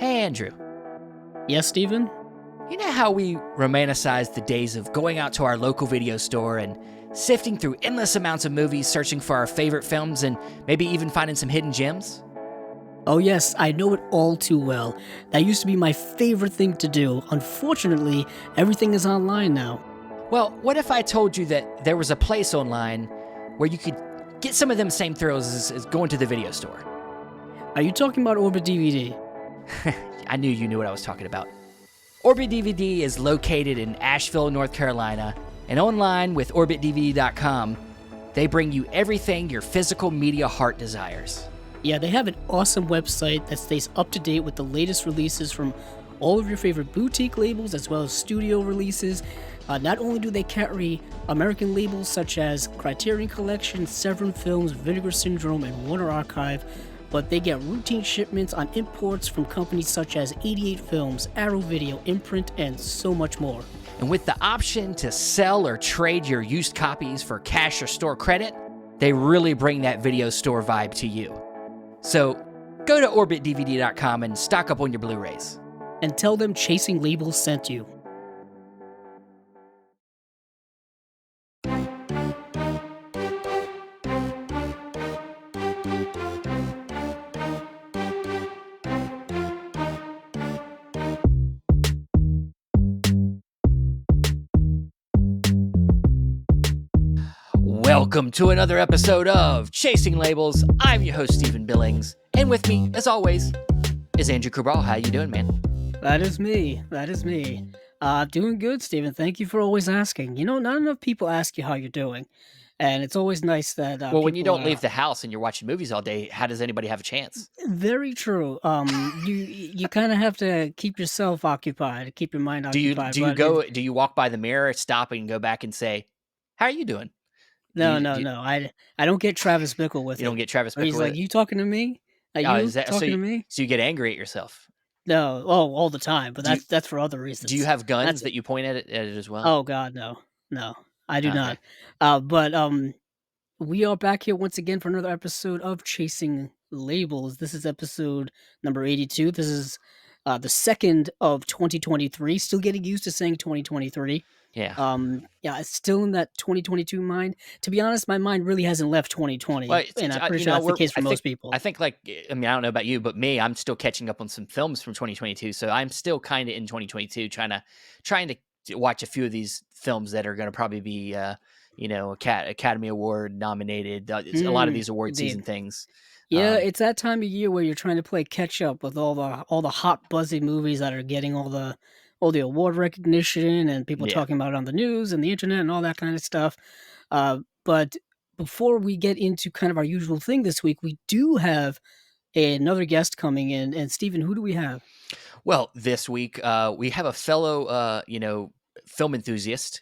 Hey, Andrew. Yes, Steven? You know how we romanticize the days of going out to our local video store and sifting through endless amounts of movies, searching for our favorite films, and maybe even finding some hidden gems? Oh yes, I know it all too well. That used to be my favorite thing to do. Unfortunately, everything is online now. Well, what if I told you that there was a place online where you could get some of them same thrills as going to the video store? Are you talking about Orbit DVD? I knew you knew what I was talking about. Orbit DVD is located in Asheville, North Carolina, and online with OrbitDVD.com, they bring you everything your physical media heart desires. Yeah, they have an awesome website that stays up to date with the latest releases from all of your favorite boutique labels as well as studio releases. Not only do they carry American labels such as Criterion Collection, Severin Films, Vinegar Syndrome, and Warner Archive, but they get routine shipments on imports from companies such as 88 Films, Arrow Video, Imprint, and so much more. And with the option to sell or trade your used copies for cash or store credit, they really bring that video store vibe to you. So go to OrbitDVD.com and stock up on your Blu-rays. And tell them Chasing Labels sent you. Welcome to another episode of Chasing Labels. I'm your host, Stephen Billings. And with me, as always, is Andrew Cabral. How you doing, man? That is me. Doing good, Stephen. Thank you for always asking. You know, not enough people ask you how you're doing. And it's always nice that well, when you don't leave the house and you're watching movies all day, how does anybody have a chance? Very true. You kind of have to keep yourself occupied, keep your mind occupied. Do you walk by the mirror, stop and go back and say, "How are you doing?" No. I don't get Travis Bickle with it. You don't get Travis Bickle. He's like, "You talking to me? Are you talking to me?" So you get angry at yourself? No, all the time. But that's for other reasons. Do you have guns that you point at it as well? Oh God, no, I do not. But we are back here once again for another episode of Chasing Labels. This is episode number 82. This is the second of 2023. Still getting used to saying 2023. Yeah. It's still in that 2022 mind. To be honest, my mind really hasn't left 2020, and I'm pretty sure that's the case for most people. I think, I don't know about you, but me, I'm still catching up on some films from 2022, so I'm still kind of in 2022, trying to watch a few of these films that are going to probably be, Academy Award nominated. A lot of these award season things. Yeah, it's that time of year where you're trying to play catch up with all the hot buzzy movies that are getting all the award recognition and people talking about it on the news and the internet and all that kind of stuff. But before we get into kind of our usual thing this week, we do have another guest coming in. And Stephen, who do we have? Well, this week we have a fellow, film enthusiast.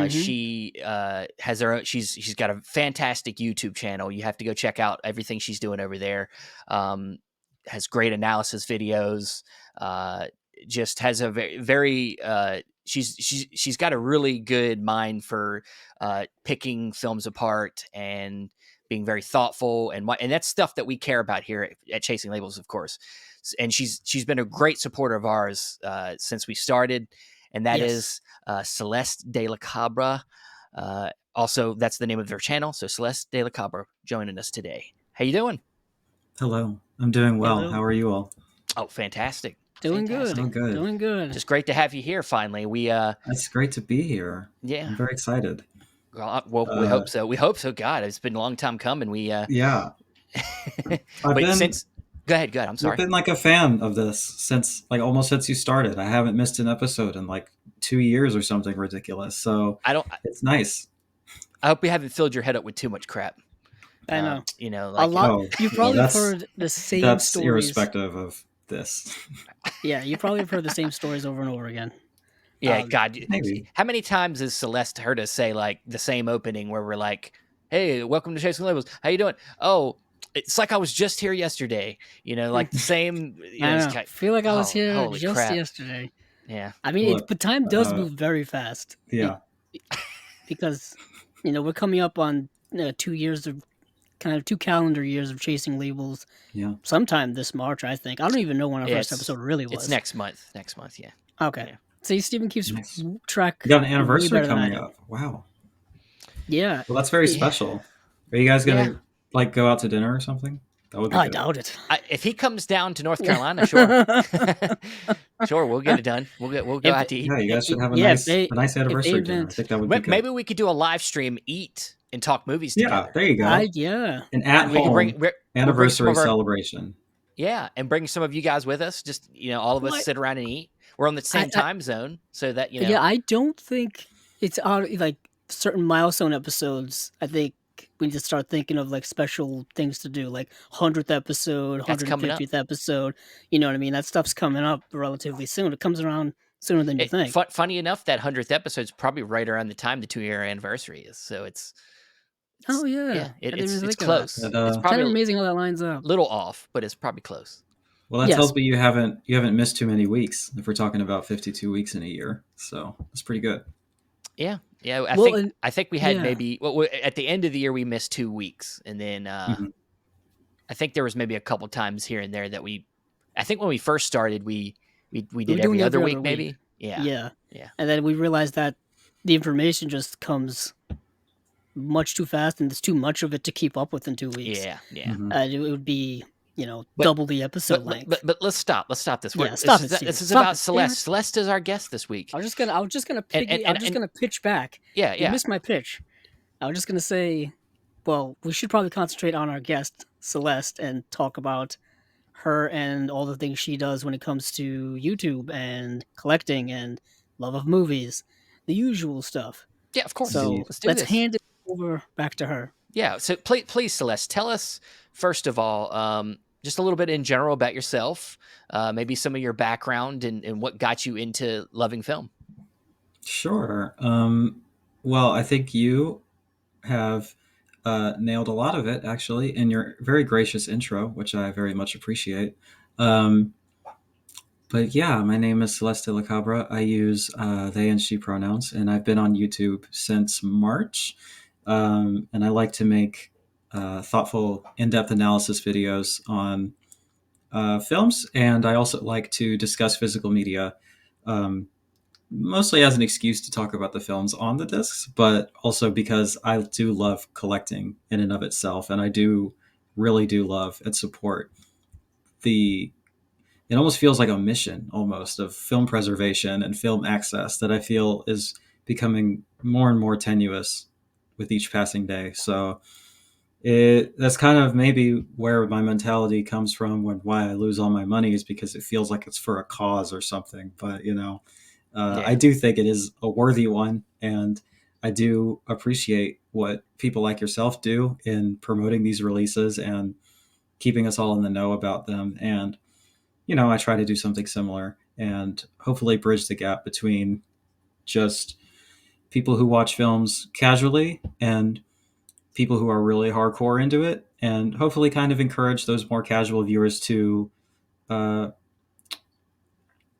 She has her own, she's got a fantastic YouTube channel. You have to go check out everything she's doing over there. Has great analysis videos. Just has a very she's got a really good mind for picking films apart and being very thoughtful, and that's stuff that we care about here at Chasing Labels, of course. And she's been a great supporter of ours since we started, and that is Celeste de la Cabra. Also, that's the name of their channel. So Celeste de la Cabra joining us today. How you doing? Hello, I'm doing well. Hello. How are you all? Oh, fantastic. Doing good. Doing good. Just great to have you here finally. It's great to be here. Yeah. I'm very excited. Well, we hope so. We hope so. God, it's been a long time coming. Yeah. Go ahead. I'm sorry. I've been like a fan of this since almost since you started. I haven't missed an episode in 2 years or something ridiculous. So it's nice. I hope we haven't filled your head up with too much crap. I know. A lot. You've probably heard the same that's stories. Irrespective of this. Yeah, you probably have heard the same stories over and over again. Yeah, God. Maybe. How many times has Celeste heard us say the same opening where we're like, "Hey, welcome to Chasing Labels. How you doing?" Oh, it's like I was just here yesterday. The same. I feel like I was here just yesterday. Yeah. I mean, but time does move very fast. Yeah. Because, we're coming up on 2 years of kind of 2 calendar years of chasing labels. Yeah. Sometime this March, I think. I don't even know when our Yeah, first episode really it's was. next month. Next month, yeah. Okay. Yeah. See, Steven keeps Nice. track You got an way anniversary better than I coming do. up. Wow. Yeah. Well, that's very Yeah. special. Are you guys Yeah. gonna like go out to dinner or something? That would be I good. doubt it. If he comes down to North Carolina, sure. Sure, we'll get it done. We'll go if out to eat. Yeah, you guys should have a yeah, nice if they anniversary dinner. I invent think that would be good. Maybe we could do a live stream, eat, and talk movies Yeah, together. there you go. yeah. An at And we can home we'll bring some anniversary of our celebration. and bring some of you guys with us. Just all of us Well, sit around and eat. We're on the same I time zone, so that yeah, I don't think it's out like certain milestone episodes. I think we need to start thinking of like special things to do, like 100th episode, that's coming up. 150th episode. You know what I mean? That stuff's coming up relatively soon. It comes around sooner than you think. Funny enough, that 100th episode is probably right around the time the 2-year anniversary is. So Oh yeah, I didn't even it's think of that. close. But, It's Kind probably of a amazing how that lines up. little off, but it's probably close. well, that Yes. tells me you haven't missed too many weeks. If we're talking about 52 weeks in a year, so that's pretty good. Yeah. Well, I think we had yeah. maybe at the end of the year we missed 2 weeks, and then Mhm. I think there was maybe a couple times here and there that I think when we first started we did were every doing other every week other maybe. Yeah. Yeah. And then we realized that the information just comes much too fast, and there's too much of it to keep up with in 2 weeks. Yeah. Mhm. It would be, But- double the episode length. But let's stop. Let's stop this. Yeah, stop it, This Steven. is Stop about it. Celeste. Damn it. Celeste is our guest this week. I was just gonna pitch back. Yeah, You yeah. missed my pitch. I was just gonna say, well, we should probably concentrate on our guest Celeste and talk about her and all the things she does when it comes to YouTube and collecting and love of movies, the usual stuff. Yeah, of course. So Indeed. let's do let's this. hand it over back to her. Yeah. So please, Celeste, tell us first of all, just a little bit in general about yourself, maybe some of your background and what got you into loving film. Sure. Well, I think you have nailed a lot of it actually in your very gracious intro, which I very much appreciate. Um, but yeah, my name is Celeste La Cabra. I use they and she pronouns, and I've been on YouTube since March. And I like to make thoughtful, in-depth analysis videos on films, and I also like to discuss physical media, mostly as an excuse to talk about the films on the discs, but also because I do love collecting in and of itself, and I really do love and support the. It almost feels like a mission, almost, of film preservation and film access that I feel is becoming more and more tenuous with each passing day. So that's kind of maybe where my mentality comes from when why I lose all my money is because it feels like it's for a cause or something. But I do think it is a worthy one, and I do appreciate what people like yourself do in promoting these releases and keeping us all in the know about them. And I try to do something similar and hopefully bridge the gap between just people who watch films casually and people who are really hardcore into it, and hopefully kind of encourage those more casual viewers to uh,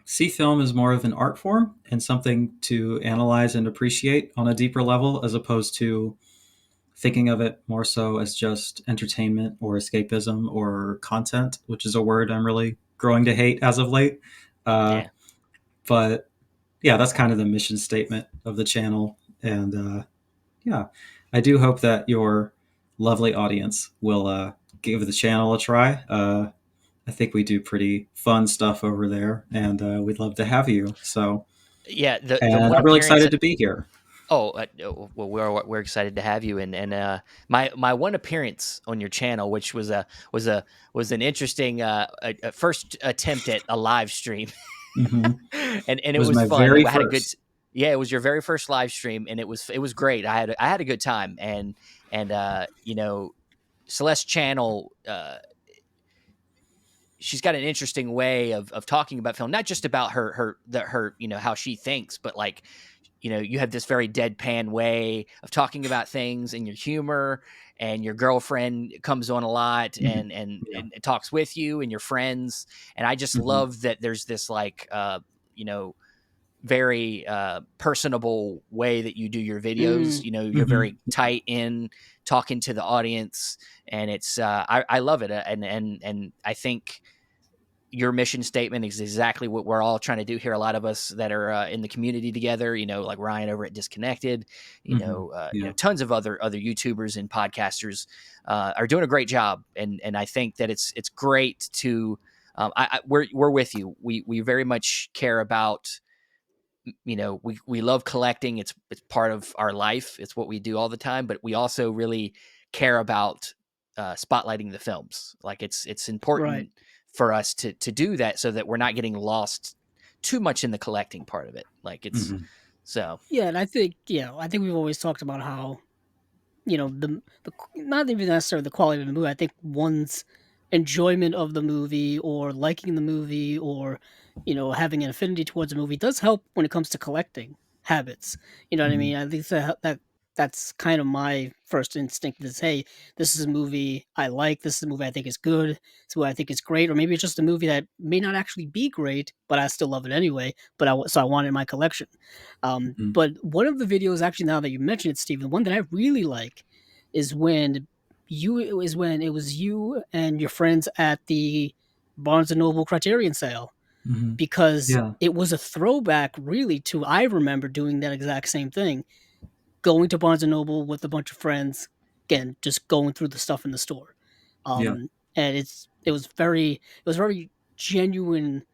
see film as more of an art form and something to analyze and appreciate on a deeper level, as opposed to thinking of it more so as just entertainment or escapism or content, which is a word I'm really growing to hate as of late. But yeah, that's kind of the mission statement of the channel. And yeah, I do hope that your lovely audience will give the channel a try. I think we do pretty fun stuff over there, and we'd love to have you. So yeah, I'm really excited to be here. Oh, well, we're excited to have you, and my one appearance on your channel, which was an interesting first attempt at a live stream, Mm-hmm. and it was my fun. very I had a good, first. yeah, it was your very first live stream, and it was great. I had a good time, and Celeste's channel. She's got an interesting way of talking about film, not just about her how she thinks, but like you have this very deadpan way of talking about things, and your humor, and your girlfriend comes on a lot and talks with you and your friends. And I just love that there's this like, very personable way that you do your videos. Mm, You know, you're Hmm. very tight in talking to the audience, and it's I love it, and I think your mission statement is exactly what we're all trying to do here. A lot of us that are in the community together, you know, like Ryan over at Disconnected, Hmm. you know, Yeah. tons of other YouTubers and podcasters are doing a great job, and I think that it's great to. We're with you. We very much care about, you know, we love collecting. It's part of our life. It's what we do all the time. But we also really care about spotlighting the films. Like it's right. important for us to do that so that we're not getting lost too much in the collecting part of it. Like it's Hmm. so Yeah, and I think we've always talked about how not even necessarily the quality of the movie. I think one's enjoyment of the movie or liking the movie or having an affinity towards a movie does help when it comes to collecting habits. You know what I Hmm. mean? I think that's kind of my first instinct is, hey, this is a movie I like. This is a movie I think is good. It's a movie I think is great, or maybe it's just a movie that may not actually be great, but I still love it anyway. So I want it in my collection. Hmm. But one of the videos, actually, now that you mention it, Stephen, one that I really like is when it was you and your friends at the Barnes and Noble Criterion sale, Hmm. because Yeah. it was a throwback really to I remember doing that exact same thing, going to Barnes and Noble with a bunch of friends, again, just going through the stuff in the store. Yeah. And it was very genuine,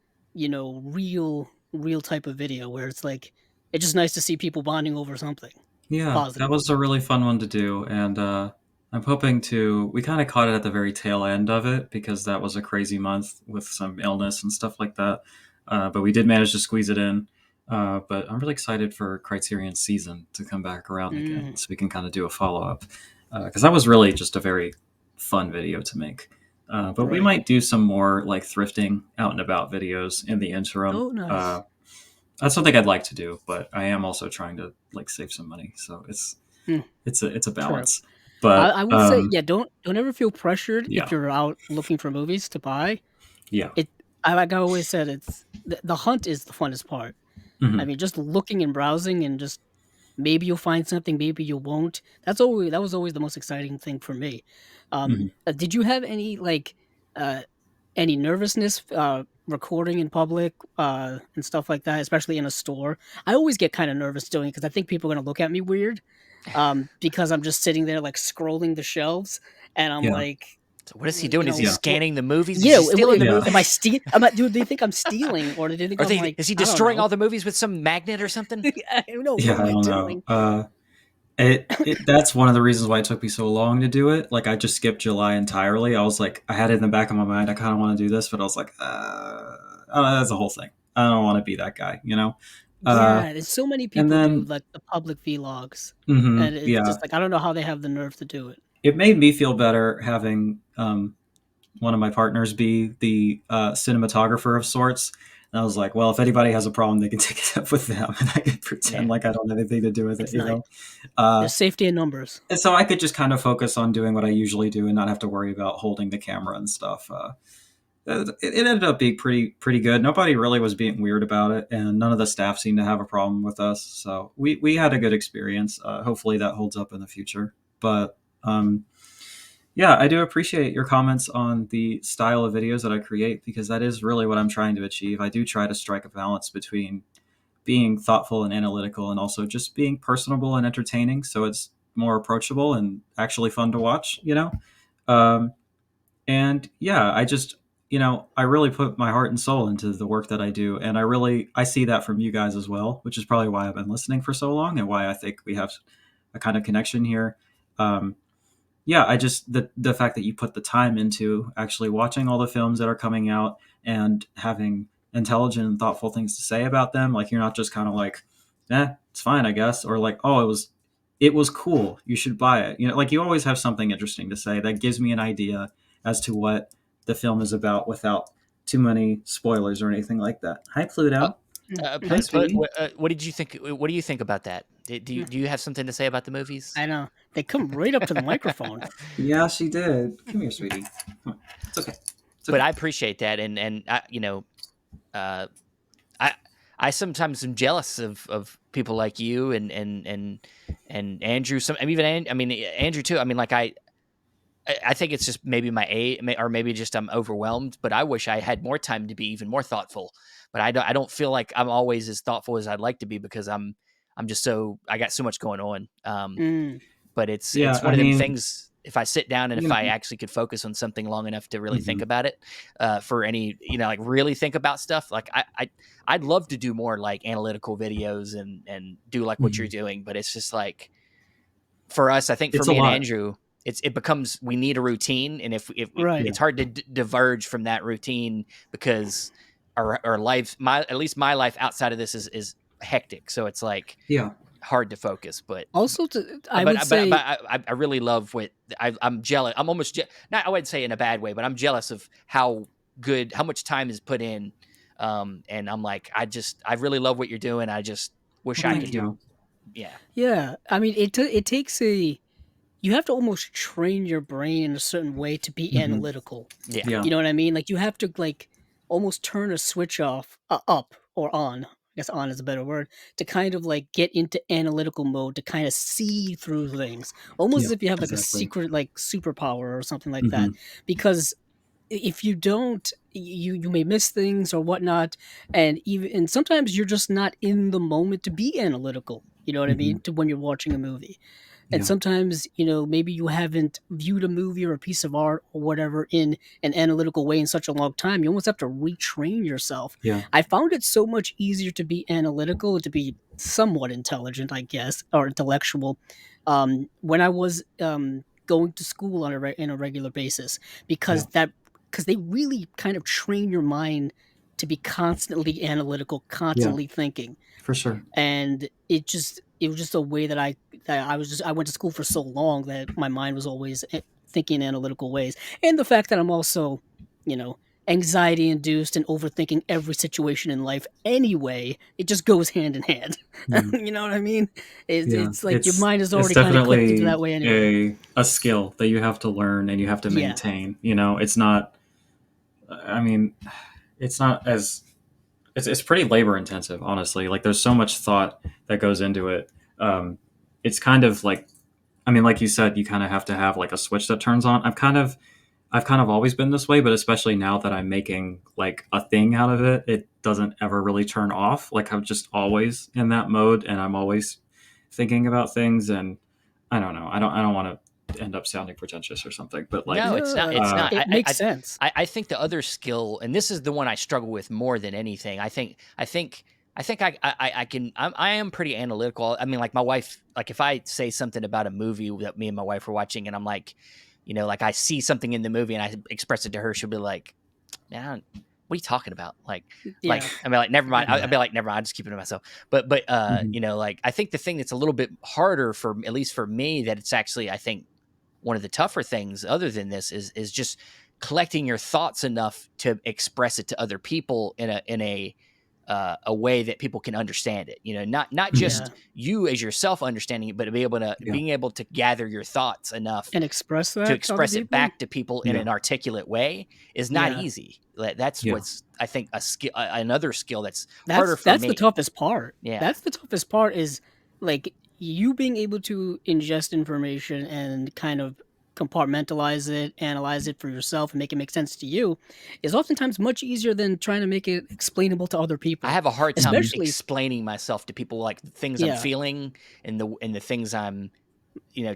real type of video where it's like it's just nice to see people bonding over something Yeah, that positive. was a really fun one to do, and I'm hoping to. We kind of caught it at the very tail end of it because that was a crazy month with some illness and stuff like that. But we did manage to squeeze it in. But I'm really excited for Criterion season to come back around again, Mm, so we can kind of do a follow up because that was really just a very fun video to make. But we right. might do some more like thrifting out and about videos in the interim. Oh, nice. That's something I'd like to do, but I am also trying to like save some money. So Mm, it's a true. balance. I, But I will say, yeah, don't ever feel pressured if yeah, you're out looking for movies to buy. yeah, It, like I always said, it's the hunt is the funnest part. I hmm, mean, just looking and browsing and just maybe you'll find something, maybe you won't. That was always the most exciting thing for me. hmm, Did you have uh, any nervousness recording in public and stuff like that, especially in a store? I always get kind of nervous doing it because I think people are gonna look at me weird because I'm just sitting there like scrolling the shelves and I'm yeah, like, so what is he doing? Is he yeah, what? scanning the movies? Is Yeah, he stealing the yeah, am I movies? steal? Am I? Do they think I'm stealing, or do they think Are I'm they? like Is he I don't destroying know? all the movies with some magnet or something? I don't know. What yeah. am I I don't know. doing? It that's one of the reasons why it took me so long to do it. Like I just skipped July entirely. I was like, I had it in the back of my mind. I kind of want to do this, but I was like, that's a whole thing. I don't want to be that guy, you know. Uh, Yeah, there's so many and people do then, like the public vlogs, and it's yeah, just like I don't know how they have the nerve to do it. it made me feel better having one of my partners be the cinematographer of sorts. And I was like, well, if anybody has a problem, they can take it up with them, and I can pretend Yeah. like I don't have anything to do with it, It's you nice. know. Uh, There's safety in numbers. and so I could just kind of focus on doing what I usually do and not have to worry about holding the camera and stuff. It ended up being pretty good. Nobody really was being weird about it, and none of the staff seemed to have a problem with us. So we had a good experience. Hopefully that holds up in the future. But yeah, I do appreciate your comments on the style of videos that I create because that is really what I'm trying to achieve. I do try to strike a balance between being thoughtful and analytical and also just being personable and entertaining so it's more approachable and actually fun to watch, you know? Um, and yeah, I really put my heart and soul into the work that I do. And I see that from you guys as well, which is probably why I've been listening for so long and why I think we have a kind of connection here. Um, yeah, I just the fact that you put the time into actually watching all the films that are coming out and having intelligent and thoughtful things to say about them. Like you're not just kind of like, it's fine, I guess, or like, oh, it was cool. You should buy it. You know, like you always have something interesting to say that gives me an idea as to what the film is about without too many spoilers or anything like that. Hi, Uh, Pluto. Hi, sweetie. what did you think? What do you think about that? Do you have something to say about the movies? I know they come right up to the microphone. Yeah, she did. Come here, sweetie. Come on. It's okay. It's But okay. I appreciate that, and I, uh, I I sometimes am jealous of people like you and Andrew. Some, I mean, even I mean Andrew too. I mean, like I think it's just maybe my age, or maybe just I'm overwhelmed. But I wish I had more time to be even more thoughtful. But I don't feel like I'm always as thoughtful as I'd like to be because I'm just so I got so much going on. Mm, But Yeah, it's one I of them mean, things. If I sit down and you if I know, actually could focus on something long enough to really think mhm, about it, for any like really think about stuff, like I'd love to do more like analytical videos and do like what you're mhm. doing, but it's just like for us, I think for It's a me and lot. Andrew, it becomes we need a routine, and if right. Yeah, it's hard to diverge from that routine because our life, my at least my life outside of this is hectic, so it's like yeah. hard to focus, but Also, I would say, I really love what I'm jealous. I'm almost not I wouldn't say in a bad way, but I'm jealous of how much time is put in. And I'm like, I really love what you're doing. I just wish Well, I thank could you. do, yeah, yeah. I mean, it takes a you have to almost train your brain in a certain way to be Hmm. analytical. yeah, Yeah, You know what I mean? Like you have to like almost turn a switch off, up or on. I guess on is a better word to kind of like get into analytical mode to kind of see through things, almost yeah, as if you have like a exactly. secret like superpower or something like that. Hmm. Because if you don't, you may miss things or whatnot, and sometimes you're just not in the moment to be analytical. You know what I Hmm. mean? To when you're watching a movie. And Yeah, sometimes, maybe you haven't viewed a movie or a piece of art or whatever in an analytical way in such a long time. You almost have to retrain yourself. yeah, I found it so much easier to be analytical, to be somewhat intelligent, I guess, or intellectual, when I was going to school on in a regular basis, yeah, because they really kind of train your mind to be constantly analytical, yeah, constantly thinking, for sure. and it was just a way I went to school for so long that my mind was always thinking in analytical ways, and the fact that I'm also, you know, anxiety induced and overthinking every situation in life anyway, it just goes hand in hand. Yeah, You know what I mean? yeah. It's like your mind is It's already kind of clicked into that definitely way anyway. a skill that you have to learn and you have to Yeah, maintain. It's not. I mean, it's not as it's pretty labor intensive, honestly. Like there's so much thought that goes into it. It's kind of like, I mean, like you said, you kind of have to have like a switch that turns on. I've kind of always been this way, but especially now that I'm making like a thing out of it, it doesn't ever really turn off. Like I'm just always in that mode, and I'm always thinking about things. And I don't know. I don't want to end up sounding pretentious or something, but like, no, it's not. It's uh, not. it makes sense. I think the other skill, and this is the one I struggle with more than anything. I think I can. I am pretty analytical. I mean, like my wife. Like if I say something about a movie that me and my wife were watching, and I'm like, like I see something in the movie and I express it to her, she'll be like, "Man, what are you talking about?" Like Yeah, I mean, like never I mind. get I'll that. be like, never mind. I'll just keep it to myself. But mhm, like I think the thing that's a little bit harder for at least for me that it's actually I think one of the tougher things other than this is just collecting your thoughts enough to express it to other people in a way that people can understand it. Not mhm, just Yeah, you as yourself understanding it, but yeah, being able to gather your thoughts enough and express to that to other express it people. back to people in yeah, an articulate way is not Yeah. easy. That's yeah, what's I think a skill, another skill that's harder for That's the me. toughest part. Yeah, That's the toughest part is, like, you being able to ingest information and kind of compartmentalize it, analyze it for yourself, and make it make sense to you is oftentimes much easier than trying to make it explainable to other I people. have a hard time mhm, Especially explaining myself to people, like the things I'm yeah, feeling and the things I'm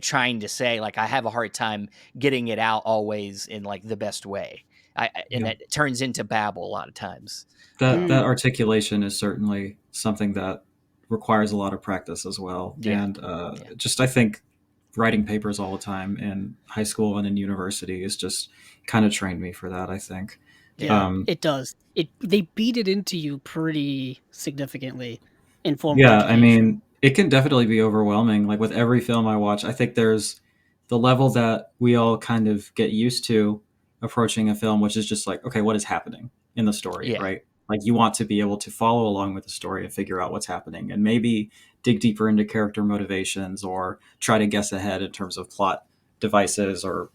trying to say. Like I have a hard time getting it out always in like the best way. And yeah. that turns into babble a lot of times. That mm, articulation is certainly something that requires a lot of practice as well. Yeah, And yeah, just I think writing papers all the time in high school and in university is just kind of trained me for that, I think. yeah. yeah, Um, it does. They beat it into you pretty significantly in formal yeah, I education. mean, it can definitely be overwhelming. Like with every film I watch, I think there's the level that we all kind of get used to approaching a film, which is just like, okay, what is happening in the story, Yeah. right? Like you want to be able to follow along with the story and figure out what's happening and maybe dig deeper into character motivations or try to guess ahead in terms of plot devices or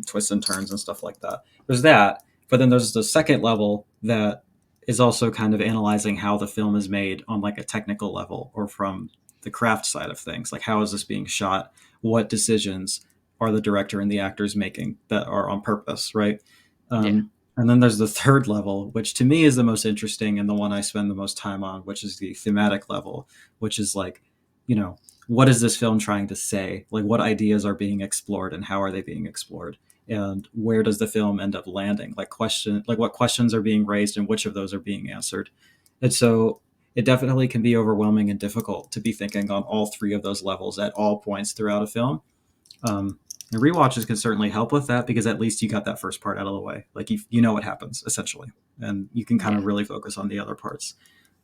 twists and turns and stuff like that. There's that, but then there's the second level that is also kind of analyzing how the film is made on like a technical level or from the craft side of things. Like, how is this being shot? What decisions are the director and the actors making that are on purpose, right? Yeah. And then there's the third level, which to me is the most interesting and the one I spend the most time on, which is the thematic level, which is like, you know, what is this film trying to say? Like, what ideas are being explored and how are they being explored? And where does the film end up landing? Like what questions are being raised and which of those are being answered? And so it definitely can be overwhelming and difficult to be thinking on all three of those levels at all points throughout a film. And rewatches can certainly help with that because at least you got that first part out of the way. Like you know what happens essentially, and you can kind Yeah. of really focus on the other parts.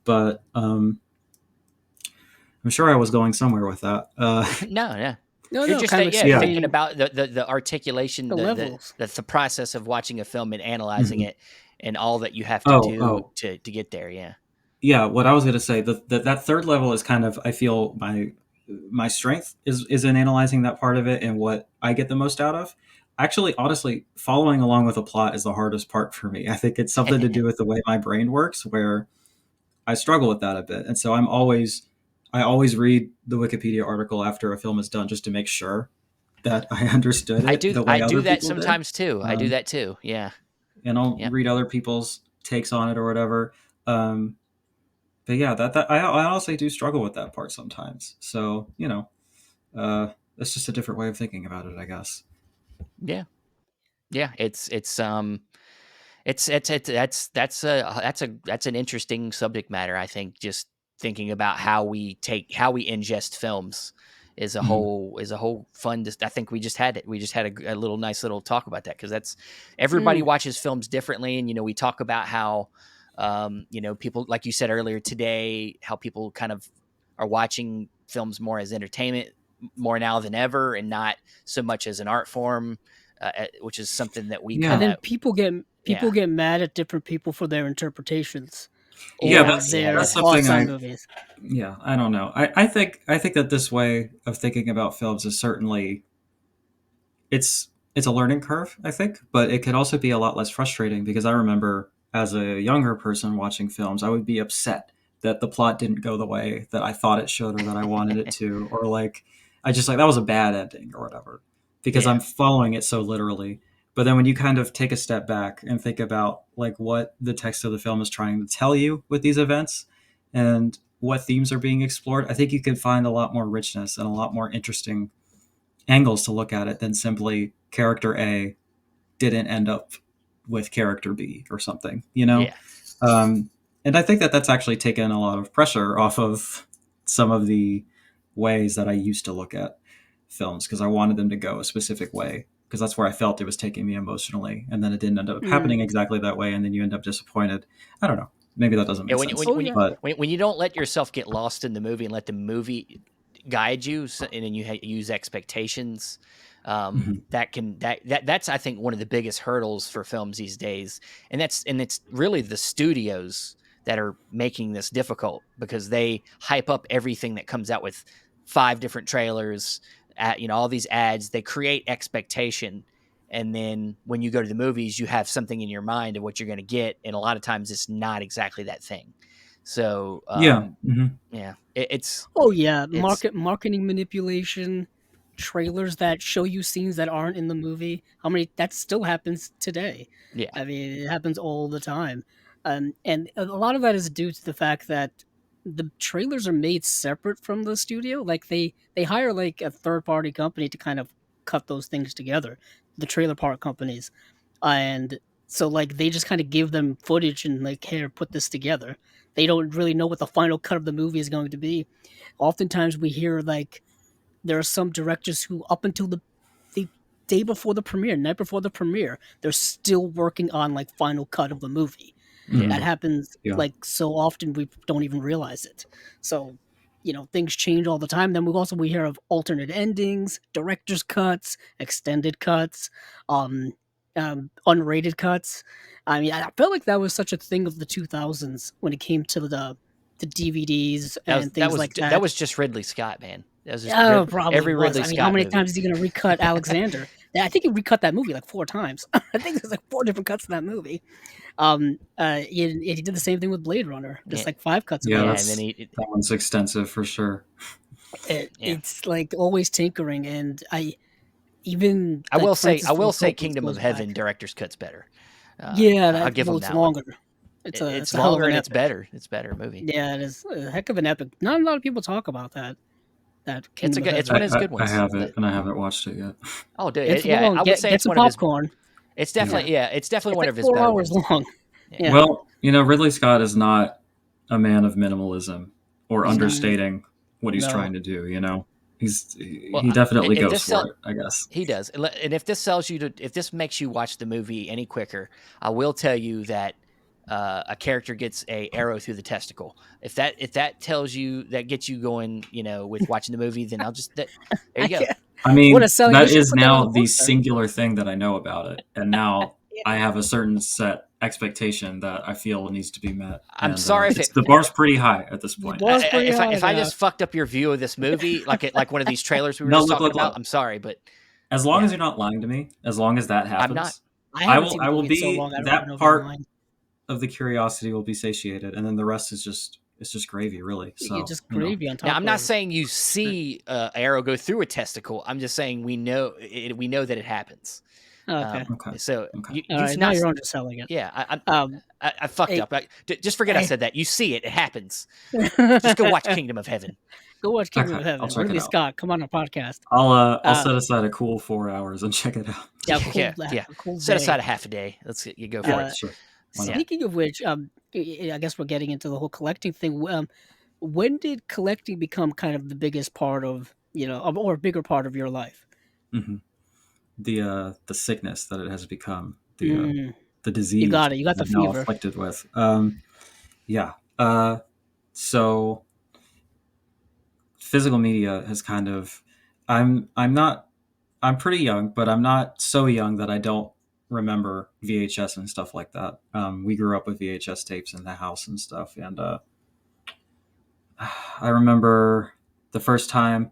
But I'm sure I was going somewhere with that. No, yeah. No, You're no, just kind of yeah, Yeah. thinking explaining about the articulation, the levels. the process of watching a film and analyzing Mhm. it, and all that you have to Oh, do oh, to get there. Yeah. yeah. What I was going to say that third level is kind of I feel my strength is in analyzing that part of it and what I get the most out of. Actually, honestly, following along with a plot is the hardest part for me. I think it's something to do with the way my brain works, where I struggle with that a bit, and so I always read the Wikipedia article after a film is done just to make sure that I understood it the way I do other that people did. sometimes too. I do Um, that too. Yeah. and I'll Yep. read other people's takes on it or whatever. Um, but yeah, I honestly do struggle with that part sometimes. So it's just a different way of thinking about it, I guess. Yeah. Yeah. It's that's an interesting subject matter. I think just thinking about how we ingest films Mhm. is a whole fun. I think we just had it. We just had a little nice little talk about that because that's everybody Mm, watches films differently, and we talk about how people like you said earlier today, how people kind of are watching films more as entertainment more now than ever, and not so much as an art form, which is something that we and kind Yeah, then of people yeah. get mad at different people for their interpretations yeah, Yeah, or yeah, their that's yeah. something thoughts on movies. yeah, I don't know. I think that this way of thinking about films is certainly it's a learning curve, I think, but it could also be a lot less frustrating because I remember as a younger person watching films, I would be upset that the plot didn't go the way that I thought it should or that I wanted it to, or like I just like that was a bad ending or whatever because Yeah, I'm following it so literally. But then when you kind of take a step back and think about like what the text of the film is trying to tell you with these events and what themes are being explored, I think you can find a lot more richness and a lot more interesting angles to look at it than simply character A didn't end up with character B or something, you know? yeah, Um, and I think that that's actually taken a lot of pressure off of some of the ways that I used to look at films because I wanted them to go a specific way because that's where I felt it was taking me emotionally. And then it didn't end up Mm. happening exactly that way. And then you end up disappointed. I don't know. Maybe that doesn't yeah. make sense. Oh yeah. But When you don't let yourself get lost in the movie and let the movie guide you, and then you use expectations, mhm. that's I think one of the biggest hurdles for films these days, and it's really the studios that are making this difficult because they hype up everything that comes out with five different trailers, all these ads. They create expectation, and then when you go to the movies, you have something in your mind of what you're going to get, and a lot of times it's not exactly that thing. So Yeah. Hmm. yeah, Oh yeah, it's marketing manipulation, trailers that show you scenes that aren't in the movie. How many that still happens today? yeah, I mean, it happens all the time. And a lot of that is due to the fact that the trailers are made separate from the studio. Like they hire like a third party company to kind of cut those things together. The trailer park companies, and so like they just kind of give them footage and like here put this together. They don't really know what the final cut of the movie is going to be. Oftentimes we hear like there are some directors who up until the day before the premiere, night before the premiere, they're still working on like final cut of the movie. yeah. That Hmm. happens Yeah. like so often we don't even realize it. So, things change all the time. Then we hear of alternate endings, director's cuts, extended cuts, um, unrated cuts. I mean, I felt like that was such a thing of the 2000s when it came to the DVDs and things like That that. was just Ridley Scott, man. That was just Oh, probably every was. Ridley I mean, how Scott many movie. times is he gonna recut Alexander? I think he recut that movie like 4 times. I think there's like 4 different cuts in that movie. He did the same thing with Blade Runner, just Yeah, like 5 cuts of Yeah, it. yeah, and then that's he, that one's extensive for sure. yeah. It's like always tinkering, and even like I Francis will Ford say, Coppola Kingdom of goes back. Heaven director's cut's better. Yeah, I'll give him it's that one. longer. It's It's a hell of longer an and it's epic. better. It's a better movie. Yeah, it is a heck of an epic. Not a lot of people talk about that It's a Kingdom of good. It's Heaven. one of his good I ones. have it, and I haven't watched it yet. Oh, dude, It's yeah, long. I would say Get it's some one of his. popcorn. It's Yeah. definitely, yeah, it's definitely It's one like of his 4 better hours ones. long. Yeah. Yeah. Well, Ridley Scott is not a man of minimalism or He's not. understating what he's No. trying to do. Well, He definitely if goes this for it, I guess. he does, and if this sells you to, if this makes you watch the movie any quicker, I will tell you that a character gets a arrow through the testicle. If that tells you, that gets you going, with watching the movie, then there I you go. can't. I What a mean, selling! They that should is put that on the now the poster. singular thing that I know about it, and now Yeah. I have a certain set expectation that I feel needs to be met, I'm and sorry if it's the bar's pretty high at this The point. bar's pretty high if I now. just fucked up your view of this movie, like one of these trailers we were No, just look, talking look, about, look. I'm sorry, but As long yeah, as you're not lying to me, as long as that I'm not. happens, I haven't seen I the will movie in so be long. I don't even know that if you're part lying. of the curiosity will be satiated, and then the rest is just it's just gravy, really. You're So just gravy on Now, top I'm not of. saying you see arrow go through a testicle. I'm just saying we know that it happens. Okay. okay, So okay. All you've right. Now not. you're underselling it. Yeah, Um. I fucked Hey. up. Just forget I Hey. said that. You see it. It happens. Just go watch Kingdom of Heaven. Go watch Kingdom Okay, of I'll Heaven. check it Ridley out. Scott, come on our podcast. I'll Uh. set aside a cool 4 hours and check it out. Yeah. Yeah, Cool. yeah. A cool Set day. aside a half a day. You go for Yeah, it. Uh. sure. Why not? Yeah. Speaking of which, I guess we're getting into the whole collecting thing. When did collecting become kind of the biggest part of or a bigger part of your life? hmm The sickness that it has become, Mm, the you disease got it. You got that the I'm now fever. afflicted with. Yeah. So physical media has kind of I'm not I'm pretty young, but I'm not so young that I don't remember VHS and stuff like that. We grew up with VHS tapes in the house and stuff, and I remember the first time.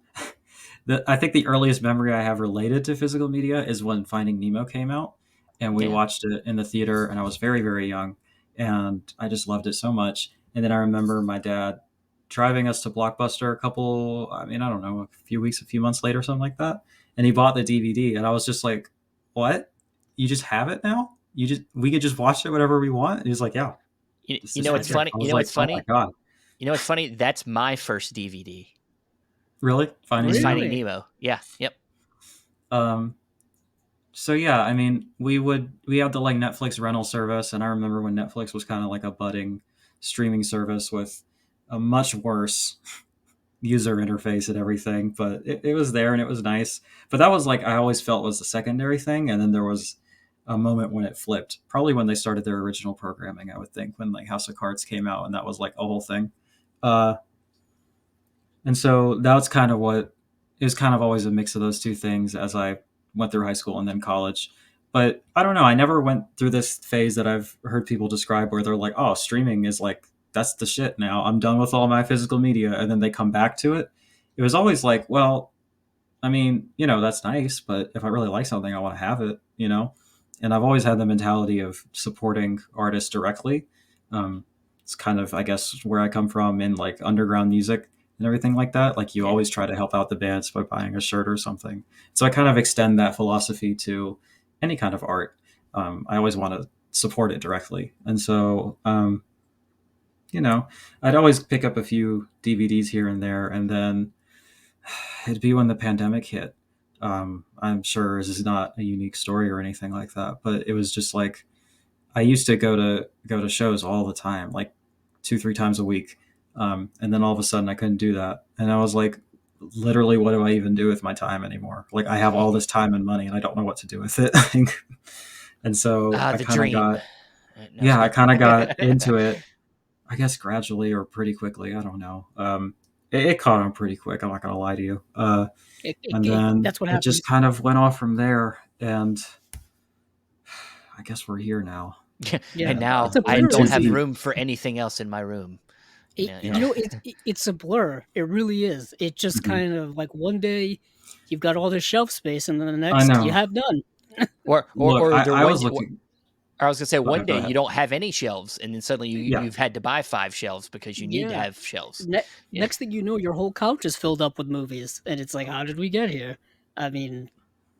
I think the earliest memory I have related to physical media is when Finding Nemo came out, and we Yeah. watched it in the theater, and I was very, very young, and I just loved it so much. And then I remember my dad driving us to Blockbuster I don't know, a few months later, something like that, and he bought the DVD, and I was just like, "What? You just have it now? We could just watch it whenever we want?" And he's like, "Yeah, You this know right what's here." funny? I was like, "Oh my god, You know what's funny? That's my first DVD. really? Finding Is Nemo?" Finding Really? Nemo. Yeah. Yep. Um, So yeah, I mean, we had the like Netflix rental service, and I remember when Netflix was kind of like a budding streaming service with a much worse user interface and everything, but it was there and it was nice. But that was like I always felt was the secondary thing, and then there was a moment when it flipped, probably when they started their original programming. I would think when like House of Cards came out, and that was like a whole thing. Uh, and so that's kind of what it was kind of always a mix of those two things as I went through high school and then college. But I don't know. I never went through this phase that I've heard people describe where they're like, oh, streaming is like, that's the shit now. I'm done with all my physical media. And then they come back to it. It was always like, well, I mean, that's nice. But if I really like something, I want to have it. And I've always had the mentality of supporting artists directly. It's kind of, I guess, where I come from in like underground music and everything like that. Like you Yeah. always try to help out the bands by buying a shirt or something. So I kind of extend that philosophy to any kind of art. I always want to support it directly. And so, I'd always pick up a few DVDs here and there. And then it'd be when the pandemic hit. I'm sure this is not a unique story or anything like that, but it was just like I used to go to shows all the time, like 2-3 times a week, and then all of a sudden I couldn't do that, and I was like, literally, what do I even do with my time anymore? Like I have all this time and money, and I don't know what to do with it. And so The dream. No, I kind of got into it, I guess gradually or pretty quickly. I don't know. It caught on pretty quick. I'm not gonna lie to you. And then That's what it just happens. kind of went off from there, and I guess we're here now. Yeah, And now it's a I blur. don't Too have deep. room for anything else in my room. It, Yeah. you know, it's a blur. It really is. It just Mhm. kind of like one day you've got all this shelf space, and then the I next you know. have none. Look, or there I one was looking. I was gonna say one Go day you ahead. don't have any shelves, and then suddenly Yeah. you've had to buy 5 shelves because you need to Yeah. have shelves. Yeah. Next thing you know, your whole couch is filled up with movies, and it's like, how did we get here? I mean,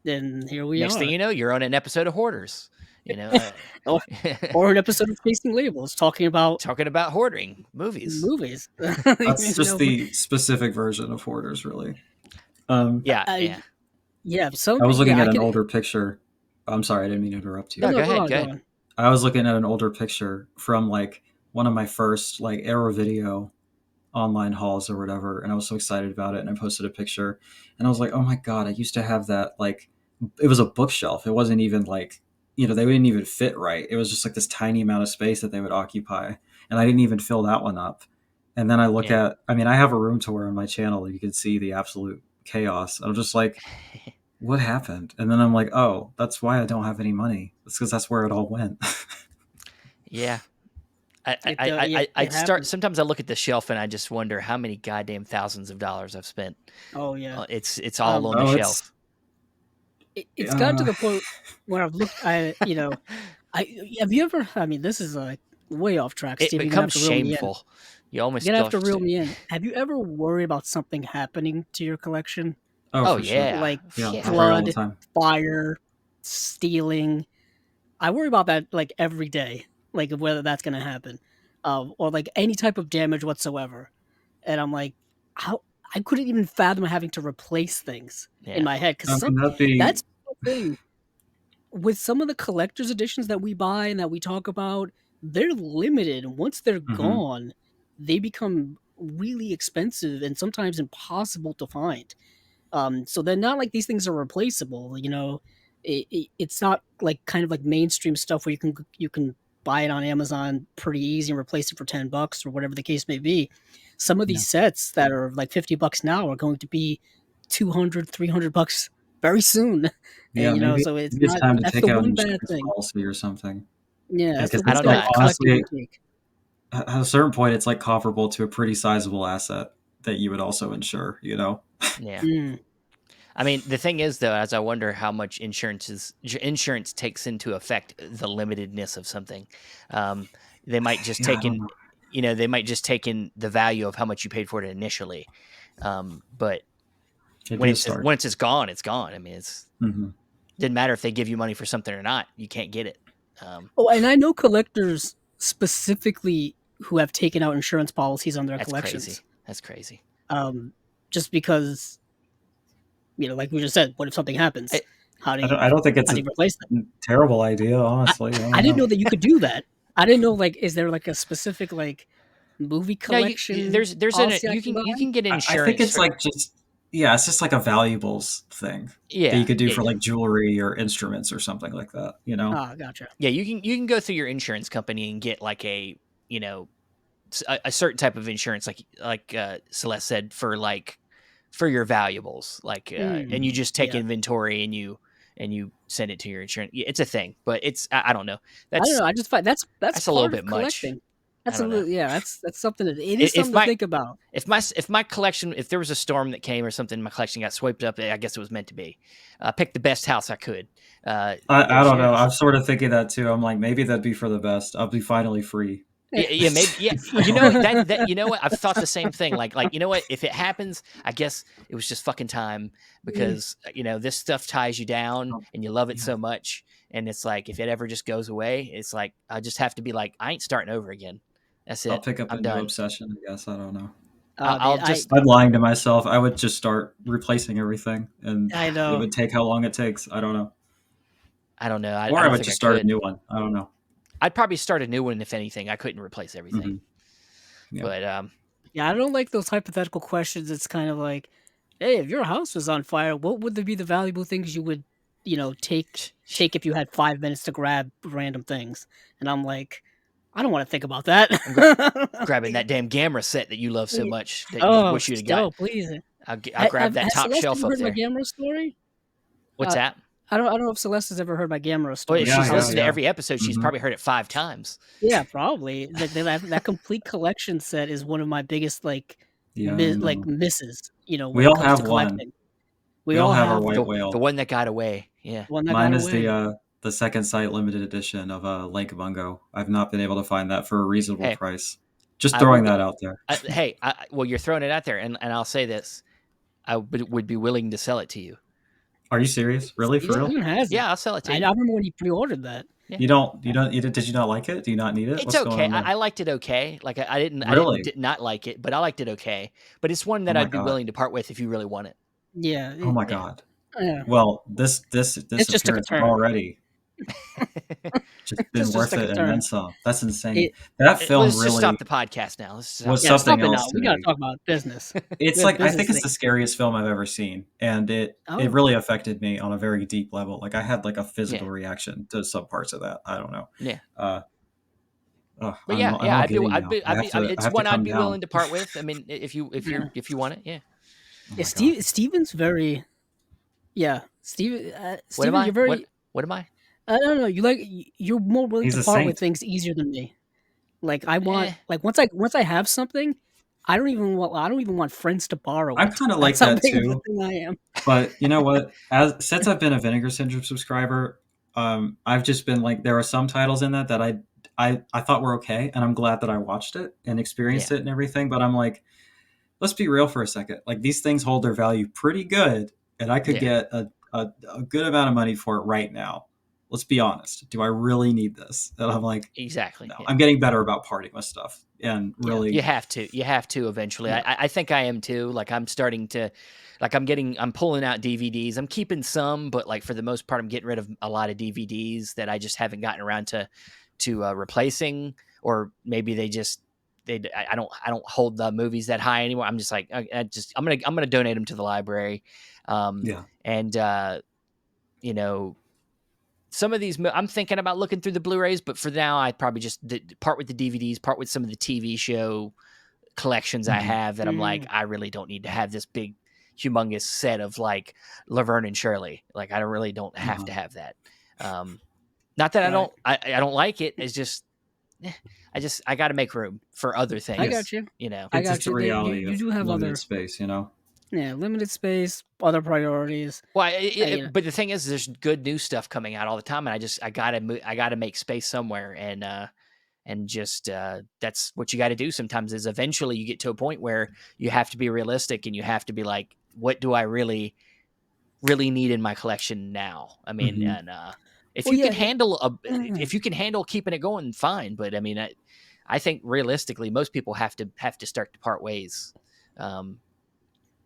then here we Next thing are. you know, you're on an episode of Hoarders. You know, or, or an episode of Chasing Labels talking about talking about hoarding movies. movies. That's You just know, the specific version of Hoarders, really. Um, Yeah, I yeah. yeah, some I was looking yeah, I at an can. older picture. I'm sorry, I didn't mean to interrupt No, you. No, no, go go ahead, on, go go ahead. on. I was looking at an older picture from like one of my first like Arrow video online hauls or whatever, and I was so excited about it, and I posted a picture, and I was like, oh my god, I used to have that. Like, it was a bookshelf. It wasn't even like, they wouldn't even fit right. It was just like this tiny amount of space that they would occupy, and I didn't even fill that one up. And then I look Yeah. at, I mean, I have a room tour on my channel. You can see the absolute chaos. I'm just like, what happened? And then I'm like, oh, that's why I don't have any money. It's because that's where it all went. Yeah. Yeah, I it start happens. sometimes I look at the shelf and I just wonder how many goddamn thousands of dollars I've spent. Oh yeah. It's all on the Um, Oh, it's shelf. it's gotten to uh, the point where I've looked. I have you ever? I mean, this is way off track, It Steve. You're gonna have becomes to reel me in. shameful. You almost You're gonna still have have to reel to. me in. Have you ever worried about something happening to your collection, oh, Oh for sure. yeah. like Yeah, I Yeah. worry all the flood, time. fire, stealing? I worry about that like every day, like whether that's gonna happen, or like any type of damage whatsoever. And I'm like, how I couldn't even fathom having to replace things in Yeah. my head I because mean, that'd be that's the thing with some of the collector's editions that we buy and that we talk about. They're limited. Once they're mhm. gone, they become really expensive and sometimes impossible to find. So they're not like these things are replaceable. It's not like kind of like mainstream stuff where you can buy it on Amazon pretty easy and replace it for $10 or whatever the case may be. Some of Yeah. these sets that are like $50 now are going to be 200, $300 very soon. Yeah, And maybe so it's maybe it's not. time to That's take the out an one bad insurance thing. policy or something. Yeah, Yeah, that's the because I one it's don't thing like know. about collecting honestly, boutique. at a certain point, it's like comparable to a pretty sizable asset that you would also insure. Yeah. Mm, I mean, the thing is, though, as I wonder how much insurance takes into effect the limitedness of something. Um, they might just Yeah, I take don't in, know. they might just take in the value of how much you paid for it initially. But It'd be a start. when it's just gone, it's gone. I mean, it's Hmm. didn't matter if they give you money for something or not. You can't get it. Oh, and I know collectors specifically who have taken out insurance policies on their That's collections. crazy. That's crazy. Um, just because, like we just said, what if something happens? I, How do I you don't think it's how do a you replace that? terrible idea, I, honestly. I I don't didn't know. know that you could do that. I didn't know like is there like a specific like movie no, collection policy I can buy? you can get I think insurance it's for like it's just like a valuables thing that you yeah could do yeah for yeah. like jewelry or instruments or something like that. Ah, gotcha. Yeah, you can go through your insurance company and get like a you know a certain type of insurance, like Celeste said, for your valuables, Mm, and you Mhm. just take yeah, inventory and you send it to your insurance. Yeah, it's a thing, but I don't know. I don't That's know. I just find that's that's a little part bit of much. collecting. I That's a don't know. little yeah. That's something that it is If something to my think about. if my collection, if there was a storm that came or something, my collection got swiped up. I guess it was meant to be. Pick the best house I could. I There's don't know. Yeah. I'm sort of thinking that too. I'm like, maybe that'd be for the best. I'll be finally free. Yeah, yeah, maybe. Yeah, you know what? That you know what? I've thought the same thing. Like you know what? If it happens, I guess it was just fucking time Mm, because this stuff ties you down Oh, and you love it yeah. so much. And it's like if it ever just goes away, it's like I just have to be like I ain't starting over again. That's I'll it. pick up a I'm new done. obsession, I guess. I don't know. I'll man, just I'm lying to myself. I would just start replacing everything, and I it know. would take how long it takes. I don't know. I don't know. I Or I don't would think I just start a could. new one. I don't know. I'd probably start a new one if anything. I couldn't replace everything. Hmm. Yeah. But Yeah, I don't like those hypothetical questions. It's kind of like, hey, if your house was on fire, what would be the valuable things you would, take if you had 5 minutes to grab random things? And I'm like, I don't want to think about that. grabbing that damn Gamma set that you love so much that you Oh, wish you'd have got. please. I'll grab that Has top Celeste shelf ever up heard my there. Gamera story? What's Uh, that? I don't know if Celeste has ever heard my Gamera Well, if story. she's Yeah, yeah, listened to yeah. every episode, she's Hmm. probably heard it 5 times. Yeah, probably. That complete collection set is one of my biggest Yeah, I know. misses. When We it all comes to have one. collecting. We We all all have our have white The whale. one that got away. Yeah. one that got Mine is away. the second sight limited edition of Lake Bungo. I've not been able to find that for a reasonable Hey, price. Just I will. throwing that out there. Hey, well, you're throwing it out there, and I'll say this: would be willing to sell it to you. Are you serious? Really? For real? Steven has it. Yeah, I'll sell it to I you. remember when he pre-ordered that. Yeah. Did you not like it? Do you not need it? It's What's going okay. on there? I liked it okay. Like I didn't Really? not like it, but I liked it okay. But it's one Oh that my I'd be god. willing to part with if you really want it. Yeah, Oh my Yeah. god. yeah. Well, this It just took a appearance has turn. already just been Just worth took a it and then turn. some. That's insane. It, That film Let's just stop really the podcast now. Let's stop was the yeah, something stop it podcast. now. else to We gotta me. talk about business. We It's have like I business think it's the things. scariest film I've ever seen, and it Oh, really affected me on a very deep level. Like I had like a Yeah. physical reaction to some parts of that. I don't know. Yeah. Uh, But I'm all I'd be, giddy now. I it's have to one I'd come be down. willing to part with. I mean, yeah. if you want it, yeah. Oh Yeah, my god. Steven's very. Yeah, Steven. What am Steven, you're I? very. What am I? I don't know. You're more willing He's to a part with saint. things easier than me. Like I want. Eh. Like once I have something, I don't even want friends to borrow I'm it. kind of like That's how that big of a too. thing I am. But you know what? As since I've been a Vinegar Syndrome subscriber, I've just been like, there are some titles in that I thought were okay, and I'm glad that I watched it and Yeah. experienced it and everything. But I'm like, let's be real for a second. Like these things hold their value pretty good, and I could Yeah. get a good amount of money for it right now. Let's be honest. Do I really need this? And I'm like, Exactly. no. Yeah. I'm getting better about parting with stuff, and Yeah. really, You have to eventually. yeah, I think I am too. Like I'm starting to, like I'm pulling out DVDs. I'm keeping some, but like for the most part, I'm getting rid of a lot of DVDs that I just haven't gotten around to replacing, or maybe I don't hold the movies that high anymore. I'm just like I'm gonna donate them to the library, yeah. and you know, some of these I'm thinking about looking through the Blu-rays, but for now I probably just part with the DVDs, part with some of the TV show collections I Mhm. have that I'm like, Mm, I really don't need to have this big humongous set of like Laverne and Shirley. Like I really don't have Uh-huh. to have that. Um Not that right. I don't like it. It's just eh, I got to make room for other I Yeah. got things, you. you know. I It's got just a you. reality You of do have limited other. space, you know. Yeah, limited space, other priorities. Well, You know. but the thing is, there's good new stuff coming out all the time, and I gotta make space somewhere, and just that's what you got to do. Sometimes is eventually you get to a point where you have to be realistic, and you have to be like, what do I really need in my collection now? I mean, Hmm. and if Well, you can yeah. handle Mm, if you can handle keeping it going, fine. But I mean, I think realistically, most people have to start to part ways. Um,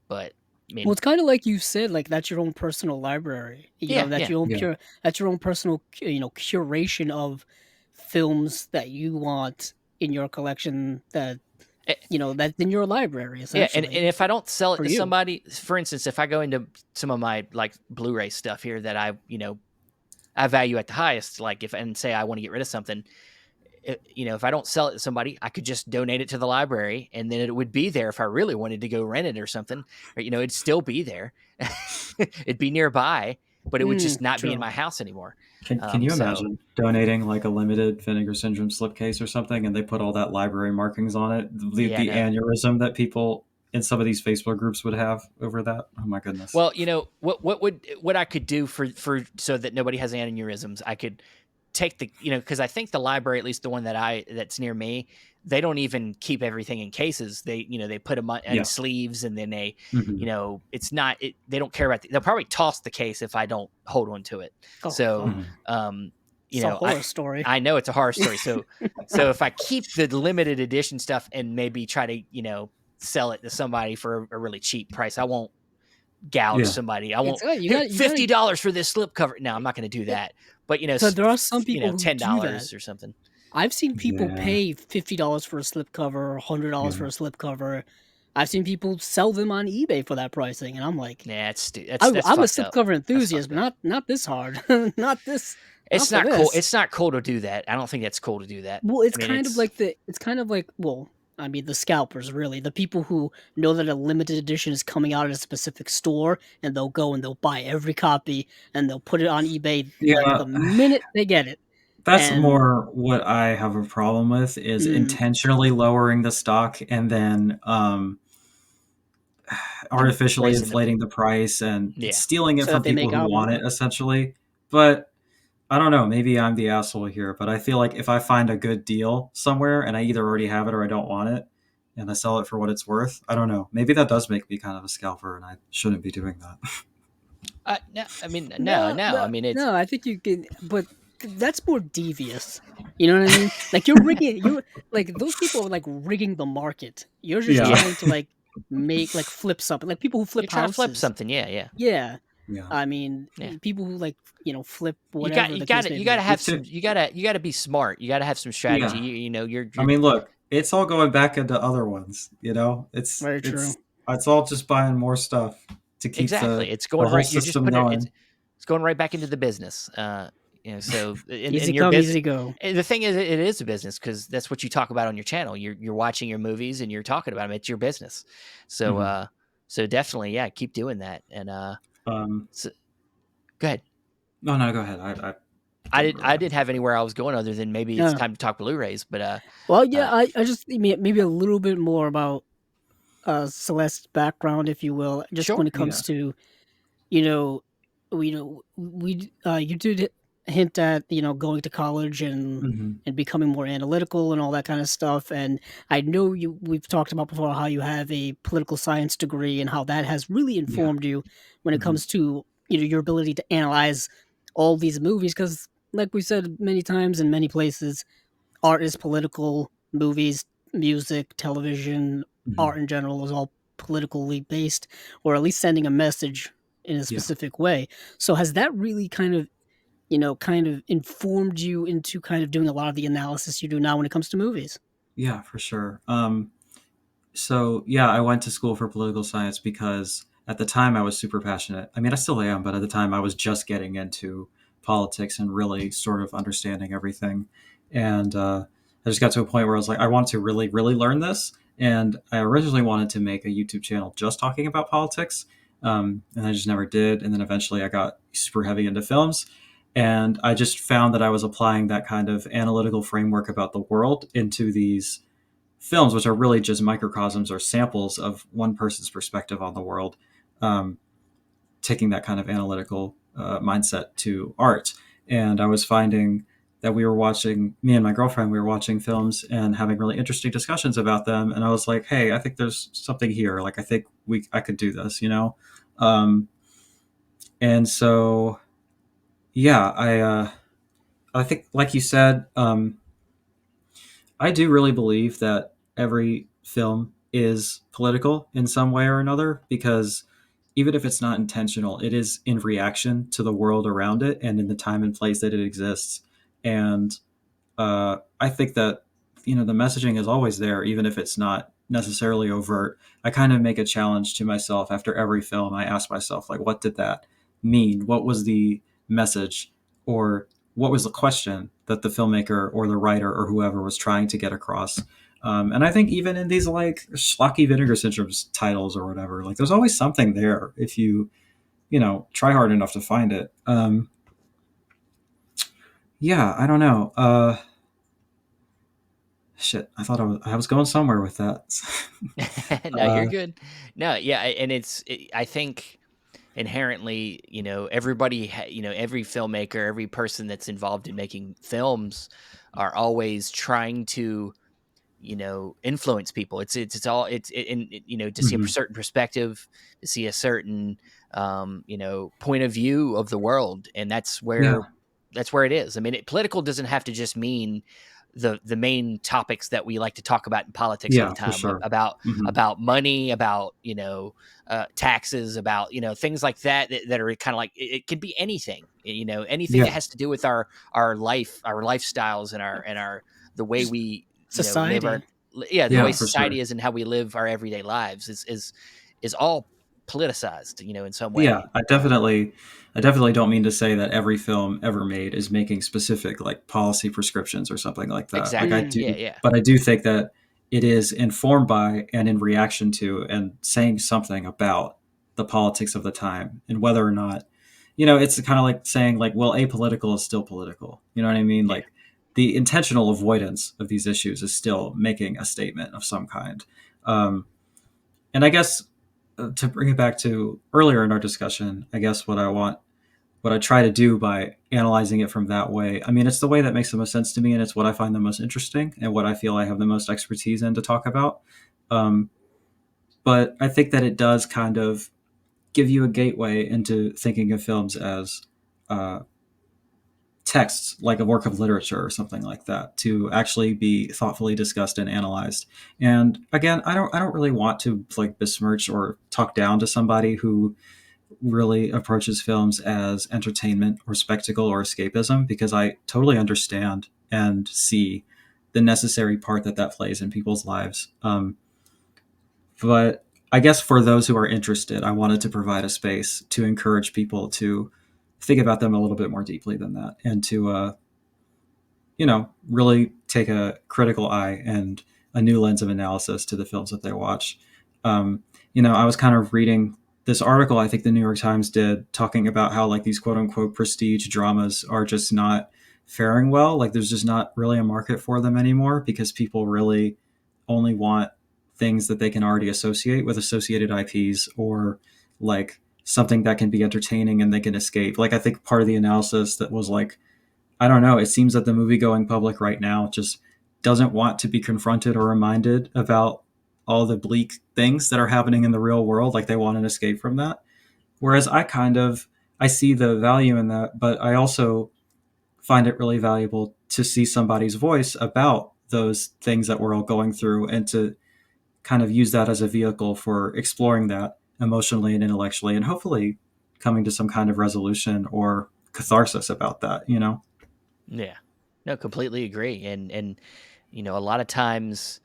but I well, mean, it's kind of like you said, like that's your own personal library. You know, yeah, yeah. Yeah. that's your own personal, curation of films that you want in your collection. That Eh, that's in your library Yeah, essentially and if I don't sell it for to you. somebody, for instance, if I go into some of my like Blu-ray stuff here that I value at the highest, like if and say I want to get rid of something, if I don't sell it to somebody, I could just donate it to the library, and then it would be there if I really wanted to go rent it or something. Or, it'd still be there. It'd be nearby, but it would just not be in True. my house anymore. Can you So imagine donating like a limited Vinegar Syndrome slipcase or something, and they put all that library markings on it? yeah, The no. aneurysm that people in some of these Facebook groups would have over that. Oh my goodness. Well, what I could do for so that nobody has aneurysms, I could take the because I think the library, at least the one that's near me, they don't even keep everything in cases. They put them on Yeah. sleeves, and then Hmm. it's not they don't care about they'll probably toss the case if I don't hold on to it. Oh So god, Hmm. um it's a horror story. I know it's a horror story. So if I keep the limited edition stuff and maybe try to sell it to somebody for a really cheap price, I won't gouge Yeah. somebody. I won't It's you here got you got. $50 for this slipcover. No, I'm not going to do that. But So there are some people who do that. $10 or something. I've seen people Yeah. pay $50 for a slipcover or $100 for Yeah. a slipcover. I've seen people sell them on eBay for that pricing, and I'm like, Nah, that's I'm a fucked up. slipcover That's enthusiast, fucked but up. not this hard, not this, not It's for not cool. this. It's not cool to do that. I don't think that's cool to do that. Well, it's I mean, kind of like well, I mean, the scalpers, really, the people who know that a limited edition is coming out at a specific store, and they'll go and they'll buy every copy, and they'll put it on eBay like Yeah. the minute they get it, That's and more what I have a problem with is mm, intentionally lowering the stock and then and artificially raising the inflating the price and yeah. stealing it so that from they people make who album. want it, essentially. But I don't know. Maybe I'm the asshole here, but I feel like if I find a good deal somewhere and I either already have it or I don't want it, and I sell it for what it's worth, I don't know. Maybe that does make me kind of a scalper, and I shouldn't be doing that. No, I mean, no, No, no. I no, mean, it's no. I think you can, but that's more devious. You know what I mean? Like you're rigging. You're like those people are like rigging the market. You're just yeah. Yeah, trying to like make like flip something. Like people who You're flip trying to flip houses. something. Yeah, yeah, Yeah, yeah. I mean yeah. people who like flip whatever the case may You got to be. Me have too. some. You got to be smart. You got to have some strategy. Yeah. You know, I you're mean, look, it's all going back into other ones. Very true. It's all just buying more stuff to keep exactly. It's the going whole right. You're just system putting it. going. It's going right back into the business. So Easy in your come, business, easy go. the thing is, it is a business because that's what you talk about on your channel. You're watching your movies and you're talking about them. It's your business. So Hmm. so definitely, yeah, keep doing that. And Um, so, go ahead. no, no, go ahead. I didn't really I have didn't anything. have anywhere I was going other than maybe it's Yeah. time to talk Blu-rays. But Well, yeah. uh, I just maybe a little bit more about Celeste's background, if you will, just when sure. it comes Yeah. to you know, we you did hint at going to college Hmm. and becoming more analytical and all that kind of stuff. And I know we've talked about before how you have a political science degree and how that has really Yeah. informed you when it Hmm. comes to your ability to analyze all these movies. Because, like we said many times in many places, art is political. Movies, music, television, Hmm. art in general is all politically based, or at least sending a message in a Yeah. specific way. So has that really kind of informed you into kind of doing a lot of the analysis you do now when it comes to movies? Yeah, for sure. So yeah, I went to school for political science because at the time I was super passionate. I mean, I still am, but at the time I was just getting into politics and really sort of understanding everything. And I just got to a point where I was like, I want to really, really learn this. And I originally wanted to make a YouTube channel just talking about politics, and I just never did. And then eventually I got super heavy into films. And I just found that I was applying that kind of analytical framework about the world into these films, which are really just microcosms or samples of one person's perspective on the world, um, taking that kind of analytical mindset to art. And I was finding that me and my girlfriend, we were watching films and having really interesting discussions about them. And I was like, hey, I think there's something here. Like, I think I could do this. Um, and so, yeah, I think, like you said, I do really believe that every film is political in some way or another because even if it's not intentional, it is in reaction to the world around it and in the time and place that it exists. And I think that the messaging is always there, even if it's not necessarily overt. I kind of make a challenge to myself after every film. I ask myself, like, what did that mean? What was the message, or what was the question that the filmmaker or the writer or whoever was trying to get across? And I think even in these like schlocky vinegar syndrome titles or whatever, like there's always something there if you try hard enough to find it. Yeah, I don't know. Shit, I thought I was going somewhere with that. No, you're uh, good. No, yeah, and I think inherently, everybody, every filmmaker, every person that's involved in making films are always trying to, influence people. It's all to see a mhm. certain perspective, to see a certain point of view of the world, and Yeah, that's where it is. I mean, political doesn't have to just mean the main topics that we like to talk about in politics all the yeah, for time sure. about Hmm. money, about taxes, about things like that that are kind of like it could be anything, anything that Yeah, has to do with our life, our lifestyles, and our the way Just we live our society. yeah, the way yeah, for sure. society is and how we live our everyday lives is all politicized, in some Yeah, way. I definitely don't mean to say that every film ever made is making specific like policy prescriptions or something like that. Like I Exactly. Mhm. do, Yeah, yeah, but I do think that it is informed by and in reaction to and saying something about the politics of the time and whether or not, it's kind of like saying like, well, apolitical is still political. You know what I mean? yeah. Like the intentional avoidance of these issues is still making a statement of some kind. Um, and I guess to bring it back to earlier in our discussion, I guess what I try to do by analyzing it from that way. I mean, it's the way that makes the most sense to me, and it's what I find the most interesting, and what I feel I have the most expertise in to talk about. Um, but I think that it does kind of give you a gateway into thinking of films as uh, texts, like a work of literature or something like that, to actually be thoughtfully discussed and analyzed. And again, I don't really want to like besmirch or talk down to somebody who really approaches films as entertainment or spectacle or escapism, because I totally understand and see the necessary part that that plays in people's lives. But I guess for those who are interested, I wanted to provide a space to encourage people to think about them a little bit more deeply than that, and to really take a critical eye and a new lens of analysis to the films that they watch. I was kind of reading this article I think the New York Times did, talking about how like these quote unquote prestige dramas are just not faring well. Like there's just not really a market for them anymore, because people really only want things that they can already associate with associated IPs, or like something that can be entertaining and they can escape. Like I think part of the analysis that was like, I don't know. It seems that the movie going public right now just doesn't want to be confronted or reminded about all the bleak things that are happening in the real world. Like they want an escape from that. Whereas I see the value in that, but I also find it really valuable to see somebody's voice about those things that we're all going through, and to kind of use that as a vehicle for exploring that emotionally and intellectually, and hopefully coming to some kind of resolution or catharsis about that. Yeah. No, completely agree. And a lot of times,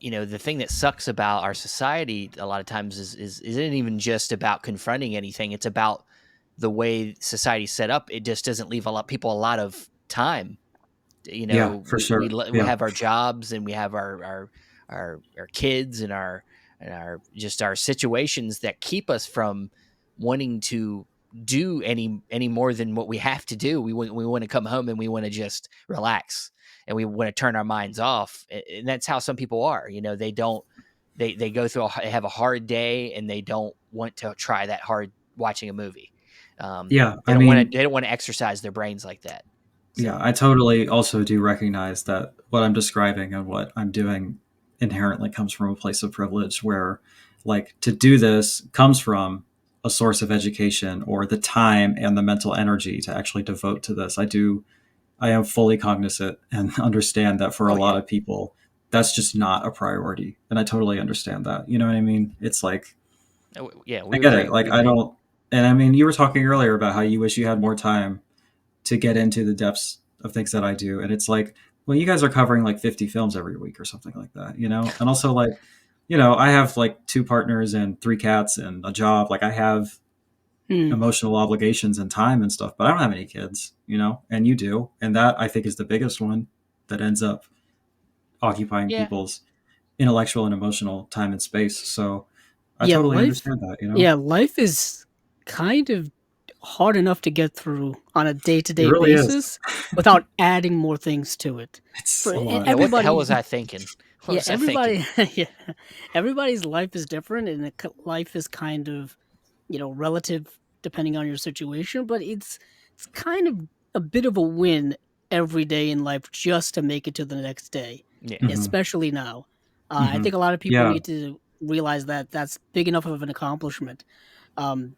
the thing that sucks about our society a lot of times is isn't even just about confronting anything. It's about the way society's set up. It just doesn't leave a lot people a lot of time. Yeah, for sure. We Yeah. have our jobs, and we have our kids, and our just our situations that keep us from wanting to do any more than what we have to do. We want to come home, and we want to just relax, and we want to turn our minds off. And that's how some people are. They don't they go through they have a hard day, and they don't want to try that hard watching a movie. Yeah. They I don't want to mean, they don't want to exercise their brains like that. yeah, So I totally also do recognize that what I'm describing and what I'm doing inherently comes from a place of privilege, where, like, to do this comes from a source of education or the time and the mental energy to actually devote to this. I am fully cognizant and understand that for a oh lot yeah. of people, that's just not a priority. And I totally understand that. You know what I mean? It's like, Yeah, I we get it. agree. Like, We I agree. don't, and I mean, you were talking earlier about how you wish you had more time to get into the depths of things that I do. And it's like, well, you guys are covering like 50 films every week or something like that. And also, like, I have like two partners and three cats and a job. Like, I have Hmm. emotional obligations and time and stuff, but I don't have any kids, and you do. And that, I think, is the biggest one that ends up occupying Yeah. people's intellectual and emotional time and space. So I Yeah, totally life. understand that. Yeah, life is kind of hard enough to get through on a It day-to-day really is. basis without adding more things to it. It's For a lot. Yeah. What the hell was everybody, I thinking? What yeah, was I thinking? everybody, yeah, everybody's life is different, and life is kind of, relative depending on your situation. But it's kind of a bit of a win every day in life just to make it to the next day, Yeah. Hmm. especially now. I Hmm. think a lot of people Yeah. need to realize that that's big enough of an accomplishment, um,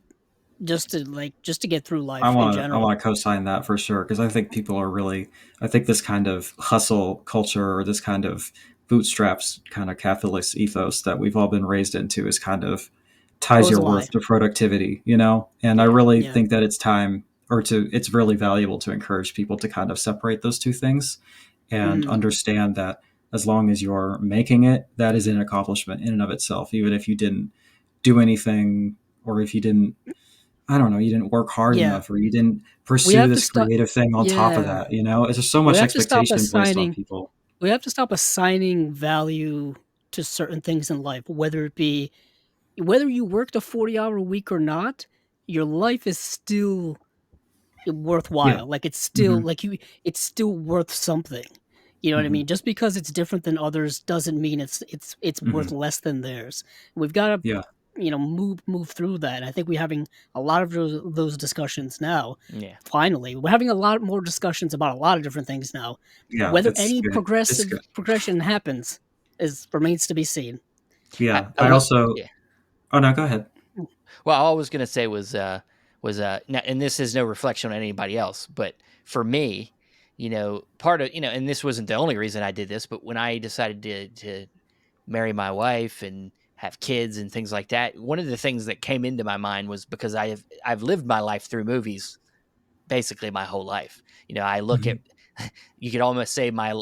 just to get through I life in want to I general. want to co-sign that for sure, because I think people are really, I think this kind of hustle culture, or this kind of bootstraps kind of capitalist ethos that we've all been raised into, is kind of ties Oh, it's your a lie. worth to productivity. And I Yeah. really Yeah. think that it's time, it's really valuable to encourage people to kind of separate those two things, and Mhm. understand that as long as you're making it, that is an accomplishment in and of itself, even if you didn't do anything, or if you didn't, I don't know, you didn't work hard Yeah. enough, or you didn't We pursue have to this stop. creative thing on top of Yeah. that. It's just so We much have to stop expectation placed on assigning. people. We have to stop assigning value to certain things in life, whether it be whether you worked a 40-hour week or not. Your life is still Yeah. worthwhile. Like, it's still Hmm. like it's still worth something. You know what I Hmm. mean? Just because it's different than others doesn't mean it's worth Hmm. less than theirs. We've got to Yeah. move through that. I think we're having a lot of those discussions now. Yeah. Finally, we're having a lot more discussions about a lot of different things now. Yeah, Whether it's any good. It's good. progression happens is remains to be seen. Yeah, I I will. also. Yeah. Oh no, go ahead. Well, all I was gonna say was and this is no reflection on anybody else, but for me, part of and this wasn't the only reason I did this, but when I decided to marry my wife and have kids and things like that, one of the things that came into my mind was because I've lived my life through movies basically my whole life. I look at Hmm. you could almost say my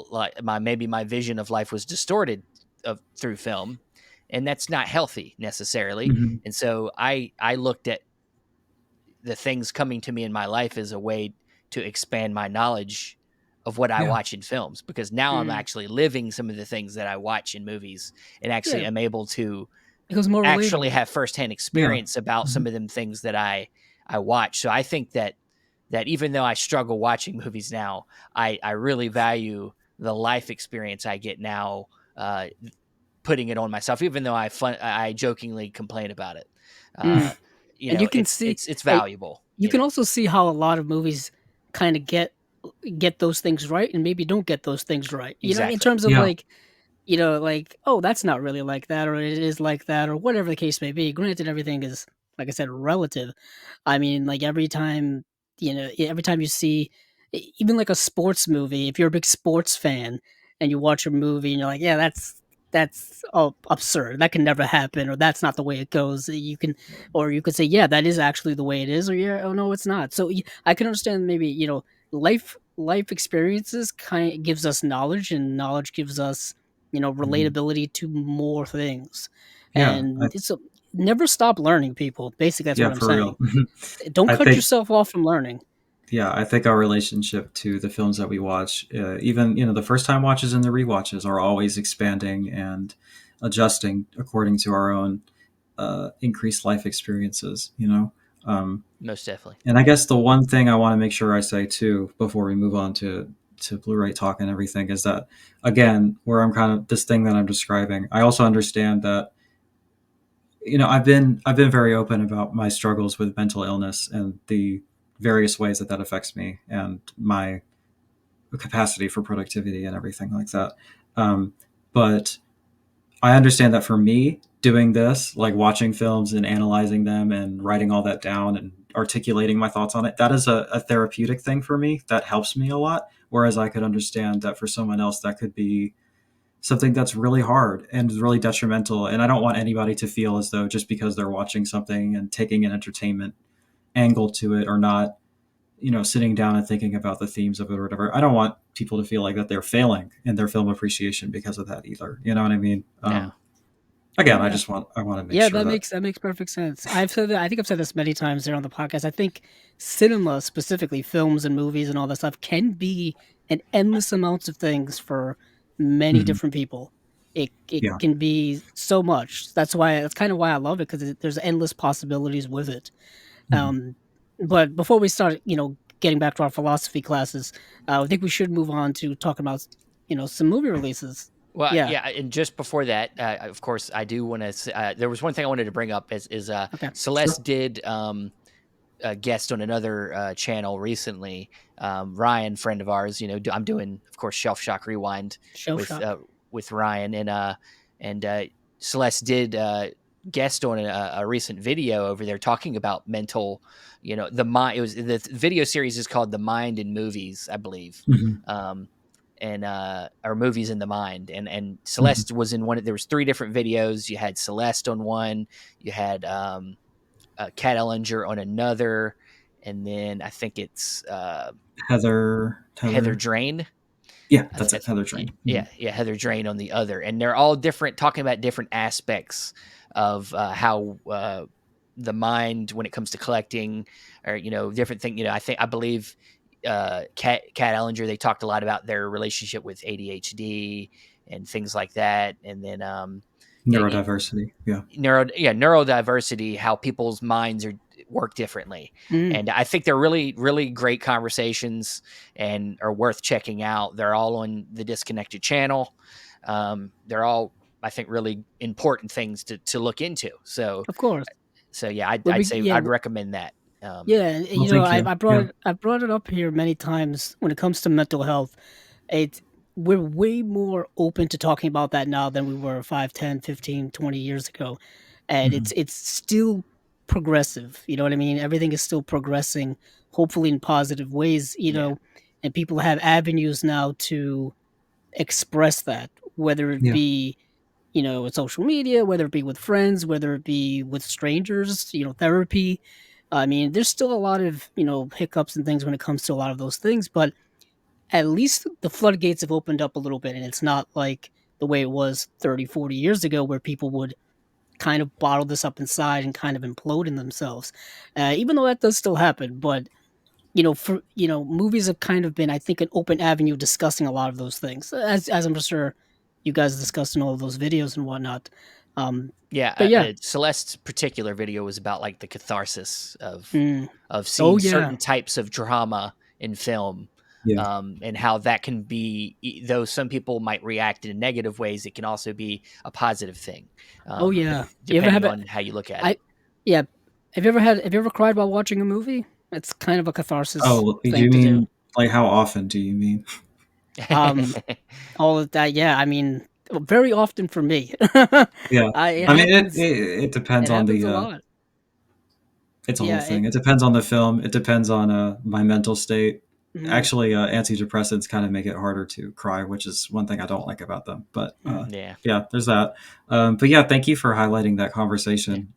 maybe my vision of life was distorted through film, and that's not healthy necessarily. Hmm. And so I looked at the things coming to me in my life as a way to expand my knowledge of what I Yeah. watch in films, because now I'm Mm, actually living some of the things that I watch in movies and actually yeah, am able to it becomes more actually relatable. have firsthand Yeah. experience about Hmm. some of them things that I watch. So I think that even though I struggle watching movies now, I really value the life experience I get now, putting it on myself, even though I jokingly complain about it. Mm. Uh, And you can see, it's uh, valuable. you can also see how a lot of movies kind of get those things right, and maybe don't get those things right. In Exactly. terms of Yeah. like, like, oh, that's not really like that, or it is like that, or whatever the case may be. Granted, everything is, like I said, relative. I mean, like every time you see, even like a sports movie, if you're a big sports fan and you watch a movie and you're like, yeah, that's absurd. That can never happen, or that's not the way it goes. Or you could say, yeah, that is actually the way it is, or yeah, oh no, it's not. So I can understand maybe life experiences kind of gives us knowledge, and knowledge gives us Hmm. relatability to more things, Yeah. and never stop learning, people. Basically, that's what Yeah, I'm for saying. real. Don't I cut think. yourself off from learning. Yeah, I think our relationship to the films that we watch, even the first time watches and the rewatches, are always expanding and adjusting according to our own increased life experiences. Um, Most definitely. and I guess the one thing I want to make sure I say too before we move on to Blu-ray talk and everything is that, again, where I'm kind of this thing that I'm describing, I also understand that I've been very open about my struggles with mental illness and the various ways that that affects me and my capacity for productivity and everything like that. But I understand that for me, doing this, like watching films and analyzing them and writing all that down and articulating my thoughts on it, that is a therapeutic thing for me. That helps me a lot. Whereas I could understand that for someone else, that could be something that's really hard and is really detrimental. And I don't want anybody to feel as though just because they're watching something and taking an entertainment angle to it or not, sitting down and thinking about the themes of it or whatever. I don't want people to feel like that they're failing in their film appreciation because of that either. You know what I mean? No. Again, Yeah. I want to make Yeah, sure that that. makes perfect sense. I've said that. I think I've said this many times there on the podcast. I think cinema, specifically films and movies and all that stuff, can be an endless amounts of things for many Mhm. different people. It Yeah. can be so much. That's kind of why I love it, because there's endless possibilities with it. Mhm. Um, but before we start, getting back to our philosophy classes, I think we should move on to talking about some movie releases. Well, Yeah. yeah, and just before that, of course, I do want to. There was one thing I wanted to bring up is Okay. Celeste Sure. did a guest on another channel recently. Ryan, friend of ours, I'm doing, of course, Shelf Shock Rewind Shell with shock. Ryan, and Celeste did guest on a recent video over there talking about mental, the mind. It was the video series is called The Mind in Movies, I believe. Mhm. Um, and or movies in the mind, and Mhm. Celeste was in one. There was three different videos. You had Celeste on one, you had Kat Ellinger on another, and then I think it's Heather. Heather Heather. Drain. Yeah, I that's think it. that's Heather Train. yeah, Mhm. yeah, Heather Drain on the other, and they're all different, talking about different aspects of how the mind, when it comes to collecting, or different thing. I believe Kat Ellinger, they talked a lot about their relationship with ADHD and things like that, and then Neurodiversity. Yeah. neurodiversity, how people's minds work differently. Mm. And I think they're really, really great conversations and are worth checking out. They're all on the Disconnected channel. They're all I think really important things to look into. So Of course. yeah, We're I'd big, say yeah, I'd recommend that. yeah, and Well, you know, thank you. Yeah. I brought it up here many times when it comes to mental health. It's We're way more open to talking about that now than we were 5, 10, 15, 20 years ago. And Hmm. it's still progressive, you know what I mean? Everything is still progressing, hopefully in positive ways, you Yeah, know, and people have avenues now to express that, whether it Yeah. be, you know, with social media, whether it be with friends, whether it be with strangers, you know, therapy. I mean, there's still a lot of, you know, hiccups and things when it comes to a lot of those things, but at least the floodgates have opened up a little bit and it's not like the way it was 30, 40 years ago where people would kind of bottle this up inside and kind of implode in themselves. Even though that does still happen, but you know, for you know, movies have kind of been, I think, an open avenue discussing a lot of those things, as I'm sure you guys discussed in all of those videos and whatnot. Um, yeah. but yeah, Celeste's particular video was about like the catharsis mm, of oh seeing yeah, certain types of drama in film, Yeah. and how that can be, though some people might react in negative ways, it can also be a positive thing, oh yeah. You ever depending have it? on how you look at it. I yeah. Have you ever cried while watching a movie? It's kind of a catharsis Oh, do thing you to do. mean like how often do you mean? Um, all of that, yeah. I mean, very often for me. Yeah. It I mean, happens. it It depends on happens the a lot. it's a whole Yeah. thing. It depends on the film. It depends on my mental state. Mm, Actually, antidepressants kind of make it harder to cry, which is one thing I don't like about them. But mm. Yeah, yeah, there's that. But yeah, thank you for highlighting that yeah. conversation.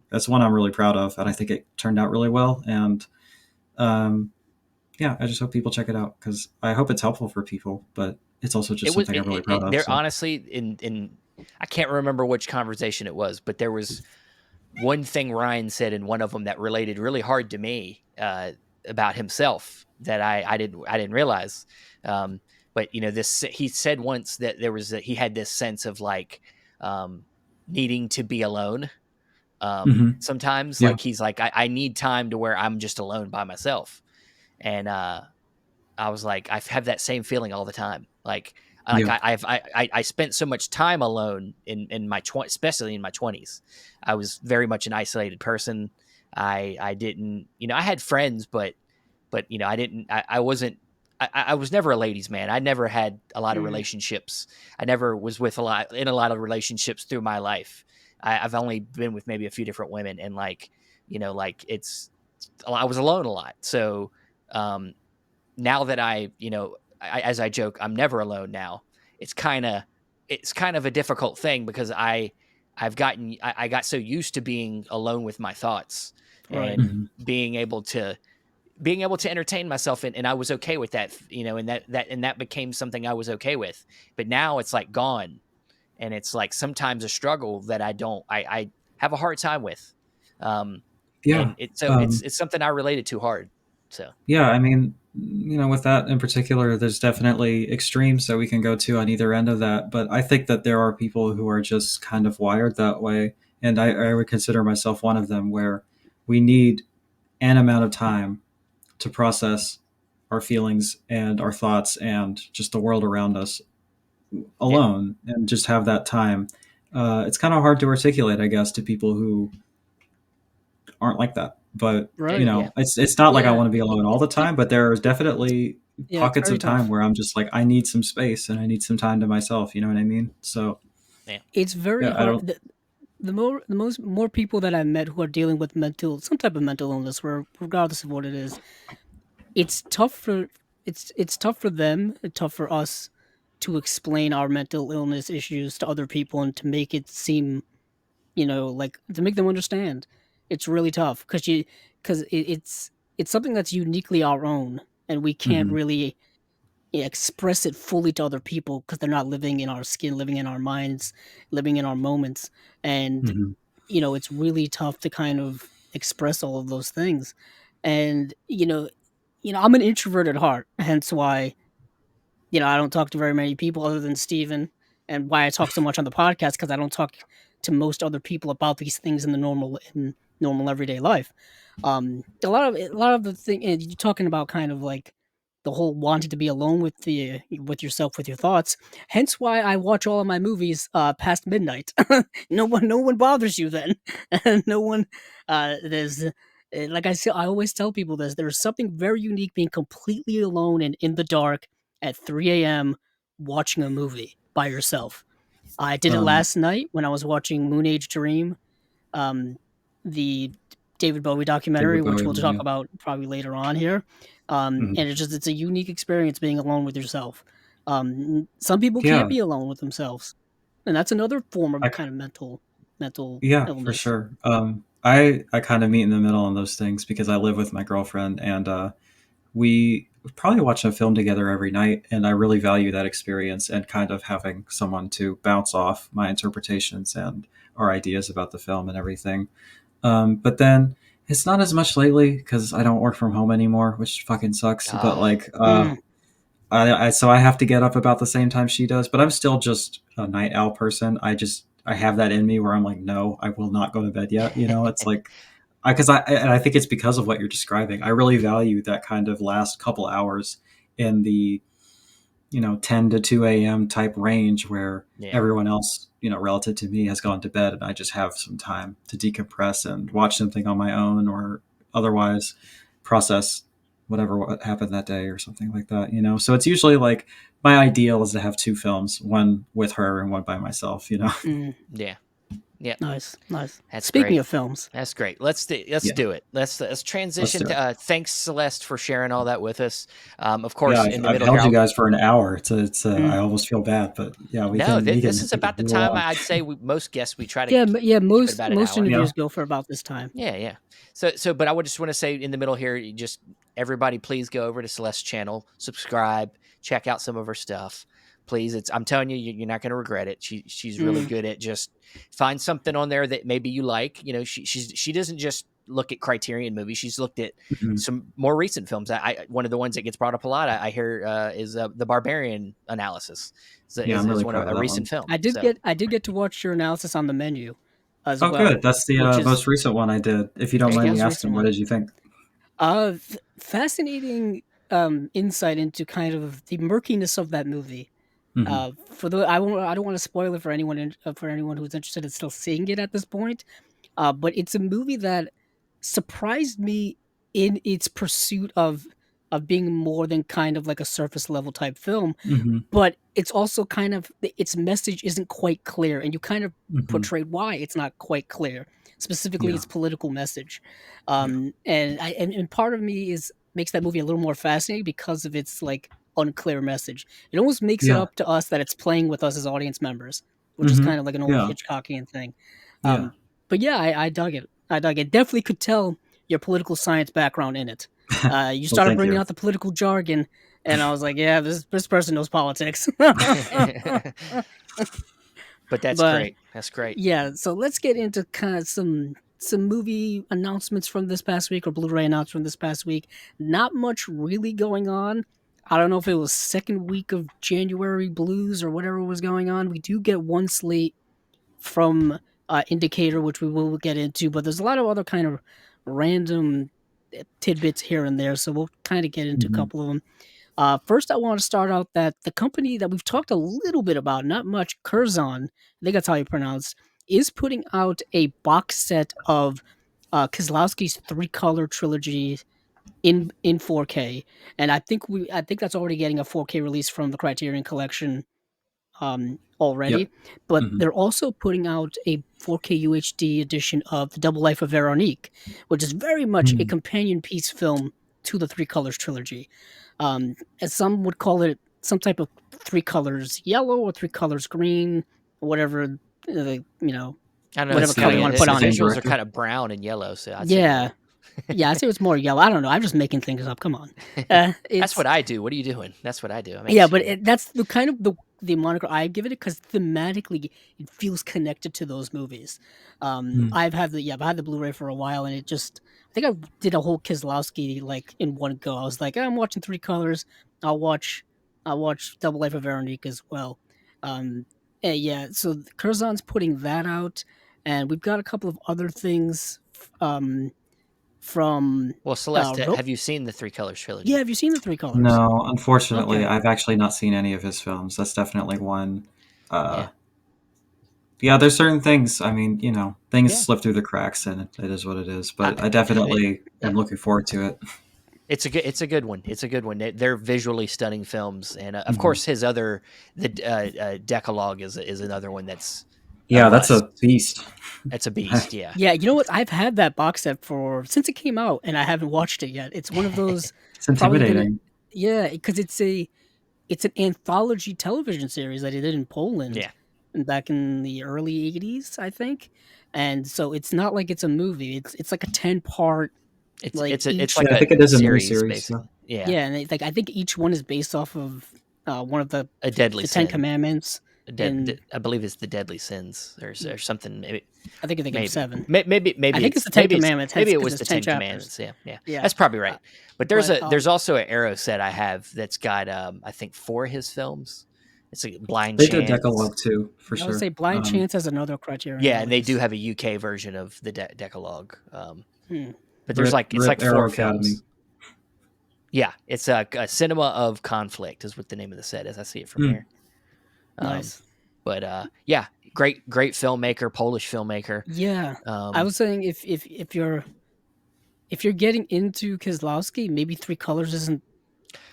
That's one I'm really proud of, and I think it turned out really well. And um, yeah, I just hope people check it out because I hope it's helpful for people. But it's also just It was something I'm really proud of. there So. honestly in I can't remember which conversation it was, but there was one thing Ryan said in one of them that related really hard to me, about himself, that I didn't realize. Um, but you know, this he said once that he had this sense of like, um, needing to be alone. Hmm. Sometimes, Yeah. like he's like, I need time to where I'm just alone by myself, and I was like, I have that same feeling all the time. Yeah. I spent so much time alone in my especially in my 20s. I was very much an isolated person. I didn't, you know, I had friends, but you know, I wasn't. I was never a ladies' man. I never had a lot of Mm, relationships. I never was with a lot of relationships through my life. I've only been with maybe a few different women, and like, you know, like I was alone a lot. So, um, now that you know, as I joke, I'm never alone now. It's kind of it's kind of a difficult thing because I got so used to being alone with my thoughts right. and Hmm. being able to entertain myself, and I was okay with that, you know, and that became something I was okay with. But now it's like gone, and it's like sometimes a struggle that I have a hard time with. Um, Yeah. and it's something I related to hard. So Yeah, I mean, with that in particular, there's definitely extremes that we can go to on either end of that. But I think that there are people who are just kind of wired that way. And I would consider myself one of them where we need an amount of time to process our feelings and our thoughts and just the world around us yeah, alone and just have that time. It's kind of hard to articulate, I guess, to people who aren't like that. But Right. yeah. it's not like I Yeah. want to be alone all the It, time. But there are definitely yeah. It's pockets very of time tough. where I'm just like I need some space and I need some time to myself. You know what I mean? So Yeah. It's very yeah, I hard. don't. The more people that I've met who are dealing with some type of mental illness, where regardless of what it is, it's tough for it's tough for them, it's tough for us to explain our mental illness issues to other people and to make it seem, you know, like to make them understand. It's really tough because it's something that's uniquely our own, and we can't Hmm. really express it fully to other people because they're not living in our skin, living in our minds, living in our moments. And, Hmm. you know, it's really tough to kind of express all of those things. And, I'm an introvert at heart, hence why, I don't talk to very many people other than Steven, and why I talk so much on the podcast because I don't talk to most other people about these things in the normal everyday life. A lot of the thing, and you're talking about kind of like the whole wanting to be alone with yourself, with your thoughts. Hence why I watch all of my movies past midnight. No one bothers you then, and no one there's like I said, I always tell people this. There's something very unique being completely alone and in the dark at 3 a.m. watching a movie by yourself. I did it Um, last night when I was watching Moon Age Dream, um, the David Bowie documentary, David which Bowie we'll one, talk yeah. about probably later on here. Mhm. And it's a unique experience being alone with yourself. Some people can't Yeah, be alone with themselves, and that's another form of I kind of mental yeah, for illness. sure. I kind of meet in the middle on those things because I live with my girlfriend, and we probably watch a film together every night, and I really value that experience and kind of having someone to bounce off my interpretations and our ideas about the film and everything. But then it's not as much lately because I don't work from home anymore, which fucking sucks. But Ah, like, Mm, so I have to get up about the same time she does. But I'm still just a night owl person. I have that in me where I'm like, no, I will not go to bed yet. You know, it's like and I think it's because of what you're describing. I really value that kind of last couple hours in the 10 to 2 a.m. type range where yeah. everyone else, relative to me, has gone to bed, and I just have some time to decompress and watch something on my own or otherwise process whatever what happened that day or something like that. So it's usually like my ideal is to have two films, one with her and one by myself. mm, Yeah. Yeah. nice, nice. That's Speaking great. of films, That's great. Let's Yeah, do it. Let's let's transition do to. it. Thanks, Celeste, for sharing all that with us. Of Yeah, course, I've, in the I've middle here, held you I'll guys for an hour. I mm. almost feel bad, but yeah, we no. can we This can is we can about the move time along. I'd say most guests we try to Yeah, yeah. keep it Most about an most hour. Yeah. interviews go for about this time. Yeah, yeah. But I would just want to say in the middle here, you just everybody, please go over to Celeste's channel, subscribe, check out some of her stuff. Please, I'm telling you, you're not going to regret it. She's really Mm, good at just find something on there that maybe you like. She doesn't just look at Criterion movies. She's looked at Mhm. some more recent films. One of the ones that gets brought up a lot, I hear, is the Barbarian analysis. Yeah, I'm Is really one proud of of a that recent one. film. I did get to watch your analysis on the menu as Oh, good. well, That's the which is most recent one I did. If you don't There you mind go. me most recent asking, what one. did you think? Fascinating insight into kind of the murkiness of that movie. Hmm. For the I don't want to spoil it for for anyone who's interested in still seeing it at this point. But it's a movie that surprised me in its pursuit of being more than kind of like a surface level type film, Hmm. but it's also kind of its message isn't quite clear, and you kind of Hmm. portray why it's not quite clear, specifically Yeah. its political message. Yeah. And part of me is makes that movie a little more fascinating because of its like unclear message. It almost makes it Yeah. up to us that it's playing with us as audience members, which is Hmm. kind of like an old Yeah. Hitchcockian thing. Yeah. But yeah, I dug it. I dug it. Definitely could tell your political science background in it. You Well, started thank bringing you. out the political jargon, and I was like, yeah, this person knows politics. But that's But great. That's great. yeah, so let's get into kind of some movie announcements from this past week or Blu-ray announcements from this past week. Not much really going on. I don't know if it was second week of January blues or whatever was going on. We do get one slate from Indicator, which we will get into, but there's a lot of other kind of random tidbits here and there, so we'll kind of get into a Hmm. couple of them. First, I want to start out that the company that we've talked a little bit about, not much, Curzon, I think that's how you pronounce, is putting out a box set of Kozlowski's three color trilogy in 4K, and I think that's already getting a 4K release from the Criterion Collection Yep. already, but Hmm. they're also putting out a 4K UHD edition of The Double Life of Veronique, which is very much a Hmm. companion piece film to the Three Colors trilogy. As some would call it, some type of Three Colors yellow or Three Colors green, whatever I don't know. whatever It's That's color kind you of want to put the the on it. same visuals are director. kind of brown and yellow, so I'd say Yeah, yellow. yeah, I say it's more yellow. I don't know. I'm just making things up. Come on, That's it's what I do. What are you doing? That's what I do. I make yeah, but shit up. that's the kind of the moniker I give it because thematically it feels connected to those movies. Mm. I've had the Blu-ray for a while, and it just I think I did a whole Kieslowski like in one go. I was like, I'm watching Three Colors. I'll watch I'll watch Double Life of Veronique as well. Um, and yeah, so Curzon's putting that out, and we've got a couple of other things. Um, from Well, Celeste, Ro- have you seen the Three Colors yeah, trilogy? have you seen the Three Colors? No, unfortunately, Okay. I've actually not seen any of his films. That's definitely one. Uh, Yeah, yeah, there's certain things. I mean, things yeah. slip through the cracks, and it is what it is. I, But I it, definitely am looking forward to it. it's a good one. It's a good one. They're visually stunning films, and of Mhm. course, the Decalogue is another one that's a Yeah, that's a must. beast. That's a beast. Yeah, Yeah, you know what? I've had that box set for since it came out, and I haven't watched it yet. It's one of those It's probably gonna intimidating. yeah, because it's an anthology television series that he did in Poland yeah. back in the early '80s, I think. And so it's not like it's a movie. It's like a 10-part like It's each like Yeah, I a think it is a series miniseries. Yeah. basically. Yeah, yeah, and like I think each one is based off of one of a deadly the Ten sin. Commandments. And I believe it's the deadly sins or something. I think you're thinking of Maybe. seven. I think it's the Ten Commandments, Maybe hence it because was there's the 10 Ten chapters. Commandments. Yeah, yeah, Yeah, that's probably uh, right. But but there's also an Arrow set I have that's got I think four of his films. It's like Blind They did Chance. Decalogue too, for I would say sure. Blind Chance has another Criterion Yeah, and they do release. have a UK version of the Decalogue. Hmm. But there's Rip, it's Rip like four Arrow Academy. films. Yeah, it's a Cinema of Conflict is what the name of the set is. I see it from Hmm. here. Um, Nice. but yeah, great filmmaker, Polish filmmaker. Yeah, I Um, was saying if you're getting into Kieslowski, maybe Three Colors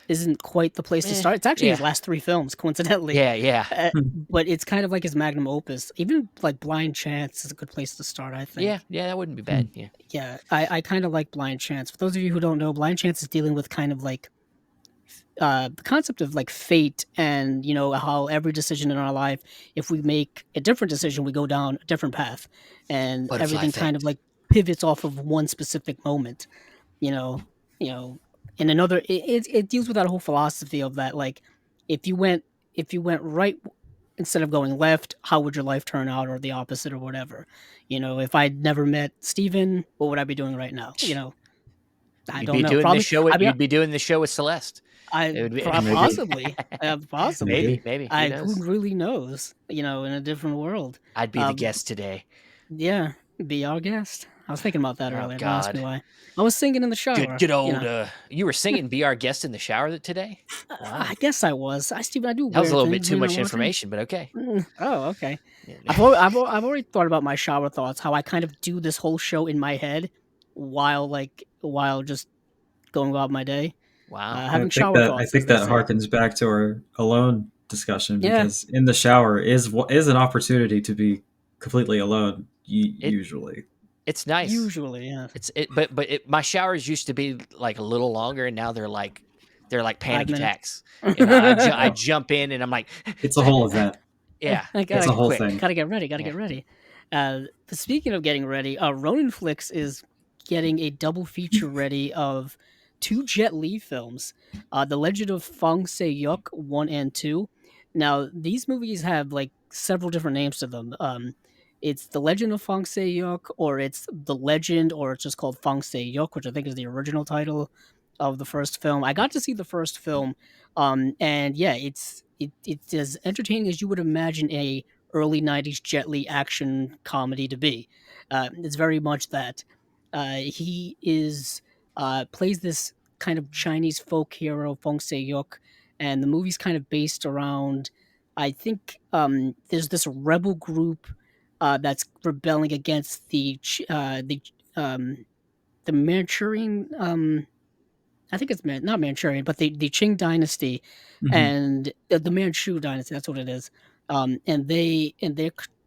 isn't quite the place to start. It's actually yeah, his last three films, coincidentally, yeah. Hmm. but it's kind of like his magnum opus. Even like Blind Chance is a good place to start, I Yeah, think. yeah, that wouldn't be Hmm. bad. Yeah. Yeah, I kind of like Blind Chance. For those of you who don't know, Blind Chance is dealing with kind of like the concept of like fate and how every decision in our life, if we make a different decision, we go down a different path, and Butterfly everything kind of effect. like pivots off of one specific moment. you know you know and another it deals with that whole philosophy of that, like if you went if you went right instead of going left, how would your life turn out, or the opposite, or whatever. If I'd never met Steven, what would I be doing right now? I don't know. Probably You'd be doing the show with Celeste. It would be Maybe. possibly, possibly. Maybe. maybe. Who Who knows? really knows? In a different world. I'd be the Um, guest today. yeah, be our guest. I was thinking about that Oh earlier. Don't ask me God. why. I was singing in the shower. Good old you were singing Be Our Guest in the shower today? Wow. I guess I was. Stephen, I do That was a weird little bit things too when I'm much working. information, but okay. Oh, okay. Yeah. I've already thought about my shower thoughts. How I kind of do this whole show in my head while just going about my day. Wow. Having shower I thoughts, as think they that say. harkens back to our alone discussion Yeah, because in the shower is an opportunity to be completely alone. It Usually, it's nice. usually, yeah. My showers used to be like a little longer, and now they're like 5 panic minutes. attacks. I jump in and I'm like, it's a whole event. yeah, I It's it's a gotta whole quick. thing. gotta get ready. Gotta Yeah. get ready. Speaking of getting ready, Ronin Flicks is getting a double feature ready of two Jet Li films, The Legend of Fang Se Yuk 1 and 2. Now, these movies have like several different names to them. It's The Legend of Fang Se Yuk, or it's The Legend, or it's just called Fang Se Yuk, which I think is the original title of the first film. I got to see the first film, and yeah, it's as entertaining as you would imagine a early '90s Jet Li action comedy to be. It's very much that. He is plays this kind of Chinese folk hero, Feng Se-yuk, and the movie's kind of based around. I think there's this rebel group that's rebelling against um, the Manchurian. I think it's not Manchurian, but the Qing dynasty Hmm. and the Manchu dynasty. That's what it is.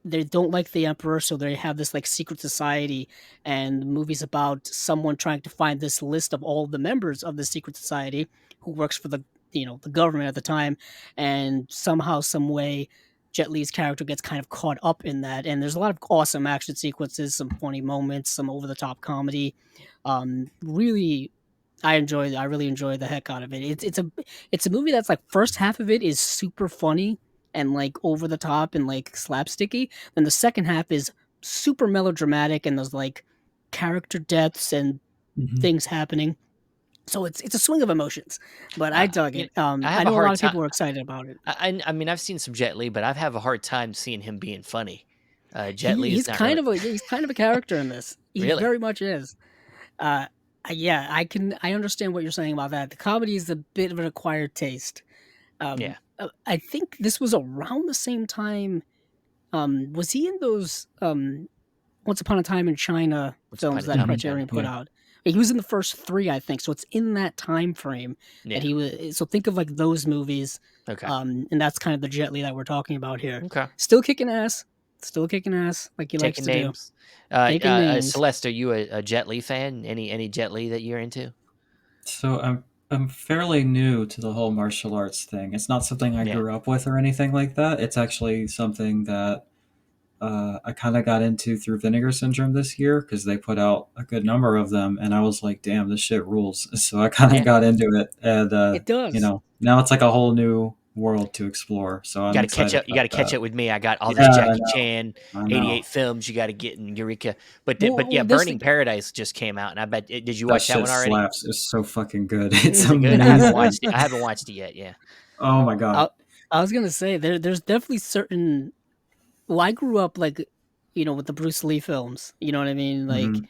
They don't like the emperor, so they have this like secret society, and the movie's about someone trying to find this list of all the members of the secret society who works for the government at the time, and somehow, some way. Jet Li's character gets kind of caught up in that, and there's a lot of awesome action sequences, some funny moments, some over the top comedy. Really I really enjoy the heck out of it. It's a movie that's like first half of it is super funny and like over the top and like slapsticky. Then the second half is super melodramatic and there's like character deaths and Hmm. things happening. So it's a swing of emotions, but I dug You it. I I have a know a lot hard of time. people were excited about it. I mean, I've seen some Jet Li, but I have a hard time seeing him being funny. Jet He Li is he's not really kind of a character in this. He really. very much is. Yeah, I understand what you're saying about that. The comedy is a bit of an acquired taste. Yeah. I think this was around the same time. Was he in those Once Upon a Time in China Once upon films a that time in Hmm. China. Criterion put Yeah. out? He was in the first three, I think. So it's in that time frame that Yeah. he was. So think of like those movies, Okay. and that's kind of the Jet Li that we're talking about here. Okay. Still kicking ass, like he likes Taking to do. names. Taking names. Celeste, are you a Jet Li fan? Any Jet Li that you're into? So I'm fairly new to the whole martial arts thing. It's not something I Yeah. grew up with or anything like that. It's actually something that I kind of got into through Vinegar Syndrome this year because they put out a good number of them, and I was like, "Damn, this shit rules!" So I kind of Yeah. got into it, and It does. now it's like a whole new world to explore. So You I'm got to catch excited up. You got about to catch that. up with me. I got all this Yeah, I Jackie know, Chan, I know. 88 films. You got to get in Eureka. But Well, yeah, this Burning Paradise just came out, and I bet did you That watch that shit one already? slaps. It's so fucking good. It's Is it good? I haven't amazing. watched it. I haven't watched it yet. Yeah. Oh my god. I, I was gonna say there's definitely certain. Well, I grew up like, with the Bruce Lee films. You know what I mean? Like, Hmm.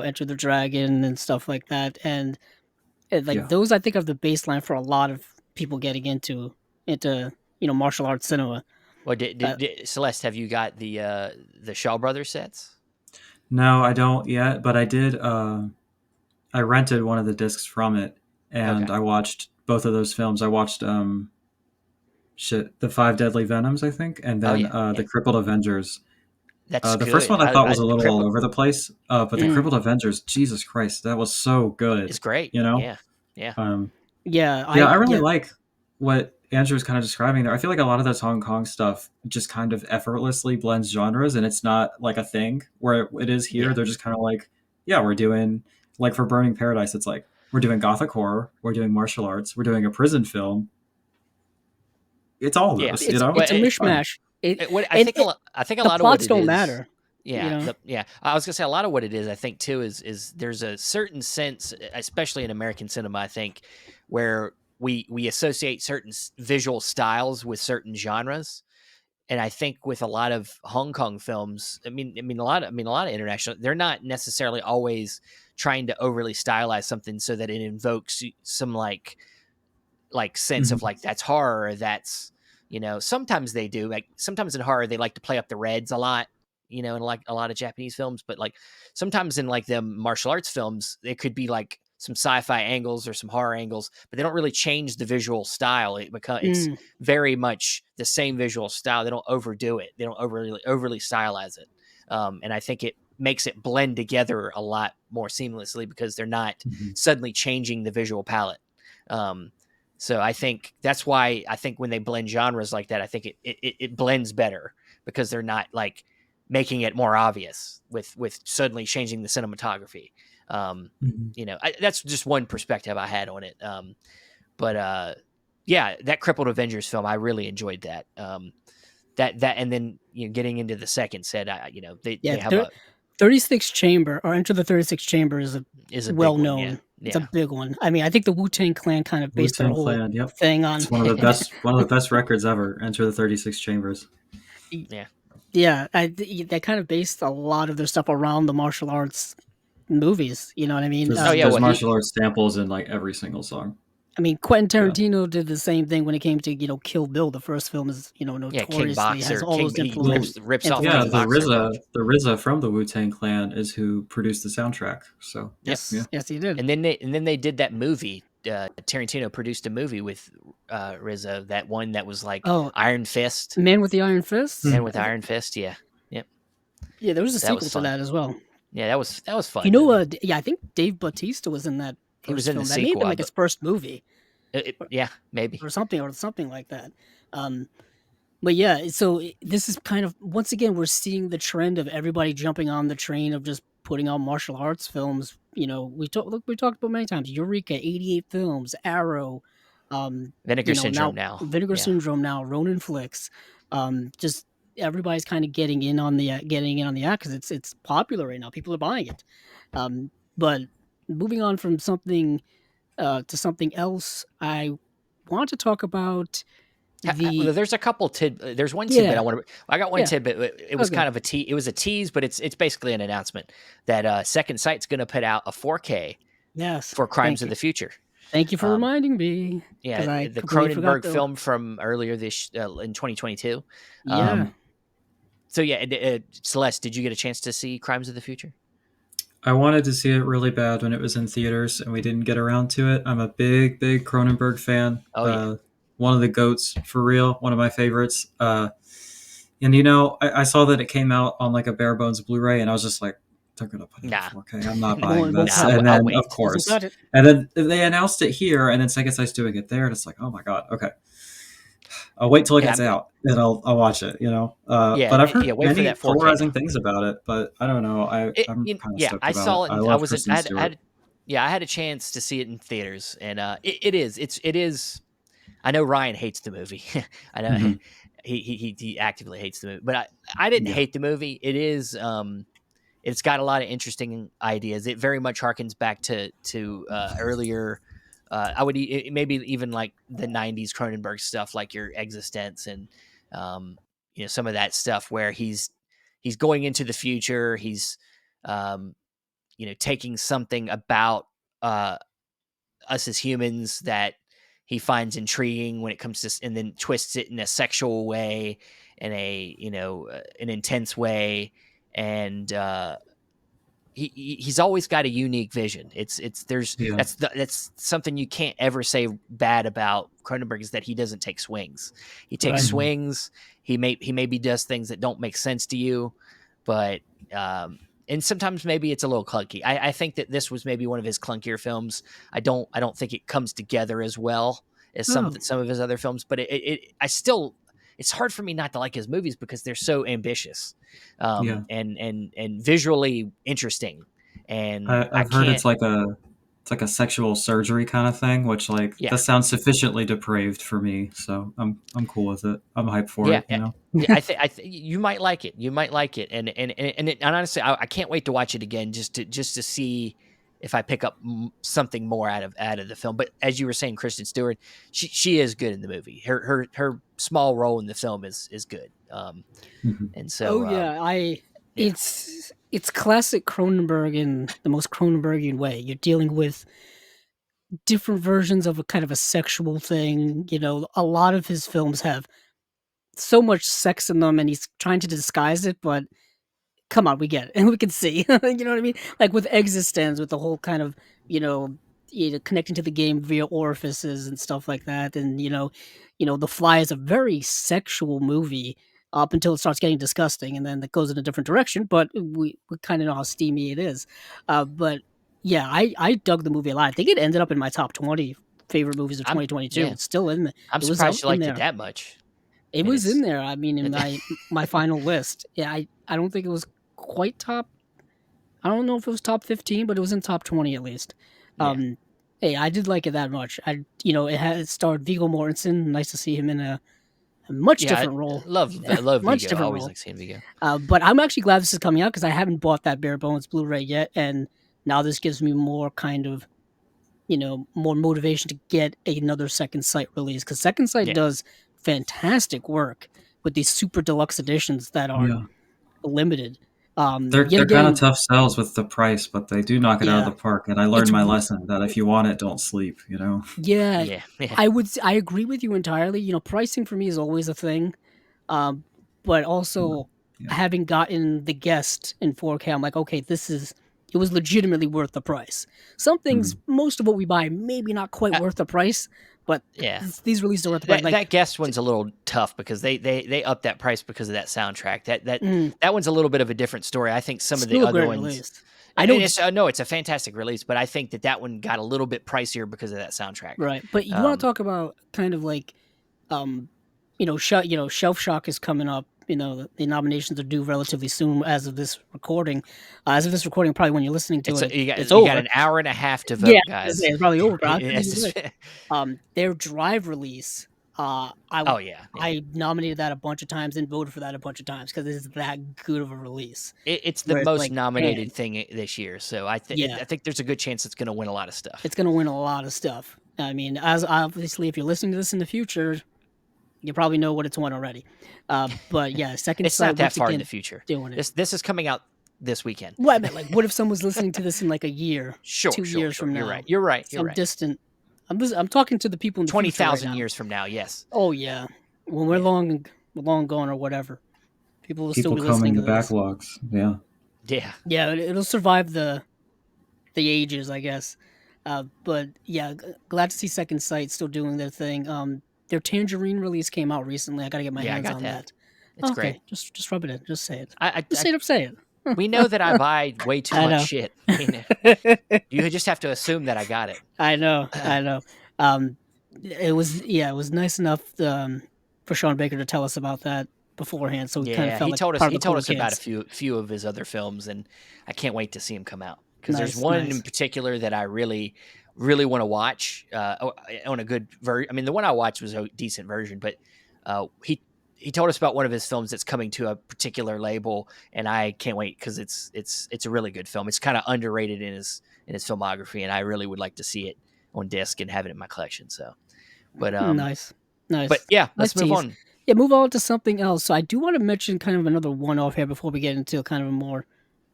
Enter the Dragon and stuff like that. And like Yeah. those, I think, are the baseline for a lot of people getting into martial arts cinema. Well, Uh, Celeste, have you got the Shaw Brothers sets? No, I don't yet, but I did. I rented one of the discs from it, Okay. and I watched both of those films. I watched the Five Deadly Venoms, I think, and Oh then yeah, yeah. the Crippled Avengers. That's The first good. one I thought I was a the little all cripple over the place, but the mm, Crippled Avengers, Jesus Christ, that was so is good. great. You know, Yeah. Yeah. um, yeah, yeah, I really like what Andrew's kind of describing there. I feel like a lot of this Hong Kong stuff just kind of effortlessly blends genres, and it's not like a thing where it is here. Yeah. They're just kind of like, yeah, we're doing like for Burning Paradise, it's like we're doing gothic horror, we're doing martial arts, we're doing a prison film. It's all Yeah. those, it's Well, it's a It's fun. mishmash. It what and I think a the lot of what plots it don't is. matter. You Yeah, know. yeah. I was gonna say a lot of what it is. I think too is there's a certain sense, especially in American cinema. I think where we associate certain visual styles with certain genres, and I think with a lot of Hong Kong films, a lot of international, they're not necessarily always trying to overly stylize something so that it invokes some sense of Mhm. like that's horror, or that's sometimes they do, like sometimes in horror they like to play up the reds a lot, in like a lot of Japanese films, but like sometimes in like the martial arts films it could be like some sci-fi angles or some horror angles, but they don't really change the visual style. It's Mm, very much the same visual style. They don't overdo it. They don't overly stylize it. And I think it makes it blend together a lot more seamlessly because they're not Mhm. suddenly changing the visual palette. um, so I think that's why I think when they blend genres like that, I think it blends better because they're not like making it more obvious with suddenly changing the cinematography. Mhm. That's just one perspective I had on it. But yeah, that Crippled Avengers film, I really enjoyed that. That and then getting into the second set, yeah, they have a 36 Chamber or Enter the 36 Chamber is a big well one. Yeah, known. It's a yeah, big one. I mean, I think the Wu-Tang Clan kind of Wu based their Tang whole Clan. Yep, thing on. it's one of the best records ever. Enter the 36 Chambers. yeah. Yeah, they kind of based a lot of their stuff around the martial arts movies. You know what I mean? Oh yeah, There's well martial he arts samples in like every single song. I mean, Quentin Yeah. Tarantino did the same thing when it came to Kill Bill. The first film is Yeah, King notoriously has Boxer. all King those he Well, rips off yeah, King influences. Boxer a bunch. The RZA from the Wu Tang Clan is who produced the soundtrack. So Yep. yeah. Yes, yes, he did. And then they did that movie. Tarantino produced a movie with RZA. That one that was like Oh, Iron Fist. Man with the Iron Fists. Man with Iron Fist. Yeah. Yep. Yeah, there was a That was sequel to fun. that as well. Yeah, that was You fun know, movie. yeah, I think Dave Bautista was in that He was first in the film. That may have sequel. been like his first movie, Yeah, maybe. or something like that. Um, but yeah, so this is kind of once again we're seeing the trend of everybody jumping on the train of just putting out martial arts films. We talked about many times. Eureka, 88 films, Arrow, Vinegar Syndrome now now. Vinegar Yeah. Syndrome, now Ronin flicks. Just everybody's kind of getting in on the act because it's popular right now. People are buying it. But moving on from something to something else, I want to talk about Well, the there's a couple there's one tidbit yeah I got one yeah tidbit. It was okay kind of it was a tease, but it's basically an announcement that Second Sight's going to put out a 4K Yes. for Crimes Thank of you. the Future. Thank you for Um, reminding me, yeah, because I the completely forgot Cronenberg though. film from earlier this in 2022. Yeah. Um, so yeah, Celeste, did you get a chance to see Crimes of the Future? I wanted to see it really bad when it was in theaters, and we didn't get around to it. I'm a big, big Cronenberg fan. Oh yeah, One of the goats for real. One of my favorites. And I saw that it came out on like a bare bones Blu-ray, and I was just like, they're gonna put it in nah, 4K. I'm not It buying won't, it won't this. nah, cut it. And I'll then, of wait. Doesn't course, cut it. and then they announced it here, and then Second Sight's doing it there, and it's like, oh my god, okay. I'll wait till it Yeah, gets out, and I'll watch it. yeah, But I've heard yeah. Wait for many that 4K polarizing now. things about it. But I don't know. I'm kind of Yeah, stoked I about it. saw it, I and I love was Kristen I Stewart. had yeah, I had a chance to see it in theaters, and it is. I know Ryan hates the movie. I know Hmm. he actively hates the movie, but I didn't Yeah, hate the movie. It's got a lot of interesting ideas. It very much harkens back to earlier. I would maybe even like the '90s Cronenberg stuff, like your Existence and um, some of that stuff where he's going into the future. He's um, taking something about uh, us as humans that he finds intriguing when it comes to, and then twists it in a sexual way, in a an intense way, and he's always got a unique vision. It's there's yeah, that's something you can't ever say bad about Cronenberg, is that he doesn't take swings. He takes Right. hmm, swings. He maybe does things that don't make sense to you, but and sometimes maybe it's a little clunky. I think that this was maybe one of his clunkier films. I don't think it comes together as well as Oh, some of his other films, but I still, it's hard for me not to like his movies because they're so ambitious, yeah. and visually interesting. And I I've heard can't, it's like a sexual surgery kind of thing, which like yeah, that sounds sufficiently depraved for me. So I'm cool with it. I'm hyped for yeah, it. yeah. Yeah, I think you might like it. You might like it, and honestly, I can't wait to watch it again just to see if I pick up something more out of the film. But as you were saying, Kristen Stewart, she is good in the movie. Her small role in the film is good. Mhm. And oh so yeah. yeah, It's classic Cronenberg in the most Cronenbergian way. You're dealing with different versions of a kind of a sexual thing. A lot of his films have so much sex in them, and he's trying to disguise it, but come on, we get it, and we can see. You know what I mean? Like with Existence, with the whole kind of you know, connecting to the game via orifices and stuff like that, and The Fly is a very sexual movie up until it starts getting disgusting, and then it goes in a different direction. But we kind of know how steamy it is. But yeah, I dug the movie a lot. I think it ended up in my top 20 favorite movies of I'm 2022. yeah, It's still in. I'm It was up surprised you in liked it there. that much. It And was it's in there. I mean, in my final list. Yeah, I don't think it was quite top. I don't know if it was top 15, but it was in top 20 at least. yeah. Um, hey, I did like it that much. It starred Viggo Mortensen. Nice to see him in a much Yeah, I different role. love Much Vigo. I different always role. like seeing Vigo. But I'm actually glad this is coming out because I haven't bought that bare bones Blu-ray yet, and now this gives me more kind of more motivation to get another Second Sight release, because Second Sight Yeah. does fantastic work with these super deluxe editions that are Yeah, limited. Yet they're kind of again, tough sells with the price, but they do knock it out of yeah, the park. And I learned it's my lesson that if you want it, don't sleep. yeah. Yeah. Yeah. I agree with you entirely. Pricing for me is always a thing, um, but Yeah, also yeah. having gotten the guest in 4K, I'm like, okay, it was legitimately worth the price. Some things, Mhm. most of what we buy, maybe not quite Uh, worth the price, but yeah. these releases are worth the price. That Like, guest one's a little tough because they up that price because of that soundtrack. mm, That one's a little bit of a different story. I think some of the still a other great ones, release. I and know, it's no, it's a fantastic release, but I think that one got a little bit pricier because of that soundtrack. right? But you want to Um, talk about kind of like um, Shelf Shock is coming up. The nominations are due relatively soon as of this recording. As of this recording, probably when you're listening to it's it, it's you got over. an hour and a half to Yeah, vote, I was gonna guys. say it's probably over. I think Yes, you're right. Their Drive release, oh yeah, yeah. I nominated that a bunch of times and voted for that a bunch of times because it's that good of a release. It's the Where it's most like, man, nominated thing this year, so yeah, I think there's a good chance it's going to win a lot of stuff. it's gonna win a lot of stuff. I mean, as obviously, if you're listening to this in the future, you probably know what it's won already. But yeah, Second It's not Sight that once far in the again future. doing it. This is coming out this weekend. Well, I meant like, what if someone's listening to this in like a year, Sure, 2 years sure. from You're now, right. You're right. You're some right. distant? I'm talking to the people in the future right 20,000 now. years from now, yes. Oh yeah, when we're Yeah. long gone or whatever, people will still People be combing listening the to this. backlogs. Yeah. Yeah. Yeah, it'll survive the ages, I guess. But yeah, glad to see Second Sight still doing their thing. Their Tangerine release came out recently. I gotta get my Yeah, I hands got on that. that. It's Oh, great. okay, just rub it in. Just say it. I, Just I, I straight up say it. we know that I buy way too I much know. shit. I mean, you just have to assume that I got it. I know. I know. Um, it was nice enough for Sean Baker to tell us about that beforehand, so we kind of Yeah, felt he like told us part of he the told cool us about a kids. few of his other films, and I can't wait to see him come out because there's Nice, one in nice. particular that I really want to watch on a good version. I mean, the one I watched was a decent version, but he told us about one of his films that's coming to a particular label, and I can't wait because it's a really good film. It's kind of underrated in his filmography, and I really would like to see it on disc and have it in my collection. So, but Nice, but nice, yeah, nice let's move tease. on. Yeah, move on to something else. So I do want to mention kind of another one-off here before we get into kind of a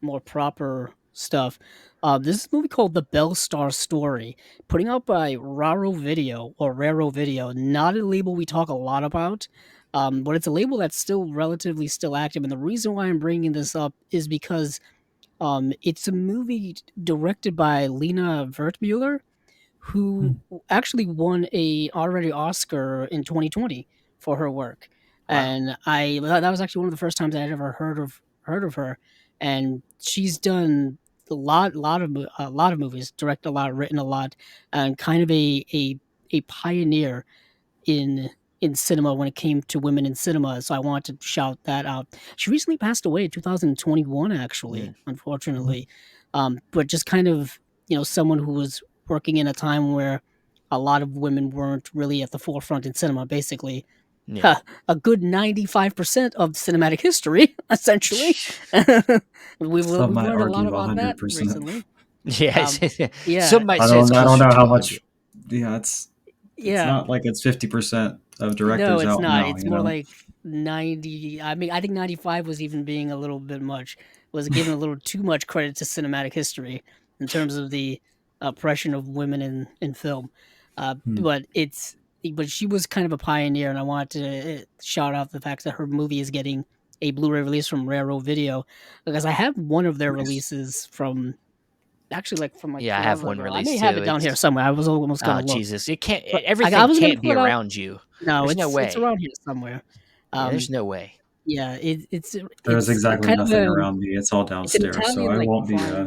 more proper stuff. This is a movie called The Bell Star Story, putting out by Raro Video, not a label we talk a lot about, but it's a label that's still relatively still active. And the reason why I'm bringing this up is because it's a movie directed by Lena Wertmuller, who Hmm. actually won a already Oscar in 2020 for her work. Wow. And that was actually one of the first times I had ever heard of her. And she's done a lot of movies, directed a lot, written a lot, and kind of a pioneer in in cinema when it came to women in cinema. So I want to shout that out. She recently passed away in 2021, actually, Mm, unfortunately. But just kind of, someone who was working in a time where a lot of women weren't really at the forefront in cinema, basically. yeah. A good 95% of cinematic history, essentially. Some We've might learned a lot argue about that 100%. recently. Yes. Um, yeah, Some might I say it's don't closer know to how 100. much. Yeah, it's yeah. not like it's 50% of No, directors it's out not. now. It's more like 90. I mean, I think 95 was even being a little bit much, was giving a little too much credit to cinematic history in terms of the oppression of women in film. Hmm. But she was kind of a pioneer, and I wanted to shout out the fact that her movie is getting a Blu-ray release from Raro Video, because I have one of their Nice. releases from actually like from like Yeah, I have forever one ago. I release may have too. it down here It's somewhere. I was almost oh gonna look, Jesus. It can't but I everything was gonna can't pull be it out. around you. No, There's no it's way. around here somewhere. Yeah, there's Um, no way. yeah, There's it's exactly kind of nothing around me. It's all it's an downstairs, so Italian I like won't be crime Well,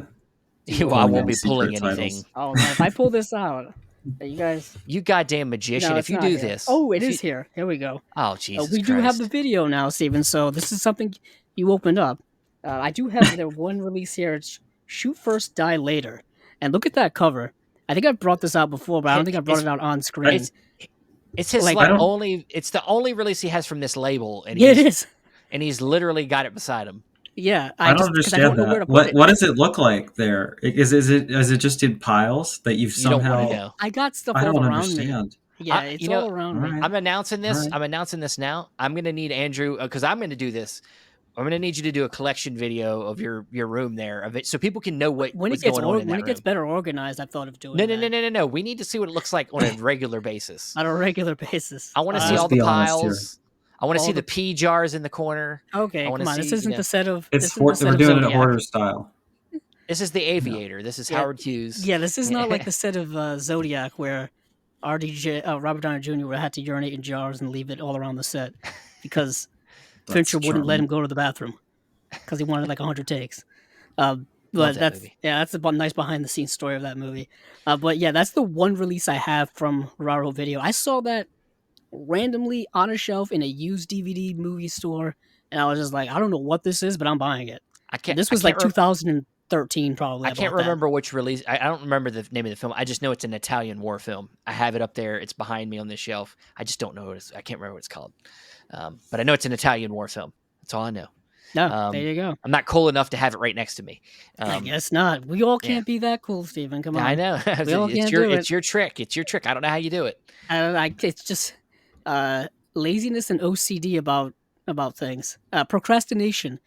I duo. pulling won't any be pulling secret anything. titles. Oh man, if I pull this out, you guys, You goddamn magician. no, If it's you not do here. this, Oh, it if you is here. Here we go. oh Jesus We do have the Christ. video now, Steven. So this is something you opened up. I do have their one release here. It's Shoot First, Die Later, and look at that cover. I think I've brought this out before, but I don't think I brought It's it out on I, screen. it's it's his Like, I like don't. only it's the only release he has from this label, and yeah, it is. he's literally got it beside him. Yeah, I I don't just because I understand don't know where that. to put it. What does it look like there? Is it just in piles that you've You don't want to somehow? know. I got stuff I all don't around me. understand. Yeah, You it's know, all around All me. right, I'm announcing all this. right. I'm announcing this now. I'm gonna need Andrew because I'm gonna do this. I'm gonna need you to do a collection video of your room there of it, so people can know what's going on in When that it gets room. better organized, I've thought of No, doing no, no, that no, no, no. We need to see what it looks like on a regular basis. on a regular basis. I want to see Let's all the be honest here. piles. I want to All see the the pea jars in the corner. I Okay, want to come on. see, We're This isn't the set of doing it Zodiac. hoarder style. this is the Yeah. Aviator. This is Yeah, Howard Hughes. yeah. This is not like the set of Zodiac where Robert Downey Jr. had to urinate in jars and leave it all around the set because That's Fincher wouldn't let him charming. go to the bathroom because he wanted like 100 takes. Love But that movie. that's a nice behind the scenes story of that movie. But yeah, that's the one release I have from Raro Video. I saw that randomly on a shelf in a used DVD movie store, and I was just like, I don't know what this is, but I'm buying it. I And can't. this I was can't. like 2013, probably. I I can't bought that. remember which release. I don't remember the name of the film. I just know it's an Italian war film. I have it up there. It's behind me on this shelf. I just don't know what it's. I can't remember what it's called. But I know it's an Italian war film. That's all I know. No, there you go. I'm not cool enough to have it right next to me. I guess not. We all Yeah, can't be that cool, Steven. Come I on. know. We all can't do it. It's your trick. It's your trick. I don't know how you do it. It's just laziness and OCD about things. Procrastination.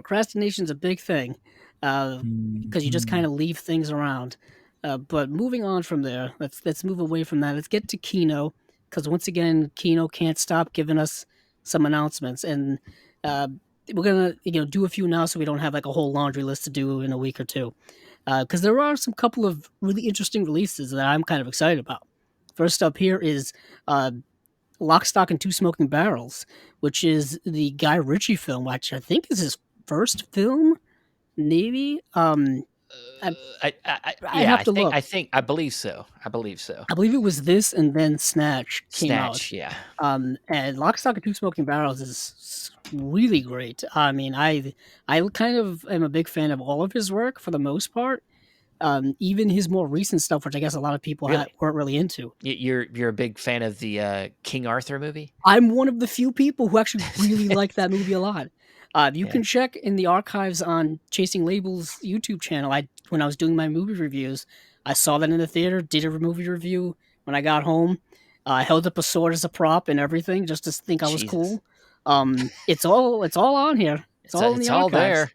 Procrastination's a big thing, because you just kind Mhm. of leave things around. But moving on from there, let's move away from that. Let's get to Kino, because once again, Kino can't stop giving us some announcements, and uh, we're gonna do a few now, so we don't have like a whole laundry list to do in a week or two. Because there are some couple of really interesting releases that I'm kind of excited about. First up here is uh, Lock, Stock, and Two Smoking Barrels, which is the Guy Ritchie film, which I think is his first film, maybe. I I Yeah, have to look. I believe so. I believe so. I believe it was this, and then Snatch came out. Snatch, yeah. And Lock, Stock, and Two Smoking Barrels is really great. I mean, I kind of am a big fan of all of his work for the most part. Even his more recent stuff, which I guess a lot of people Really? weren't really into. You're a big fan of the King Arthur movie? I'm one of the few people who actually really like that movie a lot. You Yeah. can check in the archives on Chasing Labels YouTube channel. When I was doing my movie reviews, I saw that in the theater, did a movie review. When I got home, I held up a sword as a prop and everything just to think I was Jesus. cool. It's all on here. It's all in the It's all archives.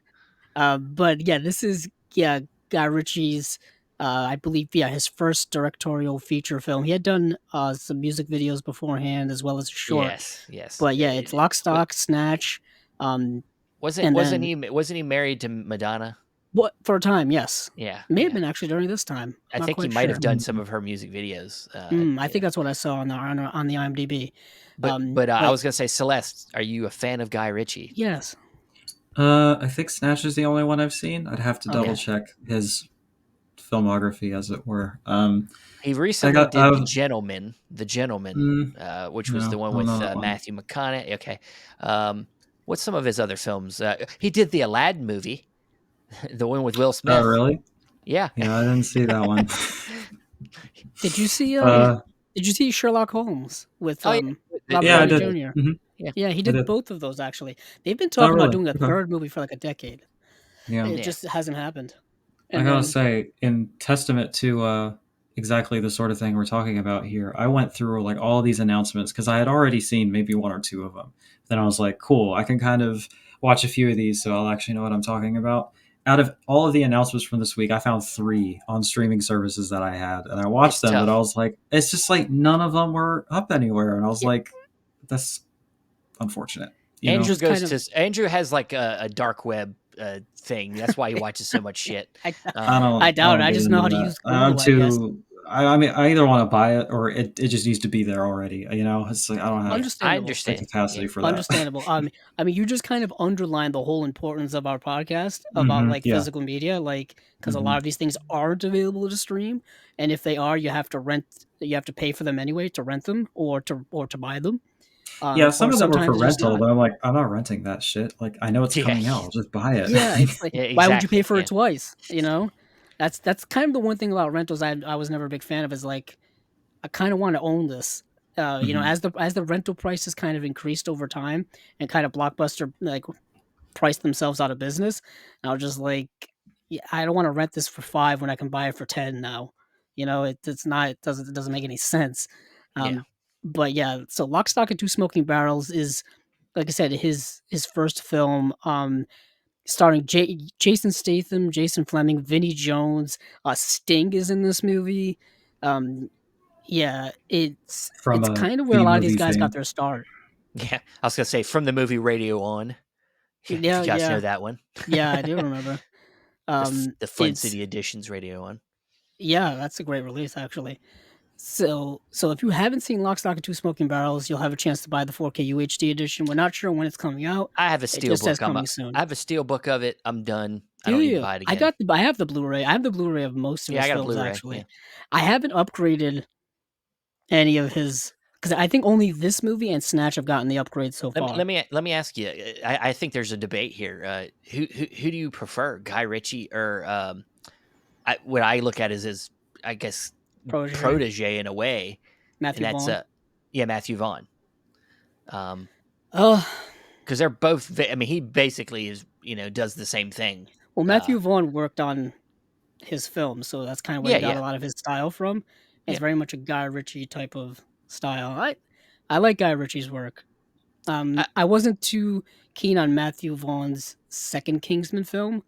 there. But yeah, this is Guy Ritchie's. I believe his first directorial feature film. He had done some music videos beforehand as well as a short. Yes, yes. But yeah, it's Lock, Stock, Snatch, um, Wasn't and wasn't then he wasn't he married to Madonna? what for a time? Yes, Yeah, may have yeah. been actually during this time. I I'm not think he quite might have sure. done some Mhm. of her music videos. I Yeah. think that's what I saw on the IMDb. But I But was gonna say, Celeste, are you a fan of Guy Ritchie? yes, I think Snatch is the only one I've seen. I'd have to double Yeah. okay, check his filmography, as it were. He I recently got. did The Gentleman, Mm, which was the no, one don't know with that one. Matthew McConaughey. Okay. What's some of his other films? He did the Aladdin movie, the one with Will Oh, Smith. really? Yeah. Yeah, I didn't see that one. did you see uh, did you see Sherlock Holmes with Oh yeah. Robert yeah, I Downey did. Jr.? Hmm. Yeah. Yeah, he I did did. both of those actually. They've been Oh, talking about really? doing a Okay. third movie for like a decade. Yeah. It Yeah. just hasn't happened. I And gotta then say, in testament to exactly the sort of thing we're talking about here, I went through like all these announcements because I had already seen maybe one or two of them. Then I was like, cool, I can kind of watch a few of these, so I'll actually know what I'm talking about. Out of all of the announcements from this week, I found three on streaming services that I had, and I watched It's them, but I tough. was like, it's just like none of them were up anywhere, and I was like, that's unfortunate, you it's know? just kind of Andrew has like a dark web thing. That's why he watches so much shit. I Um, I I doubt it. don't I get just know into how to that. use I'm Google, I guess. too. I mean, I either want to buy it or it just needs to be there already. You know, it's like I don't have yeah, I Understandable. the understand. Yeah. capacity for that. Understandable. I mean, you just kind of underline the whole importance of our podcast about Hmm. like Yeah. physical media, like because a lot Hmm. of these things aren't available to stream, and if they are, you have to rent. You have to pay for them anyway to rent them or to buy them. Yeah. Or Some of them are for sometimes they're just rental, not. but I'm like, I'm not renting that shit. Like, I know it's Yeah. coming out. I'll just buy it. Yeah, it's like Yeah. why would you pay Exactly. for it Yeah. twice? You know, that's kind of the one thing about rentals I was never a big fan of is like I kind of want to own this. Hmm. As the rental prices kind of increased over time and kind of Blockbuster like priced themselves out of business, I was just like, yeah, I don't want to rent this for 5 when I can buy it for 10 now. It's not it doesn't make any sense. Yeah. Um, but yeah, so Lock, Stock, and Two Smoking Barrels is like I said, his first film. Starring Jason Statham, Jason Fleming, Vinnie Jones, Sting is in this movie. Um, yeah, From it's a kind of where a B lot of these movie guys got fame. their start. Yeah. I was gonna say from the movie Radio On. If Yeah, you guys know yeah, that one, yeah, I do remember. the Fun It's City Editions Radio On. yeah, that's a great release actually. So if you haven't seen Lock, Stock, and Two Smoking Barrels, you'll have a chance to buy the 4K UHD edition. We're not sure when it's coming out. I have a It steel just says book. coming soon. I have a steel book of it. I'm done. I Do don't need to you? buy it again. I have the Blu-ray. I have the Blu-ray of most of Yeah, I his got a films Blu-ray. Yeah. actually. I haven't upgraded any of his because I think only this movie and Snatch have gotten the upgrade so Let me far. let me let me ask you. I think there's a debate here. Who do you prefer, Guy Ritchie or what I look at is his, I guess, Protege, protege in a way, and Matthew that's Vaughn. yeah, Matthew Vaughn. Um, Oh, because they're both. I mean, he basically is does the same thing. well, Uh, Matthew Vaughn worked on his film, so that's kind of where yeah, he got yeah, a lot of his style from. It's yeah. very much a Guy Ritchie type of style. I like Guy Ritchie's work. I wasn't too keen on Matthew Vaughn's second Kingsman film.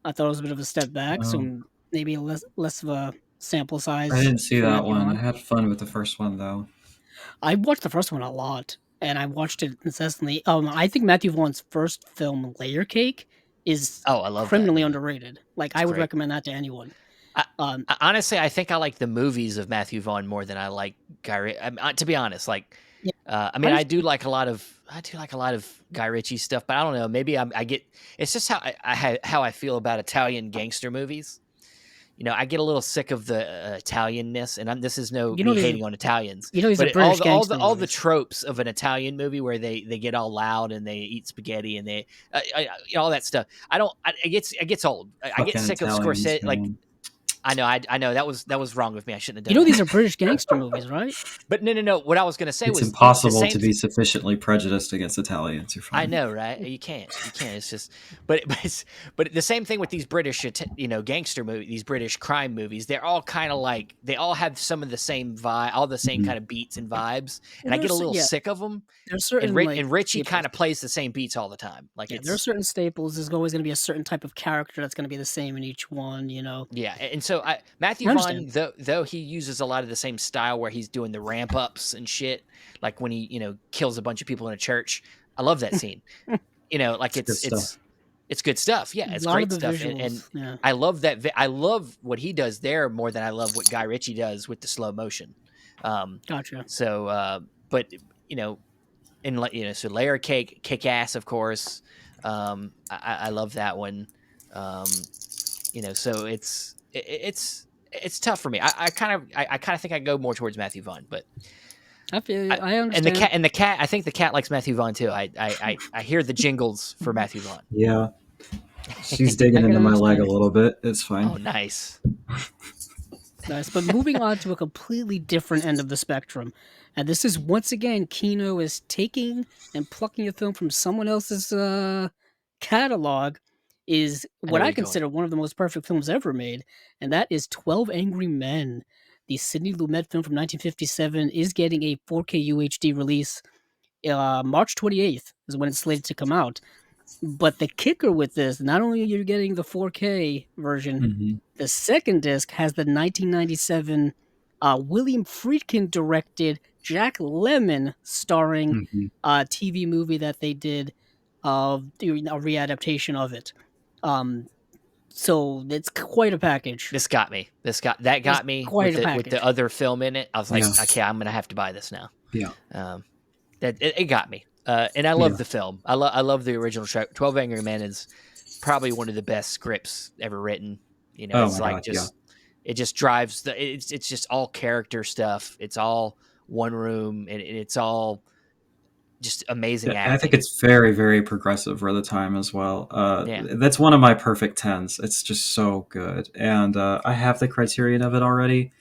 I thought it was a bit of a step back, so Oh, maybe less of a sample I size didn't see for that Matthew one. I Vaughn. had fun with the first one though. I watched the first one a lot, and I watched it incessantly. I think Matthew Vaughn's first film, Layer Cake, is Oh, I love that criminally movie. underrated. Like, It's I would great. recommend that to anyone. I, Um, honestly, I think I like the movies of Matthew Vaughn more than I like Guy. To be honest, like, yeah, I I mean, understand. I do like a lot of Guy Ritchie stuff, but I don't know. Maybe I get. It's just how I feel about Italian gangster movies. I get a little sick of the Italianness, and this is no You know me these are hating on Italians, these are but British gangster all the movies. tropes of an Italian movie where they get all loud and they eat spaghetti and they all that stuff. I don't. It gets old. I get Fucking sick of Italians, Scorsese. Like man. I know that was wrong with me. I shouldn't You have know done these that. are British gangster movies, right? But no. What I was gonna say It's was the impossible same. to be sufficiently prejudiced against Italians. You're I fine. know, right? You can't. You can't. It's just, but the same thing with these British, gangster movies, these British crime movies. They're all kind of like they all have some of the same vibe, all the same Mhm. kind of beats and vibes, and And I get a little yeah, sick of them. there's certain like And Richie kind staples. of plays the same beats all the time. Like Yeah, there are certain staples. There's always going to be a certain type of character that's going to be the same in each one. yeah, and so I Matthew understand. Vaughn, though he uses a lot of the same style where he's doing the ramp ups and shit, like when he kills a bunch of people in a church. I love that scene. Like It's good stuff. it's good stuff. Yeah, A it's lot of great the stuff, and visuals. Yeah, I love that. I love what he does there more than I love what Guy Ritchie does with the slow motion. Um, gotcha. so, but you know, so Layer Cake, Kick Ass, of course. I love that one. So it's tough for me. I kind of think I go more towards Matthew Vaughn, but I feel I, you. I understand. and the cat. I think the cat likes Matthew Vaughn too. I hear the jingles for Matthew Vaughn. Yeah, she's digging I can into my leg a understand. little bit. It's fine. Oh, nice. Nice. But moving on to a completely different end of the spectrum. And this is once again Kino is taking and plucking a film from someone else's catalog is I know what where I you're going. consider one of the most perfect films ever made, and that is 12 Angry Men. The Sidney Lumet film from 1957 is getting a 4K UHD release. March 28th is when it's slated to come out. But the kicker with this, not only are you getting the 4K version, Hmm. the second disc has the 1997 William Friedkin directed Jack Lemmon starring Hmm. TV movie that they did of a readaptation of it. Um, so it's quite a package. This got me. That It's got me quite a with the package. other film in it. I was like, Yeah, okay, I'm gonna have to buy this now. yeah, Um, that it got me, and I love yeah. the film. I love the original. 12 Angry Men is probably one of the best scripts ever written. Oh It's my like god, yeah. just it just drives it's just all character stuff. It's all one room, and it's all just amazing Yeah, I think acting. it's very, very progressive for the time as well. Yeah, That's one of my perfect tens. It's just so good, and I have the criterion of it already,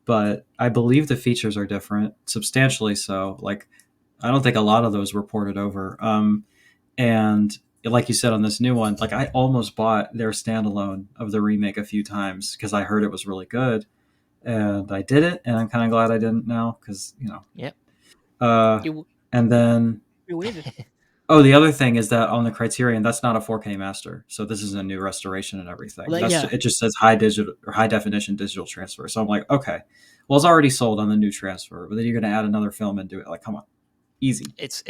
but I believe the features are different, substantially so. Like, I don't think a lot of those were ported over. And like you said on this new one, like I almost bought their standalone of the remake a few times because I heard it was really good, and I didn't, and I'm kind of glad I didn't now because yep. Uh, You and then you waited. oh, the other thing is that on the Criterion, that's not a 4K master, so this is a new restoration and everything. Well, That's yeah, it. Just says high digital or high definition digital transfer. So I'm like, okay, well, it's already sold on the new transfer, but then you're going to add another film and do it. Like, come on, easy. It's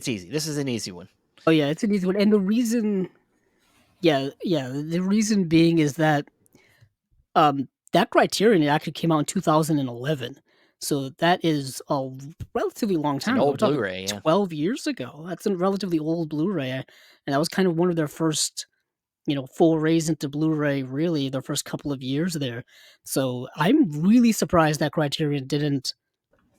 easy. This is an easy one. oh yeah, it's an easy one. And the reason, yeah, the reason being is that that Criterion actually came out in 2011. So that is a relatively long It's an time ago. We're old talking Blu-ray. Yeah. 12 years ago. That's a relatively old Blu-ray, and that was kind of one of their first, forays into Blu-ray, really, their first couple of years there. So I'm really surprised that Criterion didn't,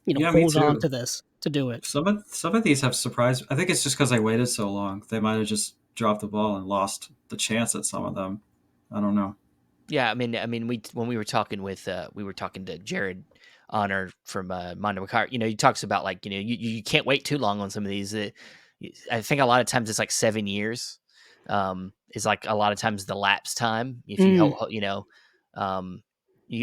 Yeah, me hold on too. to this to do it. Some of these have surprised. I think it's just because I waited so long. They might have just dropped the ball and lost the chance at some of them. I don't know. Yeah, we when we were talking to Jared Honor from Mondo Macari. He talks about like you can't wait too long on some of these. I think a lot of times it's like 7 years. Is like a lot of times the lapse time if you Mm,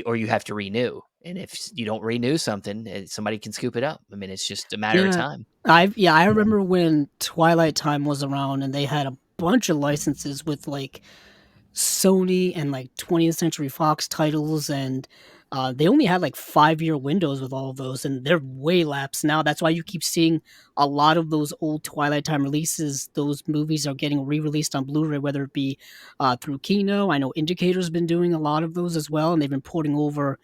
or you have to renew. And if you don't renew something, somebody can scoop it up. I mean, it's just a matter of Yeah, time. I Yeah. remember when Twilight Time was around, and they had a bunch of licenses with like Sony and like 20th Century Fox titles, and they only had like 5-year windows with all of those, and they're way lapsed now. That's why you keep seeing a lot of those old Twilight Time releases. Those movies are getting re-released on Blu-ray, whether it be through Kino. I know Indicator's been doing a lot of those as well, and they've been porting over,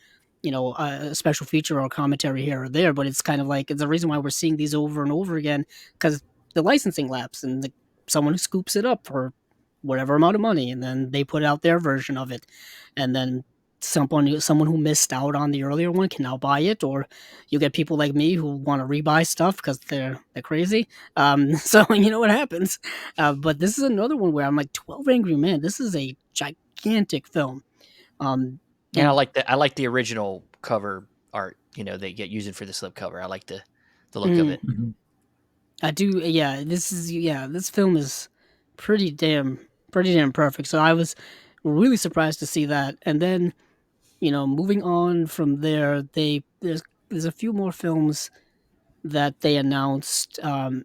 a special feature or commentary here or there. But it's kind of like it's the reason why we're seeing these over and over again, because the licensing lapse, and someone scoops it up for whatever amount of money, and then they put out their version of it, and then someone who missed out on the earlier one can now buy it, or you get people like me who want to rebuy stuff because they're crazy. So you know what happens. But this is another one where I'm like, 12 Angry Men. This is a gigantic film. Um, And and I like the original cover art, they get using for the slipcover. I like the look of mm, it. Mhm. I do. Yeah, this film is pretty damn perfect. So I was really surprised to see that, and then moving on from there, there's a few more films that they announced.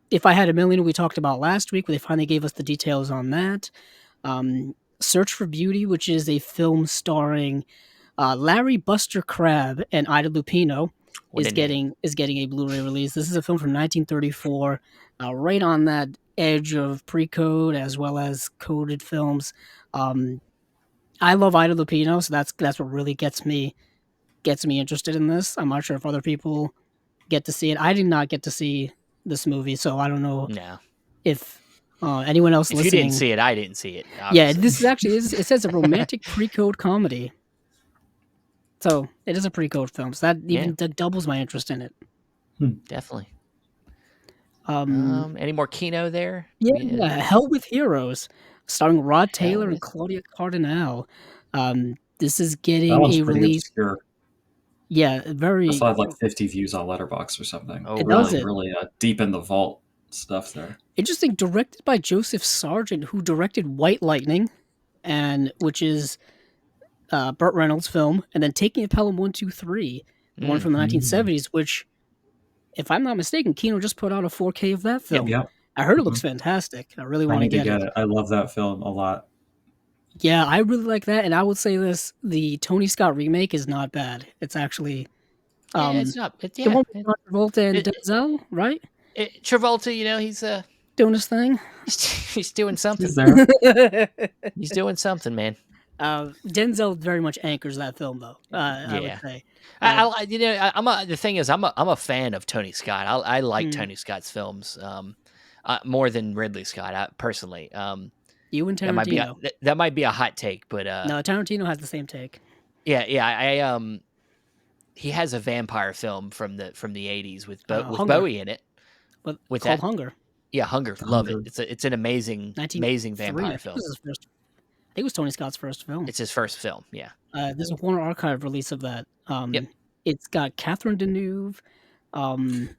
If I Had a Million, we talked about last week, where they finally gave us the details on that. Search for Beauty, which is a film starring Larry Buster Crabbe and Ida Lupino, What a name. is getting a Blu-ray release. This is a film from 1934, right on that edge of pre-code as well as coded films. Um, I love Ida Lupino, so that's what really gets me interested in this. I'm not sure if other people get to see it. I did not get to see this movie, so I don't know No. if anyone else If you didn't listening. see it, I didn't see it, Yeah, obviously. this is actually it says a romantic pre-code comedy, so it is a pre-code film. So that Yeah, even doubles my interest in it. Hmm. definitely. Um, Any more Kino there? yeah, Hell with Heroes, starring Rod Hell Taylor and with Claudia Cardinale. This is That getting one's a pretty release. obscure. Yeah, I very. saw had like 50 views on Letterbox or something. Oh, It does Really, really? it. really deep in the vault stuff there. Interesting, directed by Joseph Sargent, who directed White Lightning, and which is Burt Reynolds' film, and then Taking of Pelham 123, the one Mm. from the Mm. 1970s, which, if I'm not mistaken, Kino just put out a 4K of that Yep. film. Yep. I heard it looks Mhm. fantastic. I really I want to need to get get it. it. I love that film a lot. Yeah, I really like that, and I would say this: the Tony Scott remake is not bad. It's actually Yeah, it's not. the Yeah. one with John Travolta and It, Denzel, right? Travolta, he's Doing his thing. he's doing something. He's there. He's doing something, man. Denzel very much anchors that film, though. I would Yeah. say. Uh, The thing is, I'm a fan of Tony Scott. I like hmm, Tony Scott's films, more than Ridley Scott, personally. you and That might be Tarantino. that might be a hot take, but No, Tarantino has the same take. yeah, he has a vampire film from the 80s with Hunger, Bowie in it. but With called that, Hunger. yeah, Hunger, love it. Hunger. It's an amazing 1903. vampire I think it film. was his first. I think it was Tony Scott's first film. It's his first film. Yeah. There's a Warner Archive release of that. Yep. It's got Catherine Deneuve. Um,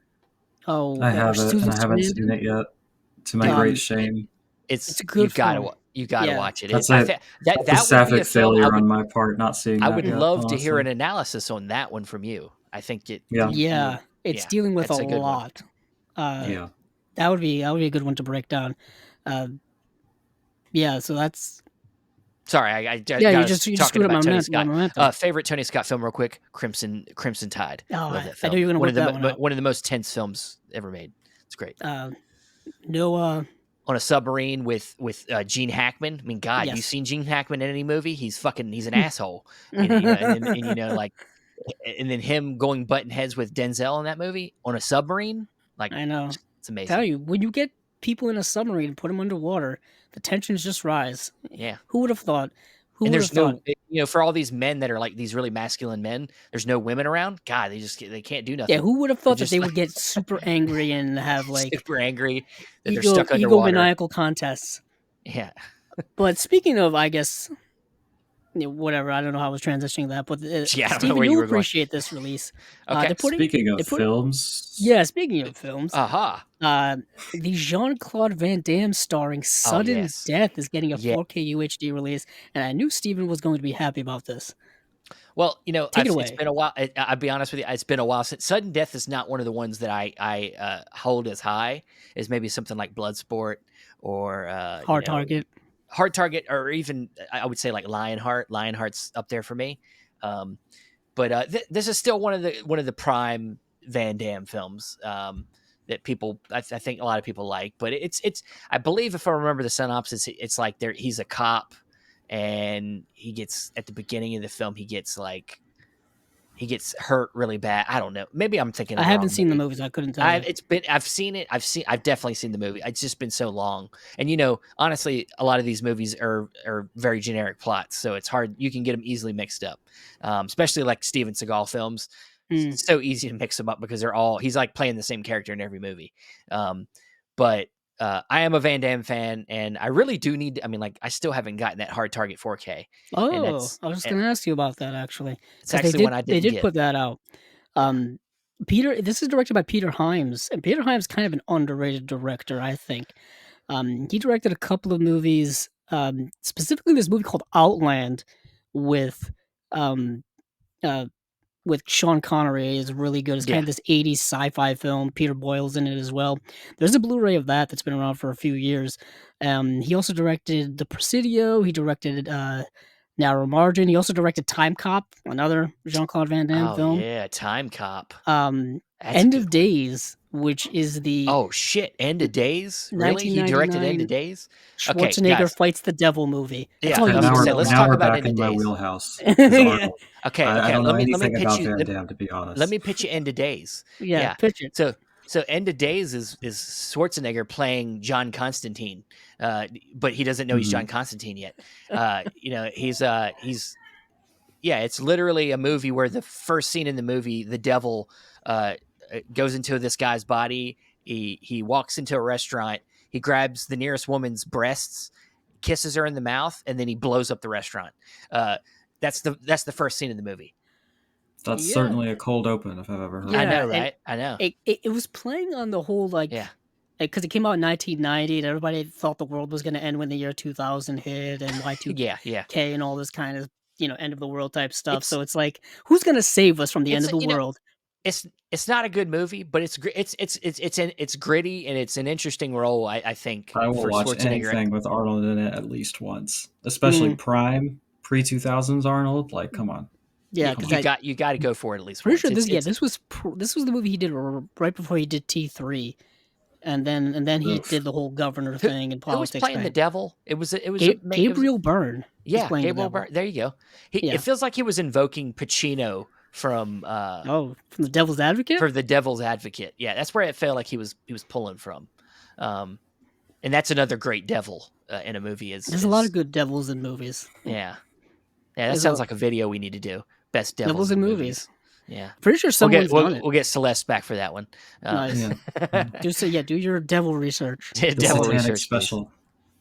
I have it, and Susan I haven't seen Sarandon. it yet. To my great Um, shame, it's a good film. You gotta Yeah, watch it. that's a that's a That would be a sapphic film failure on my part not seeing I that would yet. love to hear Honestly, an analysis on that one from you. I think yeah, you yeah. would. It's Yeah, dealing with a that's a good one. lot. Uh, yeah. that would be a good one to break down. Uh, yeah. So that's Sorry, I yeah. got us You just talking screwed up about Tony my Scott. momentum. Favorite Tony Scott film, real quick. Crimson Tide. Oh, Love that I knew film. you were gonna whip that one out. One of the most tense films ever made. It's great. Uh, no. On a submarine with Gene Hackman. I mean, God, you Yes. seen Gene Hackman in any movie? He's an asshole. And like, and then him going button heads with Denzel in that movie on a submarine. Like, I know. it's Tell amazing. you, when you get people in a submarine and put them underwater, the tensions just rise. Yeah. Who would have thought? Who And would have there's thought? for all these men that are like these really masculine men, there's no women around. God, they can't do Yeah, nothing. who would have They're thought that just they like would get super angry and have like super angry that they're stuck underwater. egomaniacal contests? Yeah. But speaking of, I guess, whatever. I don't know how I was transitioning that, but Yeah, I don't know Steven, where you you'll were going. appreciate this release. Okay. Speaking of they put films, yeah. Speaking of films, Aha. the Jean-Claude Van Damme starring Oh, Sudden yes. Death is getting a Yeah. 4K UHD release, and I knew Steven was going to be happy about this. Well, Take it it's away. been a while. I'll be honest with you, it's been a while since sudden death is not one of the ones that I hold as high as maybe something like Bloodsport or Hard target. Hard Target, or even I would say like Lionheart. Lionheart's up there for me. Um, but this is still one of the prime Van Damme films that people I think a lot of people like. But it's I believe if I remember the synopsis, it's like he's a cop, and he gets at the beginning of the film he gets hurt really bad. I don't know. Maybe I'm thinking I of the haven't wrong seen the movie. movies. I couldn't tell you. I've seen it. I've definitely seen the movie. It's just been so long. And honestly, a lot of these movies are very generic plots, so it's hard. You can get them easily mixed up, especially like Steven Seagal films. Hmm. It's so easy to mix them up because he's like playing the same character in every movie. But I am a Van Damme fan, and I really do need. I mean, like I still haven't gotten that Hard Target 4K, and Oh, I was just and gonna ask you about that actually, it's because they actually did one I they didn't did get. put that out. Yeah, Um, Peter, this is directed by Peter Hyams, and Peter Hyams kind of an underrated director, I think. He directed a couple of movies, specifically this movie called Outland with um, uh, with Sean Connery is really good. It's kind yeah. of this 80s sci-fi film. Peter Boyle's in it as well. There's a Blu-ray of that that's been around for a few years. He also directed The Presidio. He directed Narrow Margin. He also directed Time Cop, another Jean-Claude Van Damme Oh film. yeah, Time Cop. That's a End good of one. Days, which is the Oh shit! End of Days? Really? He directed End of 1999 Days? Okay, Schwarzenegger guys. fights the devil movie. That's Yeah, all I you was need Now to gonna say we're know let's about now talk we're about back End of in my Days. wheelhouse because it. Arnold. Okay, I okay. don't know Let me anything pitch about you. Van Damme, to be Let honest. me pitch you End of Days. Yeah, Yeah. pitch it. So End of Days is Schwarzenegger playing John Constantine, but he doesn't know he's Hmm. John Constantine yet. He's yeah. It's literally a movie where the first scene in the movie, the devil uh, goes into this guy's body. He walks into a restaurant. He grabs the nearest woman's breasts, kisses her in the mouth, and then he blows up the restaurant. Uh, that's the first scene in the movie. That's Yeah, certainly a cold open if I've ever heard I one. yeah, know, and right? I know. it was playing on the whole, Yeah, because it came out in 1990 and everybody thought the world was gonna end when the year 2000 hit and yeah, yeah. Y2K and all this kind of, end of the world type stuff, It's so it's like, who's gonna save us from the end it's of the you know world? it's not a good movie, but it's gritty, and it's an interesting role. I think I will for watch Schwarzenegger. anything with Arnold in it at least once, especially Mm, prime pre-2000s Arnold. Like, come on, yeah, come because on. You got to go for it at least pretty once. sure It's it's this was the movie he did right before he did T3, and then he did Oof. the whole governor who thing and who was politics playing the thing. devil. Gabriel Byrne was Yeah, playing the Gabriel devil. Byrne. There you go. It Yeah. feels like he was invoking Pacino from Oh, from the Devil's Advocate? for the Devil's Advocate. Yeah, that's where it felt like he was pulling from. Um, and that's another great devil in a movie. There's a lot of Is good devils in movies. Yeah, yeah. That There's a sounds like a video we need to do. Best devils devils in in movies. movies. Yeah, Pretty sure someone's done it. we'll get Celeste back for that one. Nice. Yeah. Mhm. Do your devil research. The Devil Satanic research, please. Special.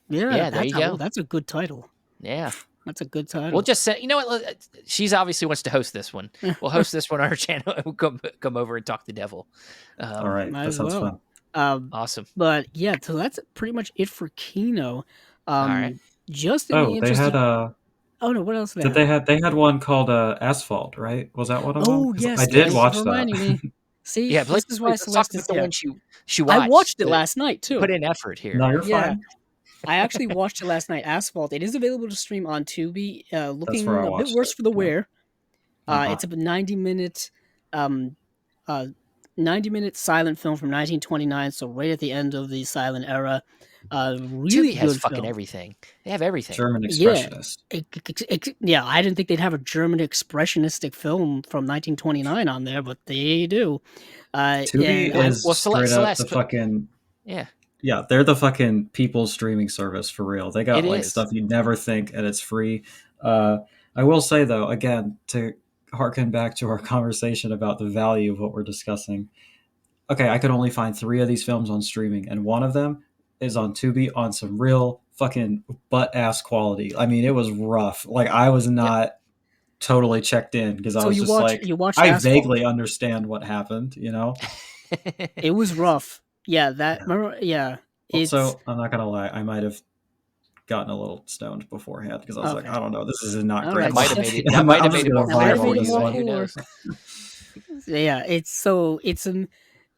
Yeah, Yeah, there you go. that's a good title. Yeah. That's a good We'll title. just say, you know what? She's obviously wants to host this one. We'll host this one on our channel, and we'll come over and talk the devil. All right, Might that as sounds well. fun. Awesome. But yeah, so that's pretty much it for Kino. All right. Just in the Oh, they interest had of, oh no, what else did they did have? they had one called Asphalt, right? Was that one of them? Oh Because I yes, did thank you for watch that. reminding me. See, Yeah, this is why let's talk Celeste about is the here. one she I watched. watched it last night too. Put in effort here. No, you're Yeah, fine. I actually watched it last night. Asphalt. It is available to stream on Tubi. That's where Looking I a bit watched worse it. for the Yeah. wear. Uh-huh. It's a 90-minute, um, uh, 90-minute silent film from 1929. So right at the end of the silent era. Really Tubi has good fucking film. everything. They have everything. German Yeah, expressionist. yeah. I didn't think they'd have a German expressionistic film from 1929 on there, but they do. Tubi And is Well, straight up the Celeste. fucking Yeah, yeah, they're the fucking people's streaming service for real. They it got like is. stuff you'd never think, and it's free. Uh, I will say though, again, to harken back to our conversation about the value of what we're discussing. Okay, I could only find 3 of these films on streaming, and one of them is on Tubi on some real fucking butt ass quality. I mean, it was rough. Like I was Yep. not totally checked in because I so was just like, you watched I Asphalt. vaguely understand what happened, you know. It was rough. Yeah, that Yeah. remember. Yeah, it's Also, I'm not gonna lie, I might have gotten a little stoned beforehand because I was like, Okay. I don't know, this is not All great That right. might have quality. made it. That might I'm have just made it gonna more That might have vibe horror made for it on this you. more one. Who horror. knows? Yeah,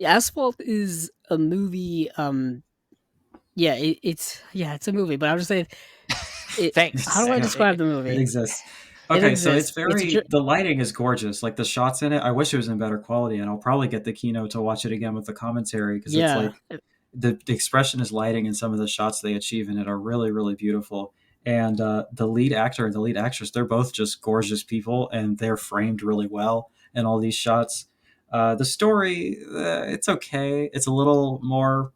Asphalt is a movie. It's a movie, but I would say it. Thanks. How do I Yeah, describe the it movie? exists. It Okay, so it's exists. very the lighting is gorgeous. Like the shots in it, I wish it was in better quality, and I'll probably get the Kino to watch it again with the commentary because it's Yeah, like the expressionist lighting and some of the shots they achieve in it are really really beautiful. And the lead actor and the lead actress, they're both just gorgeous people, and they're framed really well in all these shots. The story, it's okay. It's a little more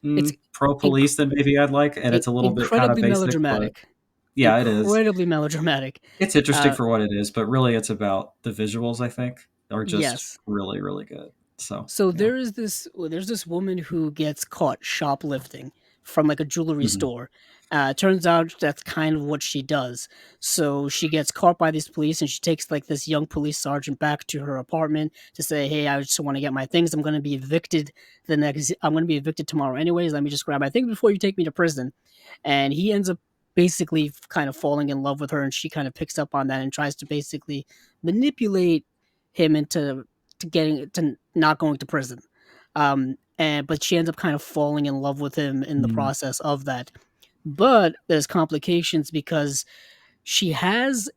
it's pro inc- police than maybe I'd like, and it's a little bit kind of incredibly basic, but melodramatic. yeah, it is. Incredibly melodramatic. It's interesting Uh, for what it is, but really it's about the visuals, I think, are just yes. really, really good. So, So yeah. there's this woman who gets caught shoplifting from like a jewelry Mhm. store. Turns out that's kind of what she does. So she gets caught by these police, and she takes like this young police sergeant back to her apartment to say, "Hey, I just want to get my things. I'm going to be evicted I'm going to be evicted tomorrow anyways. Let me just grab my things before you take me to prison." And he ends up basically kind of falling in love with her, and she kind of picks up on that and tries to basically manipulate him into to getting to not going to prison. And but she ends up kind of falling in love with him in the Mhm. process of that. But there's complications because she has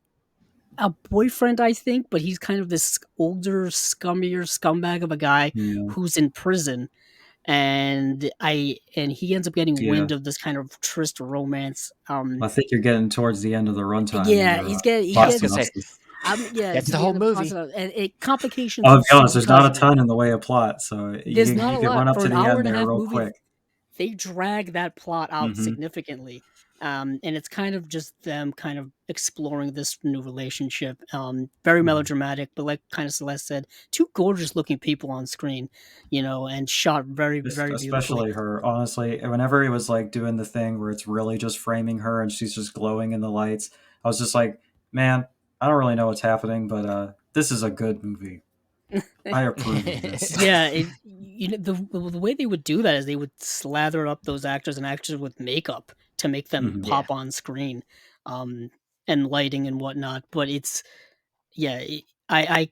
a boyfriend, I think, but he's kind of this older, scummier scumbag of a guy Yeah. who's in prison, and he ends up getting Yeah. wind of this kind of tryst romance. I think you're getting towards the end of the runtime in Yeah, your Yeah, I plot was gonna say synopsis. yeah, that's it's the the whole end of the process, movie. and complications I'll be ensue honest, there's because not a of it. ton in the way of plot, so There's not you a could run lot up for to an the hour end and a there half real movie. quick. They drag that plot out Mhm. significantly, and it's kind of just them kind of exploring this new relationship. Very Mhm. melodramatic, but like kind of Celeste said, two gorgeous looking people on screen, and shot very very beautifully. Especially her, honestly, whenever he was like doing the thing where it's really just framing her and she's just glowing in the lights, I was just like, man, I don't really know what's happening, but this is a good movie. I approve of this. Yeah, the way they would do that is they would slather up those actors and actors with makeup to make them Mhm. Yeah. pop on screen, um, and lighting and whatnot. But it's yeah, I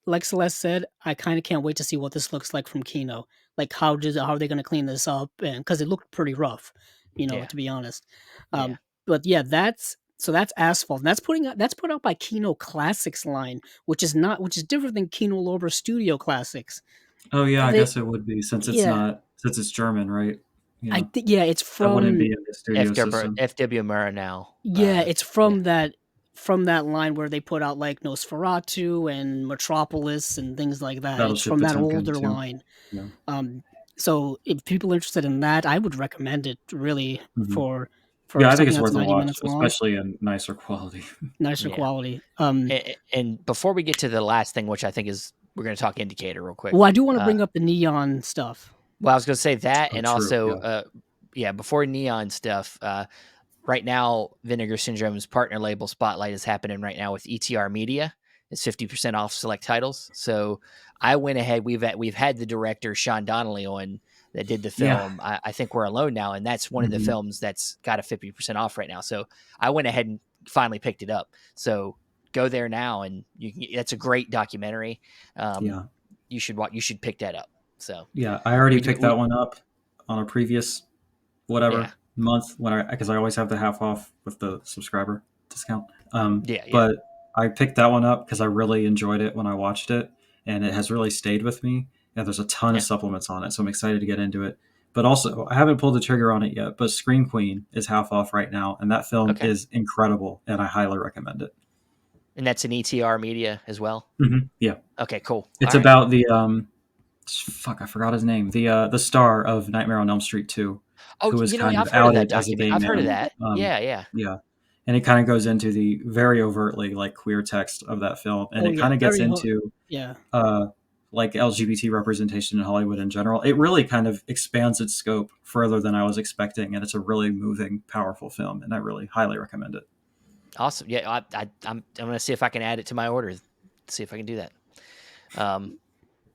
like Celeste said, I kind of can't wait to see what this looks like from Kino. Like how are they going to clean this up? And because it looked pretty rough, Yeah. to be honest. Yeah. But yeah, that's Asphalt. And that's put out by Kino Classics line, which is different than Kino Lorber Studio Classics. Oh yeah, I They guess it would be yeah, since it's German, right? I Yeah, think yeah, it's that wouldn't from be in the studio system. FW Murrah now. yeah, it's Yeah. from that line where they put out like Nosferatu and Metropolis and things like that. It's Battleship from that Potemkin older too. line. Yeah. Um, so if people are interested in that, I would recommend it really Mhm. for Yeah, I think something it's that's worth a 90 watch, minutes long, especially in nicer quality. nicer Yeah. quality. And before we get to the last thing, which I think is we're going to talk indicator real quick. Well, I do want to Uh, bring up the neon stuff. well, I was going to say that, Oh, and true. also, Yeah. yeah, before neon stuff. Right now, Vinegar Syndrome's partner label Spotlight is happening right now with ETR Media. It's 50% off select titles. So I went ahead. We've had the director Sean Donnelly on that did the Yeah. film. I think We're Alone Now, and that's one of the Mhm. films that's got a 50% off right now. So I went ahead and finally picked it up. So go there now, and that's a great documentary. Um, Yeah. you should watch. You should pick that up. So Yeah. I already we do. picked that one up on a previous Yeah, whatever month when I because I always have the half off with the subscriber discount. yeah, yeah, But I picked that one up because I really enjoyed it when I watched it, and it has really stayed with me. Yeah, there's a ton of yeah. supplements on it, so I'm excited to get into it. But also, I haven't pulled the trigger on it yet. But Scream Queen is half off right now, and that film Okay, is incredible, and I highly recommend it. and that's an ETR Media as well. Yeah, Okay, cool. All it's right. about the fuck, I forgot his name. The star of Nightmare on Elm Street 2, Oh, who was you know, kind of I've heard of that outed as a document. gay I've heard of man. that. Yeah, yeah. Yeah, and it kind of goes into the very overtly like queer text of that film, and Oh it yeah, kind of gets into yeah. uh, like LGBT representation in Hollywood in general. It really kind of expands its scope further than I was expecting, and it's a really moving, powerful film, and I really highly recommend it. Awesome. Yeah, I'm gonna see if I can add it to my order. See if I can do that. Um,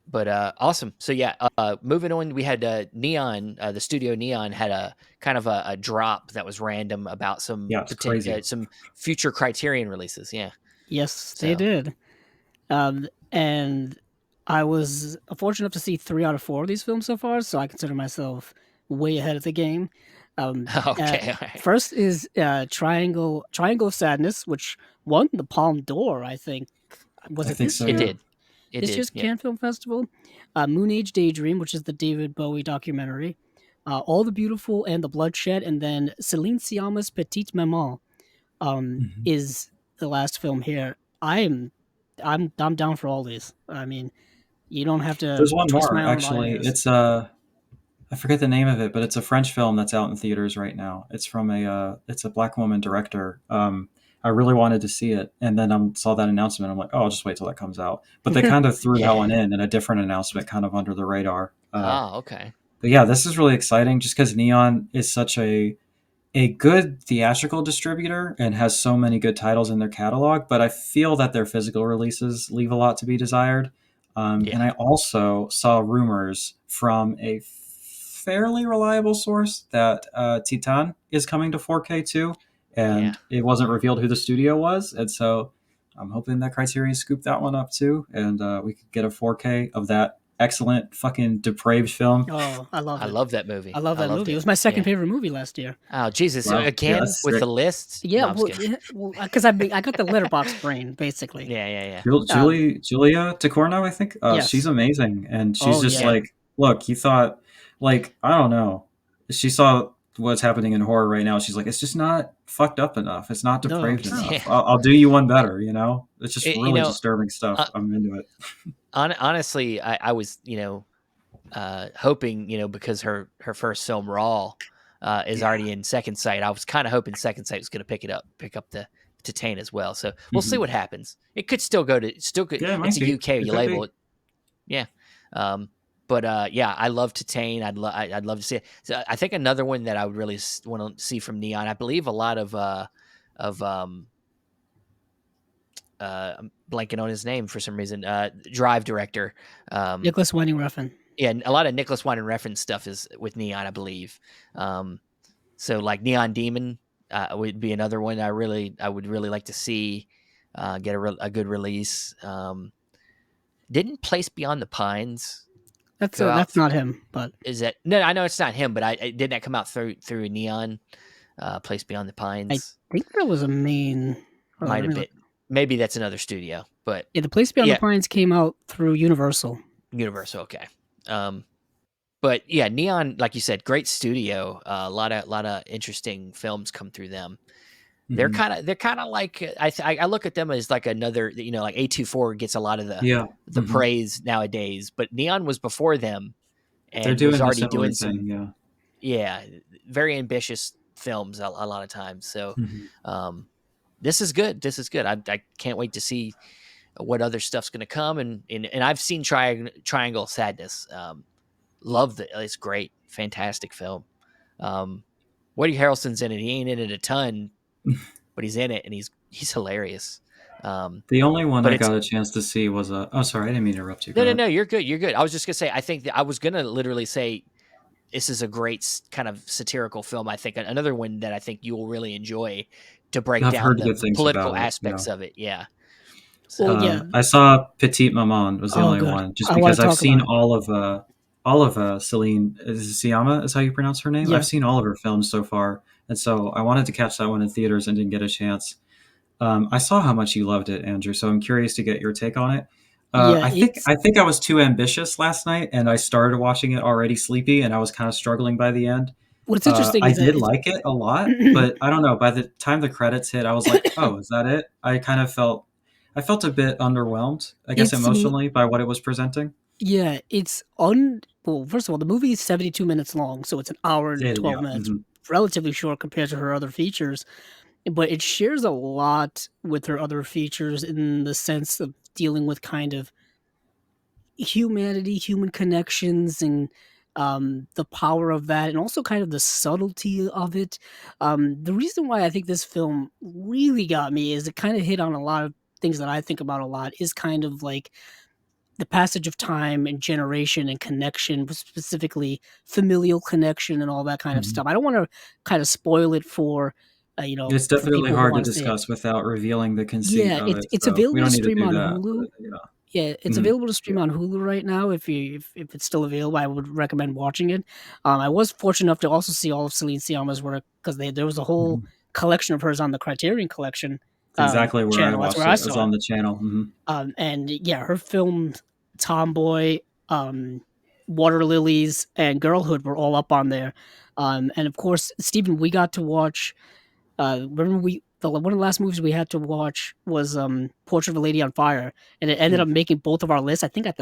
But awesome. So yeah, moving on, we had Neon, the studio Neon had a kind of a drop that was random about Yeah, it's crazy. some future Criterion releases. Yeah. Yes, they So did. And I was fortunate enough to see 3 out of 4 of these films so far, so I consider myself way ahead of the game. Um, uh, okay, all right. First is Triangle of Sadness, which won the Palme d'Or, I think. Was I it think this so. It year? Yeah. did. It This did. year's Yep. Cannes Film Festival. Moon Age Daydream, which is the David Bowie documentary. All the Beautiful and the Bloodshed, and then Celine Sciamma's Petite Maman hmm is the last film here. I'm down for all these. I mean, you don't have to There's one twist my more arm about any actually. of this. It's I forget the name of it, but it's a French film that's out in theaters right now. It's from it's a black woman director. I really wanted to see it, and then I saw that announcement. I'm like, oh, I'll just wait till that comes out. But they kind of threw that Yeah. one in a different announcement, kind of under the radar. Oh, okay. But yeah, this is really exciting, just because Neon is such a good theatrical distributor and has so many good titles in their catalog, but I feel that their physical releases leave a lot to be desired. And Yeah. I also saw rumors from a fairly reliable source that Titan is coming to 4K too, Yeah. and it wasn't revealed who the studio was, and so I'm hoping that Criterion scooped that one up too, and we could get a 4K of that excellent fucking depraved film. Oh, I love I it. love that I movie. love I that loved movie. It it. was my second Yeah. favorite movie last year. Oh, Jesus. So Wow, yeah, again that's with the sick. list? Yeah, No, I'm just well, kidding. yeah, well, because I got the letterbox brain basically. Yeah, yeah, yeah. Um, Julia Tacorno, I think. She's yes. amazing, and she's Oh just yeah. Yeah. like, look, you thought, like, I don't know. She saw what's happening in horror right now. She's like, it's just not fucked up enough. It's not No, depraved it's not. enough. Yeah. I'll do you one better. You know, it's just You really know, disturbing stuff. uh, I'm into it. honestly, I was, hoping, because her first film Raw is Yeah. already in Second Sight. I was kind of hoping Second Sight was going to pick up the Titane as well. So we'll see hmm what happens. It could still go to still could. Yeah, it It's might a be. UK It you could label be. it. Yeah. Um, but yeah, I love Titane. I'd love to see it. So I think another one that I would really want to see from Neon. I believe a lot of I'm blanking on his name for some reason. Drive director. Um, Nicholas Winding Refn. yeah, and a lot of Nicholas Winding Refn stuff is with Neon, I believe. Um, so like Neon Demon would be another one I would really like to see get a good release. Didn't Place Beyond the Pines go out? That's not him, but Is that no? I know it's not him, but didn't that come out through Neon? Place Beyond the I Pines think there was a main. might Let have me been. look. Maybe that's another studio, but Yeah, The Place Beyond the yeah, Pines came out through Universal. Universal. Okay. Um, but yeah, Neon, like you said, great studio. A lot of interesting films come through them. hmm They're kind of like I look at them as like another, like A24 gets a lot of Yeah. the hmm praise nowadays, but Neon was before them They're and was doing a already similar doing thing. some, Yeah. yeah, very ambitious films a lot of times. So hmm um, this is good. This is good. I can't wait to see what other stuff's going to come, and I've seen Triangle Sadness. Love it. It's great, fantastic film. Um, Woody Harrelson's in it. He ain't in it a ton, but he's in it, and he's hilarious. Um, The only one but I it's got a chance to see was a. Oh, sorry, I didn't mean to interrupt you. Go no, no, ahead. no. You're good. You're good. I was just gonna say. I think that I was gonna literally say this is a great kind of satirical film. I think another one that I think you will really enjoy to break I've down heard the good things political about it. Yeah. aspects of it. Yeah. Well, So yeah. I saw Petite Maman was the Oh, only good. one, just I want because to I've talk about seen it. all of Celine Sciamma is how you pronounce her name. I've Yeah. seen all of her films so far, and so I wanted to catch that one in theaters and didn't get a chance. I saw how much you loved it, Andrew, so I'm curious to get your take on it. Yeah, it's I think I was too ambitious last night, and I started watching it already sleepy, and I was kind of struggling by the end. what's interesting I is that did like it a lot, but I don't know. By the time the credits hit, I was like, "Oh, is that it?" I felt a bit underwhelmed, I guess, it's emotionally by what it was presenting. yeah, it's un well, first of all, the movie is 72 minutes long, so it's an hour and Yeah, 12 yeah, minutes. hmm Relatively short compared to her other features, but it shares a lot with her other features in the sense of dealing with kind of humanity, human connections, and the power of that, and also kind of the subtlety of it. The reason why I think this film really got me is it kind of hit on a lot of things that I think about a lot. Is kind of like the passage of time and generation and connection, specifically familial connection and all that kind of Mhm. stuff. I don't want to kind of spoil it for, It's for definitely people who hard to want to see it. discuss without revealing the conceit Yeah, of it's it, it's so we available to don't need to stream do on that, Hulu. but yeah. Yeah, it's Mhm. available to Yeah. stream on Hulu right now. If it's still available, I would recommend watching it. I was fortunate enough to also see all of Celine Sciamma's work because there was a whole Mhm. collection of hers on the Criterion Collection It's exactly where I channel. That's watched where I it. It was saw it. on the channel. Mhm. And yeah, her films Tomboy, um, Water Lilies, and Girlhood were all up on there. And of course, Stephen, we got to watch. Remember one of the last movies we had to watch was Portrait of a Lady on Fire, and it ended Mm. up making both of our lists. I think at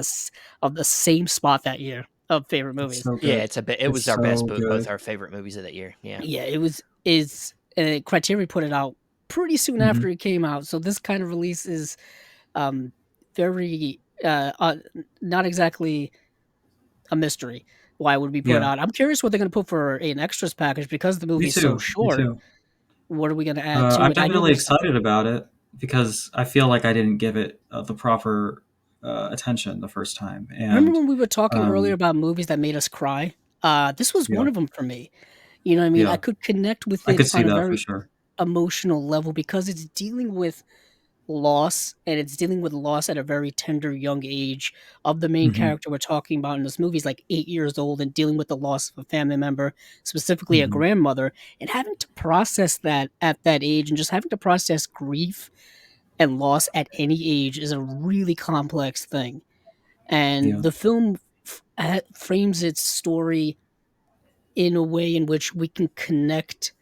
of the same spot that year of favorite It's movies. so Yeah, good. it was It's our best, so good. both our favorite movies of that year. Yeah. Yeah, it was is Criterion put it out pretty soon Mhm. after it came out, so this kind of release is um very not exactly a mystery why it would be put Yeah. out. I'm curious what they're going to put for an extras package because the Me movie's so too. Me short. too. What are we going to add to I'm it? I know definitely there's excited about it because I feel like I didn't give it the proper attention the first time, remember and when we were talking earlier um, about movies that made us cry? This was one yeah, of them for me. You know what I mean? I yeah, could connect with I it could see on a that for very sure. emotional level because it's dealing with loss, and it's dealing with loss at a very tender young age of the main Hmm. character we're talking about in this movie is like 8 years old and dealing with the loss of a family member, specifically a Hmm. grandmother, and having to process that at that age and just having to process grief and loss at any age is a really complex thing. And Yeah. the film frames its story in a way in which we can connect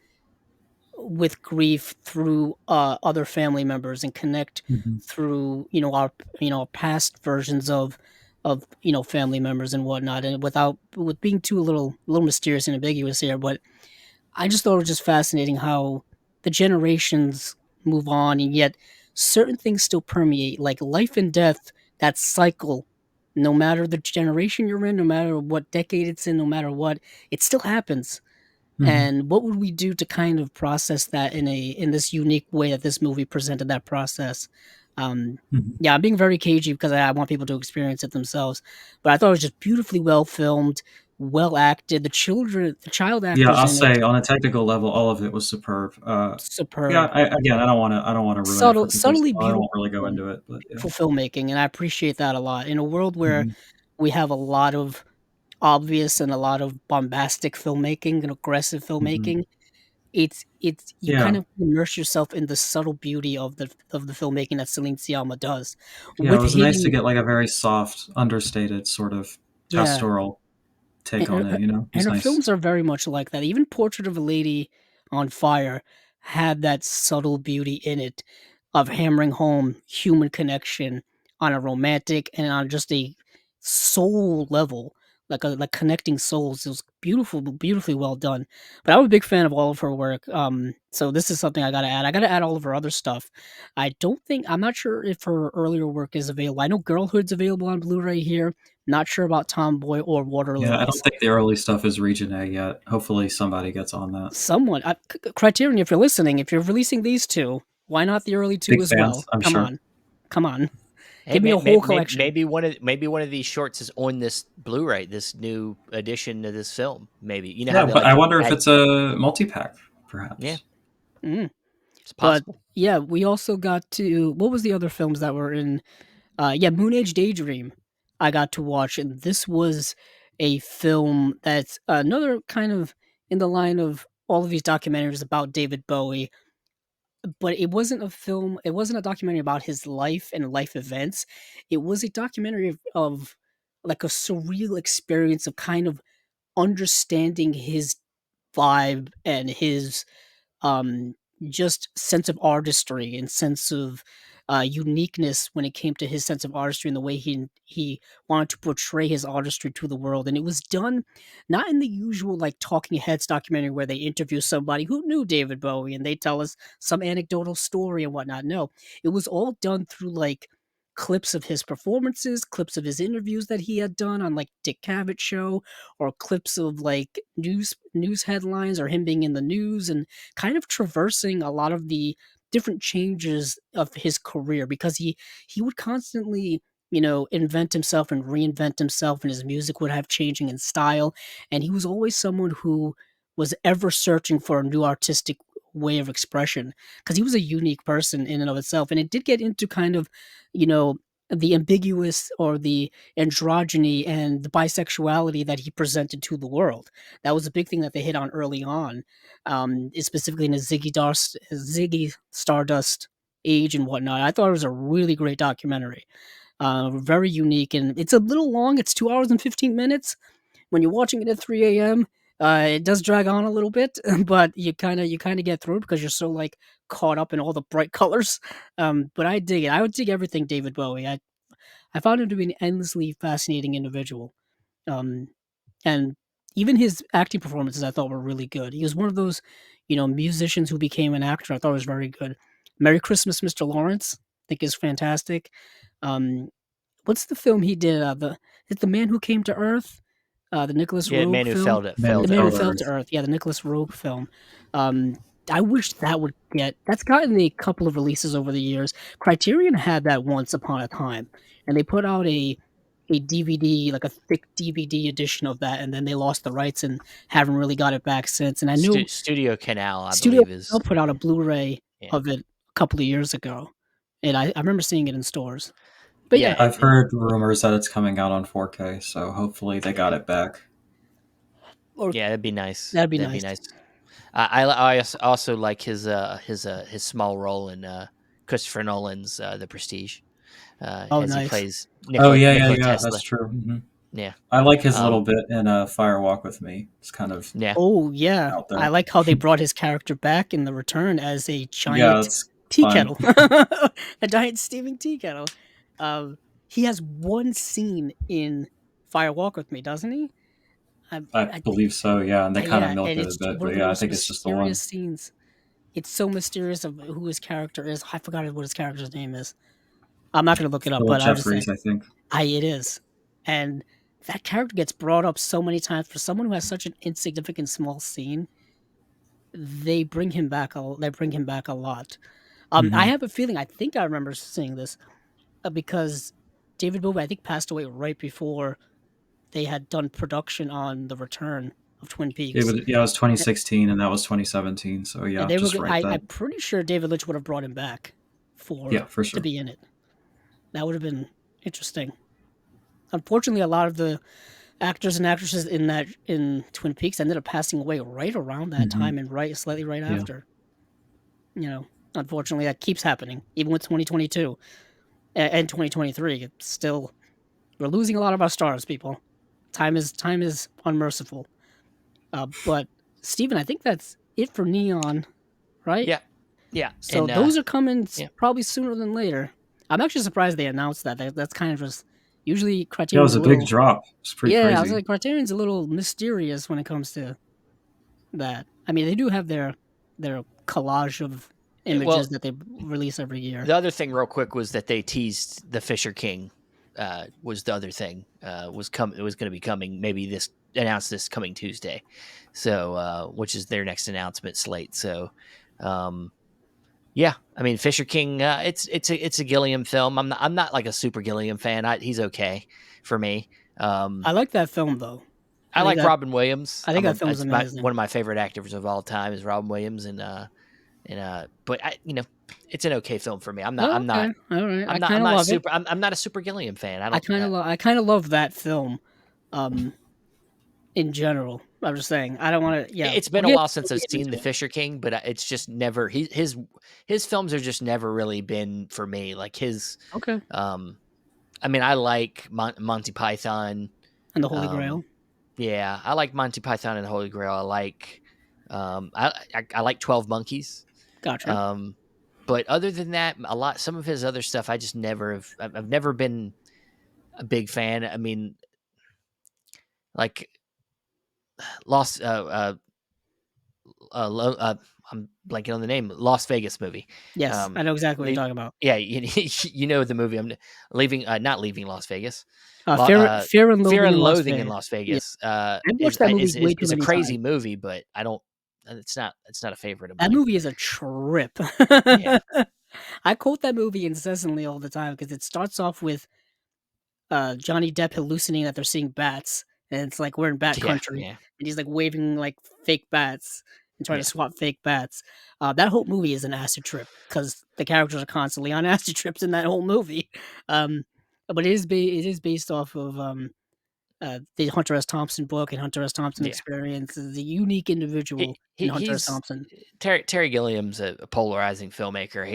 with grief through other family members and connect Hmm. through our past versions of family members and whatnot, and with being too a little mysterious and ambiguous here. But I just thought it was just fascinating how the generations move on, and yet certain things still permeate, like life and death, that cycle. No matter the generation you're in, no matter what decade it's in, no matter what, it still happens. Hmm. And what would we do to kind of process that in this unique way that this movie presented that process? Um, Hmm. yeah, I'm being very cagey because I want people to experience it themselves. But I thought it was just beautifully well filmed, well acted. The child Yeah, actors I'll in it, say on a technical level, all of it was superb. Yeah, superb, again, I don't want to ruin it for people, so subtly I beautiful, won't really go into it. But yeah. filmmaking, and I appreciate that a lot. In a world where Hmm. we have a lot of obvious and a lot of bombastic filmmaking and aggressive Hmm. filmmaking, it's you kind Yeah, of immerse yourself in the subtle beauty of the filmmaking that Celine Sciamma does, yeah, it with was nice to hitting get like a very soft, understated sort of yeah, pastoral take and on it. You know, it was her nice. films are very much like that. Even Portrait of a Lady on Fire had that subtle beauty in it of hammering home human connection on a romantic and on just a soul level, like connecting souls. It was beautiful, beautifully well done. But I'm a big fan of all of her work. So this is something I gotta add. I gotta add all of her other stuff. I'm not sure if her earlier work is available. I know Girlhood's available on Blu-ray here. Not sure about Tomboy or Water Yeah, I don't Lilies. think the early stuff is Region A yet. Hopefully, somebody gets on that. Someone, Criterion, if you're listening, if you're releasing these two, why not the early two Big as fans, well? I'm Come sure. on, come on, Hey, give me a whole collection. maybe one of these shorts is on this Blu-ray, this new edition of this film. Maybe you know how Yeah, they but like I to wonder if add. it's a multi-pack, Yeah, perhaps. Mm. it's But possible. yeah, we also got to what was the other films that were in? Yeah, Moon Age Daydream. I got to watch, and this was a film that's another kind of in the line of all of these documentaries about David Bowie, but it wasn't a film. It wasn't a documentary about his life and life events. It was a documentary of like a surreal experience of kind of understanding his vibe and his um, just sense of artistry and sense of uniqueness when it came to his sense of artistry and the way he wanted to portray his artistry to the world. And it was done not in the usual like talking heads documentary where they interview somebody who knew David Bowie and they tell us some anecdotal story and whatnot. No, it was all done through like clips of his performances, clips of his interviews that he had done on like Dick Cavett show, or clips of like news headlines or him being in the news, and kind of traversing a lot of the different changes of his career because he would constantly invent himself and reinvent himself, and his music would have changing in style. And he was always someone who was ever searching for a new artistic way of expression because he was a unique person in and of itself. And it did get into kind of, you know, the ambiguous or the androgyny and the bisexuality that he presented to the world. That was a big thing that they hit on early on, specifically in the Ziggy Stardust age and whatnot. I thought it was a really great documentary, very unique, and it's a little long. It's 2 hours and 15 minutes. When you're watching it at 3 a.m., it does drag on a little bit, but you kind of get through it because you're so like caught up in all the bright colors. But I dig it. I would dig everything David Bowie. I found him to be an endlessly fascinating individual. Um, and even his acting performances I thought were really good. He was one of those, musicians who became an actor. I thought was very good. Merry Christmas, Mr. Lawrence, I think is fantastic. Um, what's the film he did? The Man Who Came to Earth, the Nicholas Yeah, Rogue man who film, fell to Man fell Who The to Man Who Fell to Fell earth. to Earth. Earth. Yeah, the Nicholas Rogue film. Um, I wish that would get. That's gotten a couple of releases over the years. Criterion had that once upon a time, and they put out a DVD, like a thick DVD edition of that, and then they lost the rights and haven't really got it back since. And I know Studio Canal, I Studio believe, is put out a Blu-ray yeah, of it a couple of years ago, and I remember seeing it in stores. But yeah, yeah, I've heard rumors that it's coming out on 4K, so hopefully they got it back. or yeah. That'd be nice. that'd be That'd be nice. nice. I also like his small role in Christopher Nolan's The Prestige, Oh, as he nice. plays Oh Nikola yeah, yeah, Nikola yeah. That's Tesla. true. Yeah, I like his little um, bit in Fire Walk with Me. It's kind of yeah, Oh, yeah. out I there. like how they brought his character back in The Return as a Yeah, giant it's tea fun. kettle, a giant steaming tea kettle. Um, he has one scene in Fire Walk with Me, doesn't he? I, I I think, believe so. Yeah, and they kind of yeah, milk and it a it's bit, one but of the yeah, I most think it's just the one. mysterious scenes. It's so mysterious of who his character is. I forgot what his character's name is. I'm not gonna look it up, Philip but I'm just saying, Jeffries, I think. it is, and that character gets brought up so many times for someone who has such an insignificant small scene. They bring him back a lot. I Hmm. have a feeling. I think I remember seeing this because David Bowie, I think, passed away right before they had done production on the return of Twin It Peaks, was yeah, it was A- 2016, and that was 2017. So and yeah, they were. just right I'm then. pretty sure David Lynch would have brought him back Yeah, for for to sure. be in it. That would have been interesting. Unfortunately, a lot of the actors and actresses in Twin Peaks ended up passing away right around that Hmm. time and slightly right Yeah. after. Unfortunately, that keeps happening even with 2022 and 2023. It's still we're losing a lot of our stars, people. Time is unmerciful. But Steven, I think that's it for Neon, right? yeah, yeah, So and those are coming yeah, probably sooner than later. I'm actually surprised they announced that. That's kind of just usually Yeah, it was Criterion's a a big little. drop. It's pretty Yeah, I was crazy. like Criterion's a little mysterious when it comes to that. I mean, they do have their collage of images well, that they release every year. the other thing, real quick, was that they teased the Fisher King. Was the other thing It was going to be coming, maybe this announced this coming Tuesday, so which is their next announcement slate. So, um, yeah, I mean Fisher King, it's a Gilliam film. I'm not like a super Gilliam fan. He's okay for me. Um, I like that film though. I I think like that Robin Williams. I think that film's One amazing. of my favorite actors of all time is Robin Williams, but it's an okay film for me. I'm not Oh, I'm okay, not all right. I'm I not I'm kind of not a love it. super I'm not a super Gilliam fan. I don't. I kind of love that film. Um, in general, I'm just saying. I don't want to. Yeah, It's been a while since we'll I've get seen into The it. Fisher King, but it's just never his films are just never really been for me. Like his Okay. um I mean I like Monty Python. And the Holy Um Grail. yeah, I like Monty Python and the Holy Grail. I like I like 12 Monkeys. Gotcha. Um but other than that, some of his other stuff I just never have I've never been a big fan. I mean, like Lost I'm blanking on the name. Lost Vegas movie. Yes, I Um, know exactly what you're the talking about. yeah, you know the movie. I'm leaving, not leaving Las Vegas. Fear and Fear Loathing in and Las Loathing in Vegas. Las Yeah, Vegas. I've watched that movie way too Is a many crazy times. movie, but I don't. It's not a favorite of That mine. movie is a trip. Yeah, I quote that movie incessantly all the time because it starts off with Johnny Depp hallucinating that they're seeing bats, and it's like we're in bat Yeah, country, yeah, and he's like waving like fake bats and trying to yeah. swat fake bats. That whole movie is an acid trip because the characters are constantly on acid trips in that whole movie. Um, but it is based off of the Hunter S. Thompson book and Hunter S. Thompson Yeah. experience. Is a unique individual in Hunter S. He's Thompson. Terry Gilliam's a polarizing filmmaker.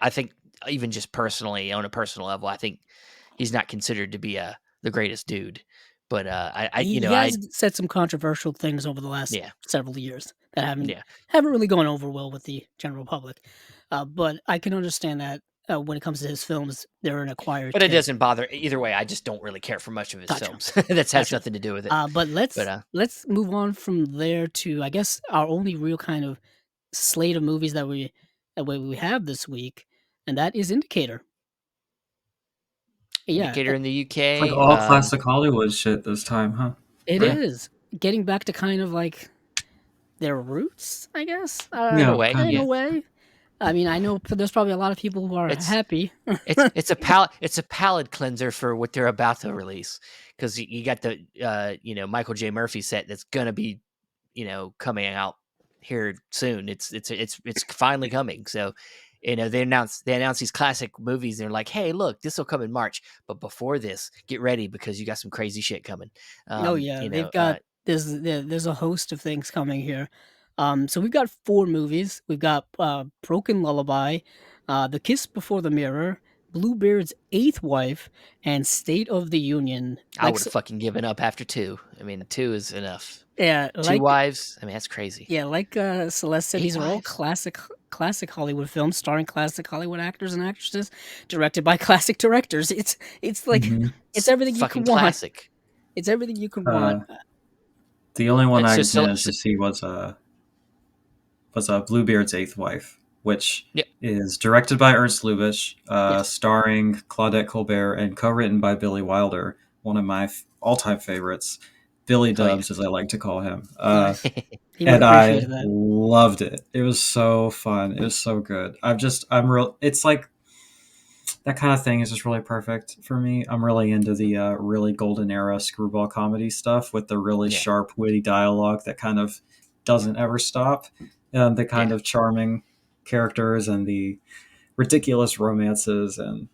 I think even just personally, on a personal level, I think he's not considered to be the greatest dude. But He has said some controversial things over the last yeah, several years that yeah. haven't really gone over well with the general public. But I can understand that when it comes to his films, they're an acquired But it taste. doesn't bother either way. I just don't really care for much of his Gotcha, films. That has gotcha. nothing to do with it. But But let's move on from there to I guess our only real kind of slate of movies that we have this week, and that is Indicator. Yeah, Indicator in the It's like UK, all classic Hollywood shit this time, huh? it yeah, Right? is getting back to kind of like their roots, I guess. in a Yeah, way, In kind a yeah. of. way. I mean, I know there's probably a lot of people who are It's happy. it's a palate cleanser for what they're about to release because you got the Michael J. Murphy set that's gonna be coming out here soon. It's finally coming. So they announced these classic movies. And they're like, hey, look, this will come in March, but before this, get ready because you got some crazy shit coming. Oh Um, yeah, you they've know, got there's a host of things coming here. So we've got 4 movies. We've got Broken Lullaby, The Kiss Before the Mirror, Bluebeard's Eighth Wife, and State of the Union. I would have fucking given up after 2. I mean, 2 is enough. Yeah, 2 wives. I mean, that's crazy. Celeste said, 8 these are all wives. classic Hollywood films starring classic Hollywood actors and actresses, directed by classic directors. It's like Hmm. it's It's everything you fucking could want. classic. It's everything you could want. Uh, the only one I So, managed to see was Bluebeard's Eighth Wife, which yeah, is directed by Ernst Lubitsch, Yes. starring Claudette Colbert, and co-written by Billy Wilder, one of my all-time favorites, Billy oh yeah. Dubs, as I like to call him. Nice. He would And appreciate I that. loved it. It was so fun. It was so good. I'm real. It's like that kind of thing is just really perfect for me. I'm really into the really golden era screwball comedy stuff with the really Yeah, sharp, witty dialogue that kind of doesn't ever stop, and the kind yeah. of charming characters and the ridiculous romances. And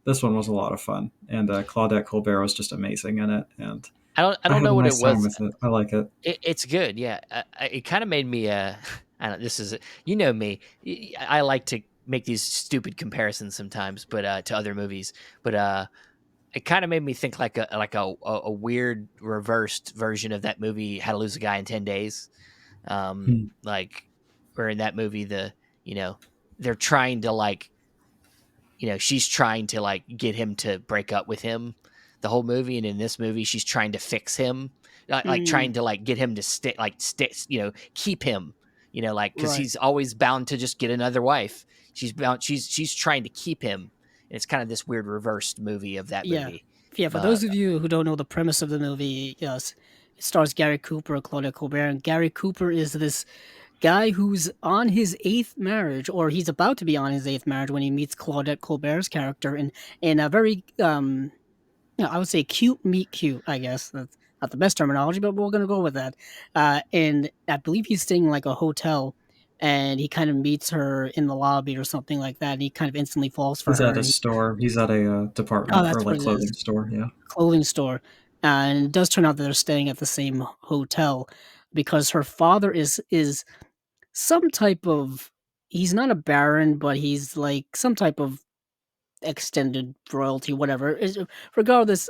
this one was a lot of fun. And Claudette Colbert was just amazing in it. And I I don't had know a what it nice time was. with it. I like it. It's good. Yeah, it kind of made me. I don't. This is me. I like to make these stupid comparisons sometimes, but to other movies. But it kind of made me think like a weird reversed version of that movie, How to Lose a Guy in 10 Days. Hmm. Like where in that movie you know they're trying to she's trying to get him to break up with him the whole movie, and in this movie she's trying to fix him, like Mm, trying to get him to stick, keep him, because right. he's always bound to just get another wife. She's trying to keep him, and it's kind of this weird reversed movie of that Yeah. movie. Yeah, for uh those of you who don't know the premise of the movie, yes, it stars Gary Cooper, Claudia Colbert, and Gary Cooper is this guy who's on his 8th marriage, or he's about to be on his 8th marriage when he meets Claudette Colbert's character in a very I would say cute meet cute, I guess. That's not the best terminology, but we're gonna go with that. And I believe he's staying in like a hotel, and he kind of meets her in the lobby or something like that, and he kind of instantly falls for He's her. at a And he, store. He's at a oh, department or that's what like it is, clothing store. Yeah. clothing store. And it does turn out that they're staying at the same hotel because her father is some type of he's not a baron, but he's like some type of extended royalty, whatever. Regardless,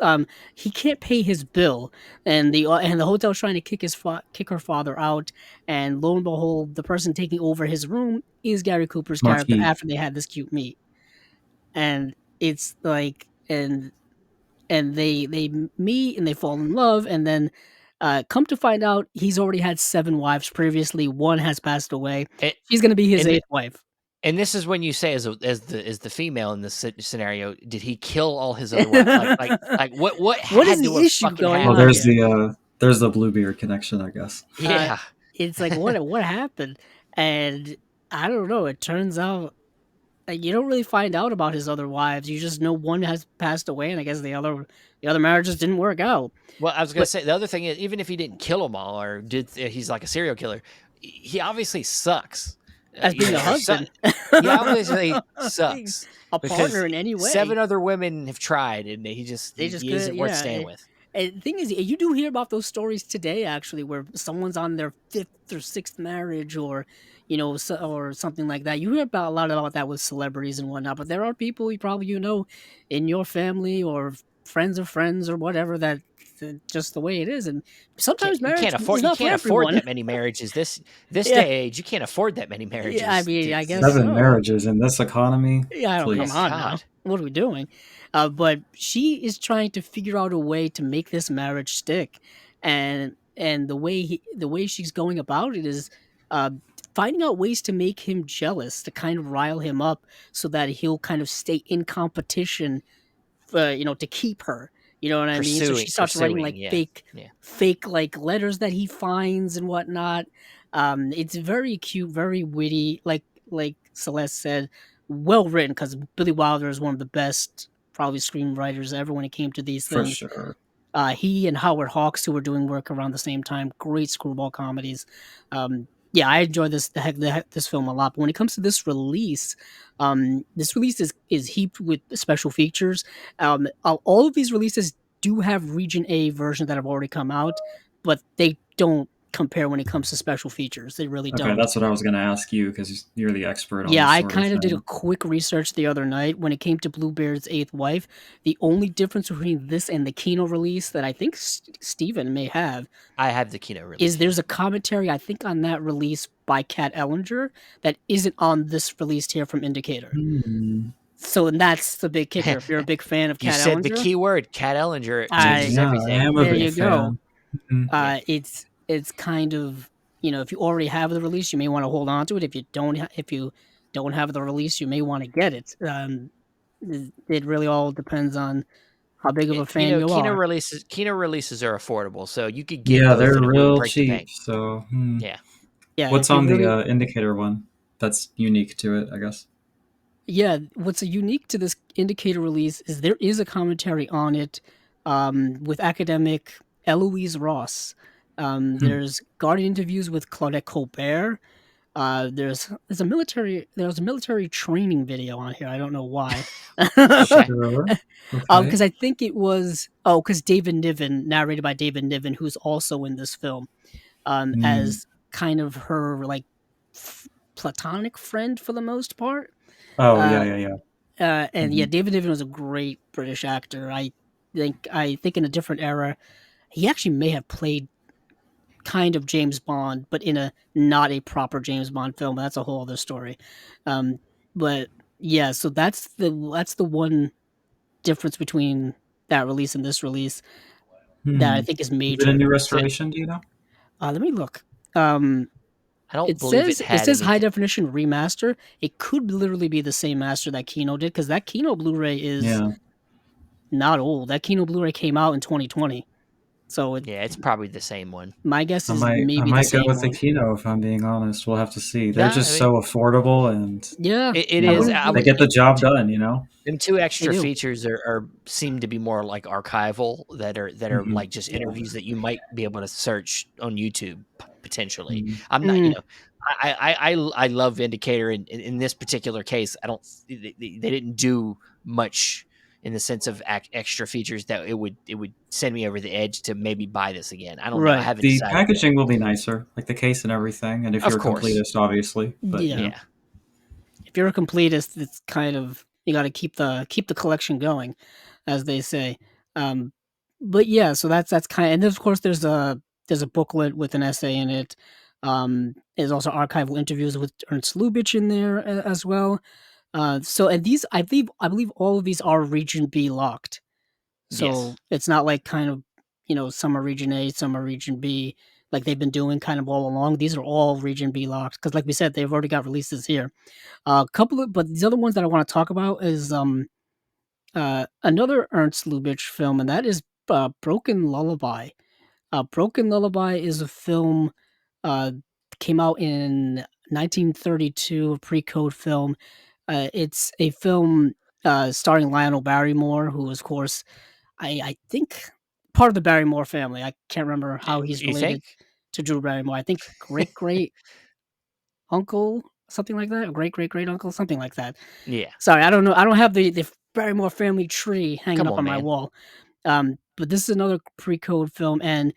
he can't pay his bill, and the hotel's trying to kick her father out. And lo and behold, the person taking over his room is Gary Cooper's character Marquis. after they had this cute meet. And it's like, and they meet and they fall in love, and then. Come to find out, he's already had 7 wives previously. One has passed away. and, She's gonna be his and 8th wife. And this is when you say, as the female in this scenario, did he kill all his other wives? Like what What is had to the have issue fucking going Well, on happened? here? there's the Bluebeard connection, I guess. Uh, Yeah, it's like what happened? And I don't know. It turns out You don't really find out about his other wives. You just know one has passed away, and I guess the other marriages didn't work out. Well, I was gonna But say the other thing is, even if he didn't kill them all or did, he's like a serial killer. He obviously sucks. as being a Or so, husband, he obviously being sucks a because partner in any way, 7 other women have tried, and he just they just he could, isn't worth yeah. staying with. And the thing is, you do hear about those stories today, actually, where someone's on their fifth or sixth marriage, or or something like that. You hear about a lot about that with celebrities and whatnot. But there are people in your family or friends of friends or whatever that just the way it is. And sometimes You can't marriage is afford you not for can't afford everyone. that many marriages this Yeah, day age. You can't afford that many yeah. I marriages. mean, I guess Seven so. marriages in this economy? Yeah, I don't come Oh Please. on now. God, What are we doing? But she is trying to figure out a way to make this marriage stick, and the way she's going about it is uh, finding out ways to make him jealous, to kind of rile him up, so that he'll kind of stay in competition, to keep her. You know what I mean? So she starts writing pursuing, like yeah, yeah. fake like letters that he finds and whatnot. It's very cute, very witty, like Celeste said, well written, because Billy Wilder is one of the best probably screenwriters ever when it came to these For things. sure. He and Howard Hawks, who were doing work around the same time, great screwball comedies. Yeah, I enjoy this film a lot. But when it comes to this release is heaped with special features. All of these releases do have Region A versions that have already come out, but they don't compare when it comes to special features. They really Okay, don't. that's what I was going to ask you because you're the expert on Yeah, this I sort of kind of did a thing. quick research the other night when it came to Bluebeard's Eighth Wife. The only difference between this and the Kino release that I think Steven may have I have the Kino is release. Yeah, there's a commentary, I think, on that release by Kat Ellinger that isn't on this release here from Indicator. Hmm. So, and that's the big kicker. If you're a big fan of you Kat said the Ellinger, key word, Cat Ellinger. It changes I Yeah, I everything. am a there big you go. fan. Mhm. Yeah, It's kind of, if you already have the release, you may want to hold on to it. If you don't have the release, you may want to get it. It really all depends on how big of a fan you are. Kino releases are affordable, so you could get Yeah, both they're and it wouldn't real break the cheap. bank. So, Yeah. Yeah, what's if you on the really indicator one that's unique to it, I guess? Yeah, what's unique to this Indicator release is there is a commentary on it, with academic Eloise Ross. Hmm. There's guarded interviews with Claudette Colbert. There's a military training video on here. I don't know why. Okay. Sure. Okay. Because I think it was because David Niven, narrated by David Niven, who's also in this film, Hmm. as kind of her like f- platonic friend for the most part. Oh, yeah, Uh, yeah, yeah. and yeah, Mhm. David Niven was a great British actor. I think in a different era, he actually may have played kind of James Bond, but in a not a proper James Bond film. That's a whole other story. Um, but yeah, so that's the one difference between that release and this release that I Hmm. think is Is it a major. new So restoration? Do you know? Let me look. Um, I don't it believe it says it had says high anything. definition remaster. It could literally be the same master that Kino did, because that Kino Blu-ray is Yeah. not old. That Kino Blu-ray came out in 2020. So Yeah, it's probably the same one. my guess I is might I maybe the might go same with the one. Kino if I'm being honest. We'll have to see. They're Yeah, I just mean, so affordable and Yeah, it you I is. know, wouldn't they really. get the job done, you know? Them 2 They extra do. features are seem to be more like archival that are Mhm. like just interviews that you might be able to search on YouTube potentially. Mhm. I'm not, Mm, I love Indicator in this particular case. I don't they didn't do much in the sense of extra features that it would send me over the edge to maybe buy this again. I don't know. I right. haven't The decided yet. packaging will be nicer, like the case and everything, and if Of you're a course. completist, obviously, but, you Yeah. know. Yeah. If you're a completist, it's kind of you got to keep the collection going, as they say. Um, but yeah, so that's kind. And then of course there's a booklet with an essay in it. There's also archival interviews with Ernst Lubitsch in there as well. So and these I believe all of these are Region B locked. So Yes. it's not like kind of, some are Region A, some are Region B, like they've been doing kind of all along. These are all Region B locked because, like we said, they've already got releases here. But these other ones that I want to talk about is another Ernst Lubitsch film, and that is Broken Lullaby. Broken Lullaby is a film uh, came out in 1932, a pre-code film. It's a film starring Lionel Barrymore, who, of course, I think part of the Barrymore family. I can't remember how he's You think? related to Drew Barrymore. I think great uncle, something like that, great uncle, something like that. Yeah. Sorry, I don't know. I don't have the Barrymore family tree hanging Come up on, on my man. wall. But this is another pre-code film, and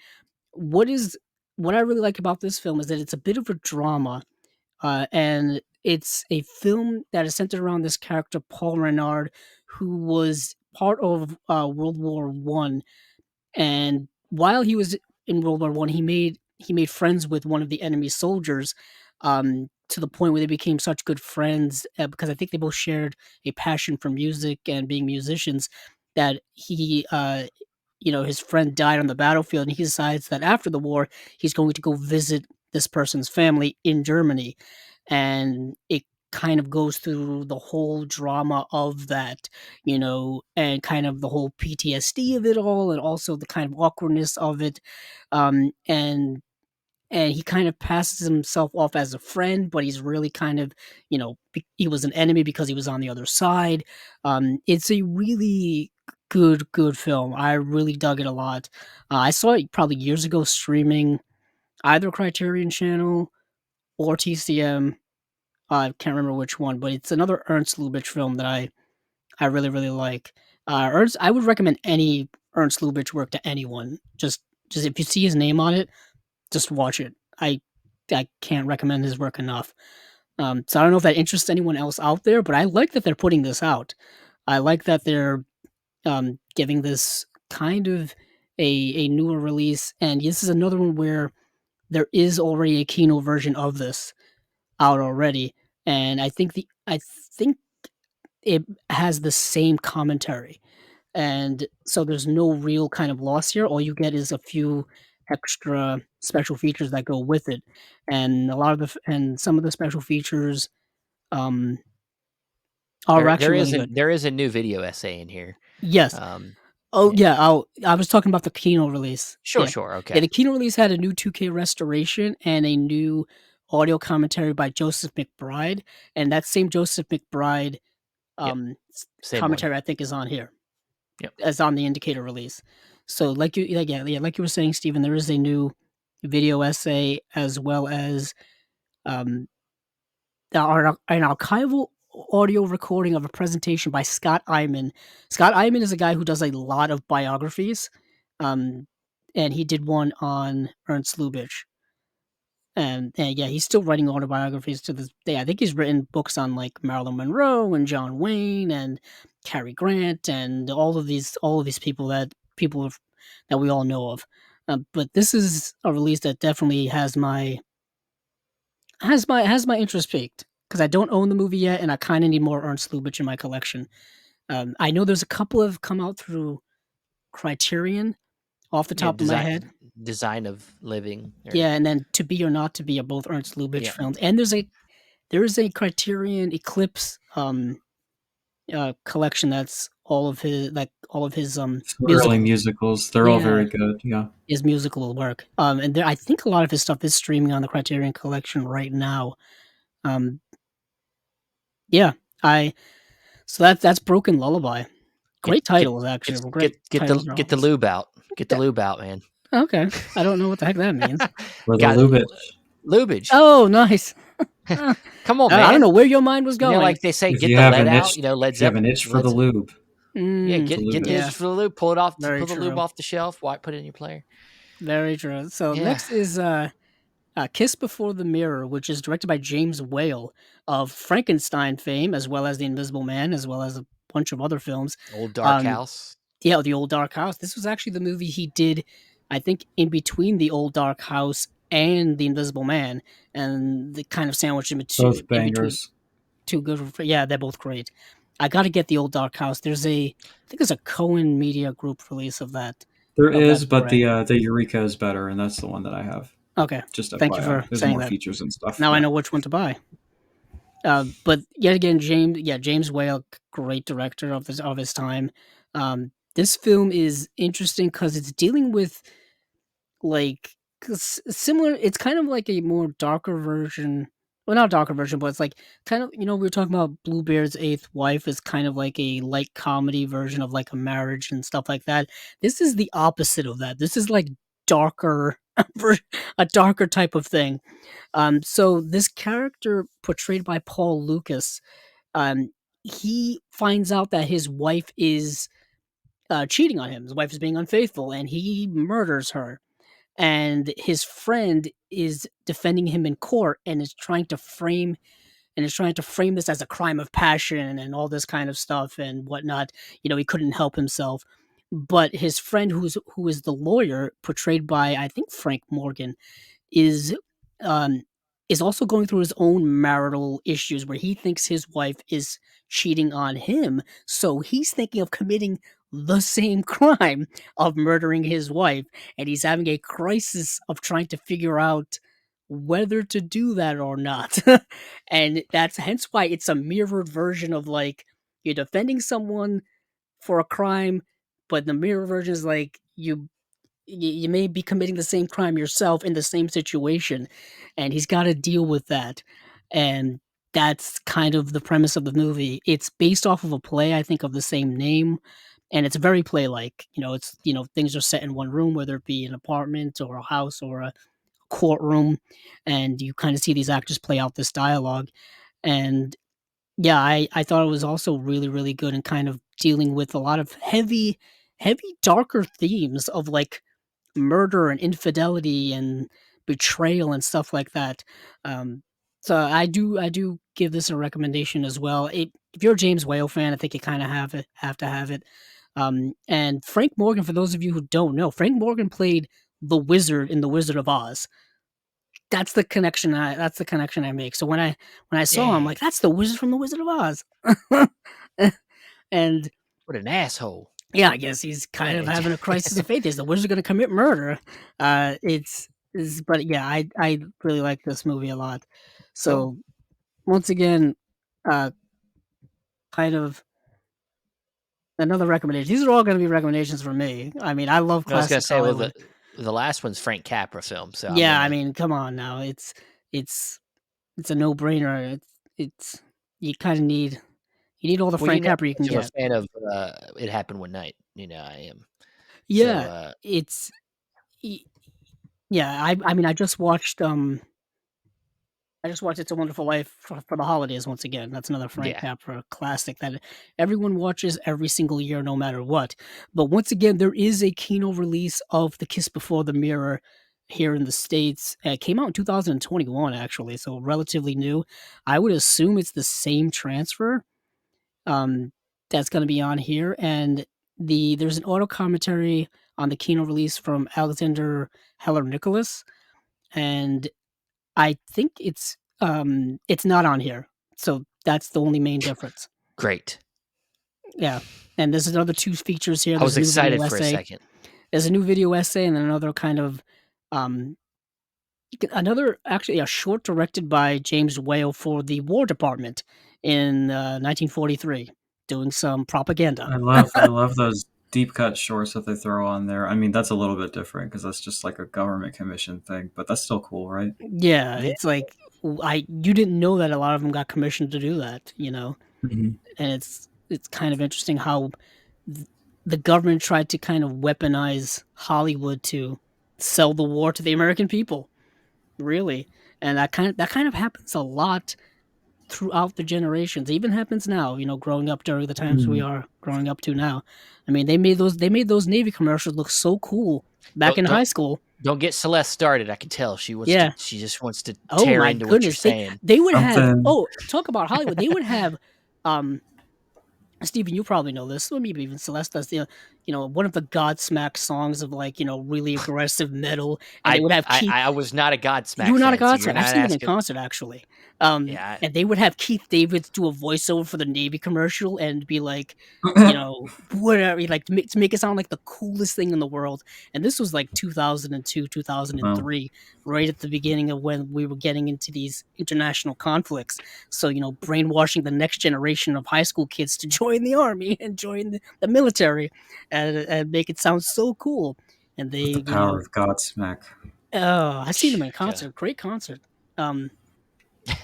what is what I really like about this film is that it's a bit of a drama, and it's a film that is centered around this character Paul Renard, who was part of World War I, and while he was in World War I, he made friends with one of the enemy soldiers, to the point where they became such good friends, because I think they both shared a passion for music and being musicians, that his friend died on the battlefield, and he decides that after the war, he's going to go visit this person's family in Germany, and it kind of goes through the whole drama of that, and kind of the whole PTSD of it all, and also the kind of awkwardness of it, and he kind of passes himself off as a friend, but he's really kind of, he was an enemy because he was on the other side. It's a really good film. I really dug it a lot. I saw it probably years ago streaming either Criterion Channel or TCM. I can't remember which one, but it's another Ernst Lubitsch film that I really really like. Ernst, I would recommend any Ernst Lubitsch work to anyone. Just if you see his name on it, just watch it. I can't recommend his work enough. So I don't know if that interests anyone else out there, but I like that they're putting this out. I like that they're giving this kind of a newer release, and this is another one where there is already a Kino version of this out already, and I think it has the same commentary, and so there's no real kind of loss here. All you get is a few extra special features that go with it, and a lot of and some of the special features um, are There actually there really is a good. there is a new video essay in here. Yes. Um, Oh yeah. yeah. I was talking about the Kino release. Sure, Yeah, sure. yeah. Okay. The Kino release had a new 2K restoration and a new audio commentary by Joseph McBride, and that same Joseph McBride Yep. Same one. commentary I think is on here. Yep. As on the indicator release. So like you were saying, Stephen, there is a new video essay as well as um, an archival audio recording of a presentation by Scott Iman. Scott Iman is a guy who does a lot of biographies, um, and he did one on Ernst Lubitsch. And yeah, he's still writing autobiographies to this day. I think he's written books on like Marilyn Monroe and John Wayne and Cary Grant and all of these that we all know of. But this is a release that definitely has my interest peaked because I don't own the movie yet, and I kind of need more Ernst Lubitsch in my collection. I know there's a couple have come out through Criterion off the Yeah. top of my head. Design of living. Or Yeah, and then To Be or Not to Be are both Ernst Lubitsch yeah. films, and there is a Criterion Eclipse collection that's all of his Some early musicals. musicals, they're all Yeah, very good. Yeah. his musical work. And I think a lot of his stuff is streaming on the Criterion Collection right now. Um, yeah, I so that's Broken Lullaby. Get Great get titles, actually. Great titles are get the always. lube out. Get the Yeah, lube out, man. okay. I don't know what the heck that means. For the Got Lubitsch. lubage. Oh, nice. I Come on, I don't man. know where your mind was going. Like they say, If get you the have lead an out. itch, Led if you have an Zeppelin. itch for the lube, Yeah, Mm, it's a get the yeah, itch Lubitsch. for the lube. Pull it off. very Pull the lube true. off the shelf. Why put it in your player? Very true. So Yeah. next is Kiss Before the Mirror, which is directed by James Whale of Frankenstein fame, as well as The Invisible Man, as well as a bunch of other films. Old Dark Um, House. yeah, The Old Dark House. This was actually the movie he did, I think, in between The Old Dark House and The Invisible Man, and the kind of sandwich Both in between bangers. two good. Yeah, they're both great. I got to get The Old Dark House. I think there's a Cohen Media Group release There of that is, but Blu-ray. the Eureka is better, and that's the one that I have. Okay, Just thank you FYI, for there's saying more that. features and stuff. Now I Yeah. know which one to buy. But yet again, James Whale, great director of his time. This film is interesting because it's dealing with like similar. It's kind of like a more darker version. well, not a darker version, but it's like kind of, we were talking about Bluebeard's Eighth Wife is kind of like a light comedy version of like a marriage and stuff like that. This is the opposite of that. This is like darker, a darker type of thing. So this character portrayed by Paul Lucas, um, he finds out that his wife is cheating on him. His wife is being unfaithful, and he murders her. And his friend is defending him in court and is trying to frame this as a crime of passion and all this kind of stuff and whatnot. He couldn't help himself. But his friend, who is the lawyer, portrayed by I think Frank Morgan, is um is also going through his own marital issues where he thinks his wife is cheating on him. So he's thinking of committing the same crime of murdering his wife, and he's having a crisis of trying to figure out whether to do that or not. And that's hence why it's a mirrored version of like you're defending someone for a crime, but the mirror version is like you may be committing the same crime yourself in the same situation, and he's got to deal with that. And that's kind of the premise of the movie. It's based off of a play, I think, of the same name, and it's very play-like. It's things are set in one room, whether it be an apartment or a house or a courtroom, and you kind of see these actors play out this dialogue. And yeah, I thought it was also really, really good and kind of dealing with a lot of heavy, darker themes of like murder and infidelity and betrayal and stuff like that. Um, so I do give this a recommendation as well. If you're a James Whale fan, I think you kind of have to have it. And Frank Morgan, for those of you who don't know, Frank Morgan played the wizard in The Wizard of Oz. That's the connection I make. So when I saw him, I'm Dang, like, that's the wizard from The Wizard of Oz. And what an asshole! yeah, I guess he's kind of Eh, having a crisis of faith. Is the wizard going to commit murder? But yeah, I really like this movie a lot. Cool. So once again, uh, kind of another recommendation. These are all going to be recommendations for me. I mean, I love I was gonna classic say, well, Hollywood. the last one's Frank Capra film, so I'm Yeah, I gonna. mean, come on now. It's it's a no brainer. It's you kind of need all the Well, you Frank know, Capra you how can much I'm a get. fan of It Happened One Night. I am. So, Yeah, it's y- yeah. I mean, I just watched It's a Wonderful Life for the holidays once again. That's another Frank yeah, Capra classic that everyone watches every single year, no matter what. But once again, there is a Kino release of The Kiss Before the Mirror here in the States. It came out in 2021, actually, so relatively new. I would assume it's the same transfer um, that's going to be on here. And there's an auto commentary on the Kino release from Alexander Heller Nicholas. And I think it's not on here. So that's the only main difference. great. Yeah. And there's another 2 features here. I There's was a new video excited for a essay. second. There's a new video essay and then another kind of um another actually a short directed by James Whale for the War Department in 1943 doing some propaganda. I love those deep cut shorts that they throw on there. I mean, that's a little bit different because that's just like a government commission thing, but that's still cool, right? Yeah, Yeah, it's like I you didn't know that a lot of them got commissioned to do that. Hmm. And it's kind of interesting how th- the government tried to kind of weaponize Hollywood to sell the war to the American people, really. And that kind of happens a lot throughout the generations. It even happens now, growing up during the times we Hmm. are growing up to now. I mean, they made those Navy commercials look so cool back don't in high don't school. don't get Celeste started. I can tell Yeah. she just wants to Oh tear my into what you're goodness. They saying. they would have Something. oh, talk about Hollywood. They would have um Steven, you probably know this. Or maybe even Celeste does one of the Godsmack songs of like, really aggressive metal, and they would have Keith. I was not a You Godsmack were not a fan, so you're Godsmack. I've not seen them in asking. concert actually. Yeah, And they would have Keith David do a voiceover for the Navy commercial and be like, whatever, like to make it sound like the coolest thing in the world. And this was like 2002, Well, 2003, right at the beginning of when we were getting into these international conflicts. So, brainwashing the next generation of high school kids to join the army and join the military and make it sound so cool. And with the they, power of Godsmack. oh, I've seen them in God. concert. Great concert. Um,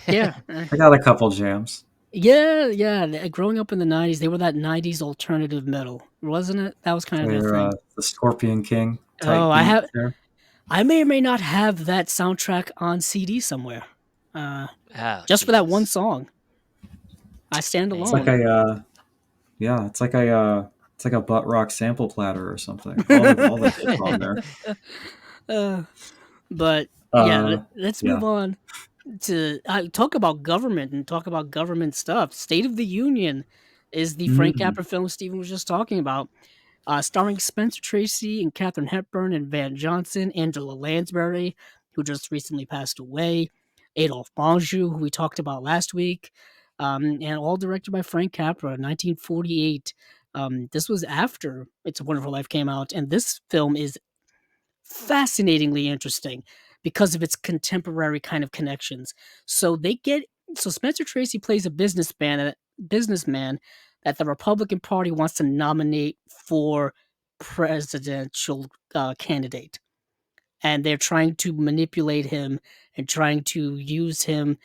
Yeah, I got a couple jams. yeah, yeah. Growing up in the '90s, they were that '90s alternative metal, wasn't it? That was kind of their They're thing. the Scorpion King Oh, type beat there. I may or may not have that soundtrack on CD somewhere. Uh, Oh, just for that one Jesus. song. I stand It's Man. like alone. a yeah, it's like a butt rock sample platter or something. All the hits on there. uh, but yeah, Uh, let's move yeah. on to talk about government and talk about government stuff. State of the Union is the Frank Mm. Capra film Steven was just talking about, starring Spencer Tracy and Katharine Hepburn and Van Johnson, Angela Lansbury, who just recently passed away, Adolphe Bonjour, who we talked about last week, and all directed by Frank Capra, 1948. This was after It's a Wonderful Life came out, and this film is fascinatingly interesting because of its contemporary kind of connections. So they get so Spencer Tracy plays a businessman that the Republican Party wants to nominate for presidential candidate, and they're trying to manipulate him and trying to use him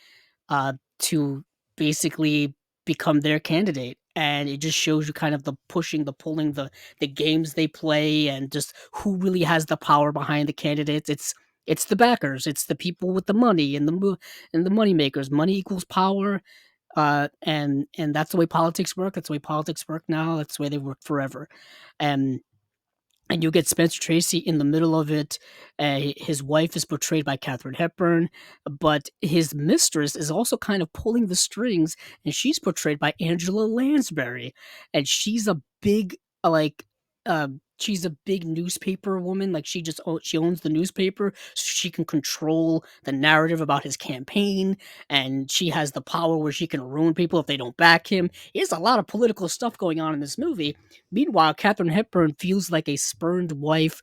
to basically become their candidate. And it just shows you kind of the pushing, the pulling, the games they play, and just who really has the power behind the candidates. It's the backers, it's the people with the money and the money makers. Money equals power, and that's the way politics work. That's the way politics work now. That's the way they work forever. And you get Spencer Tracy in the middle of it. His wife is portrayed by Katharine Hepburn, but his mistress is also kind of pulling the strings, and she's portrayed by Angela Lansbury, and she's a big she's a big newspaper woman. Like she owns the newspaper, so she can control the narrative about his campaign, and she has the power where she can ruin people if they don't back him. There's a lot of political stuff going on in this movie. Meanwhile, Katharine Hepburn feels like a spurned wife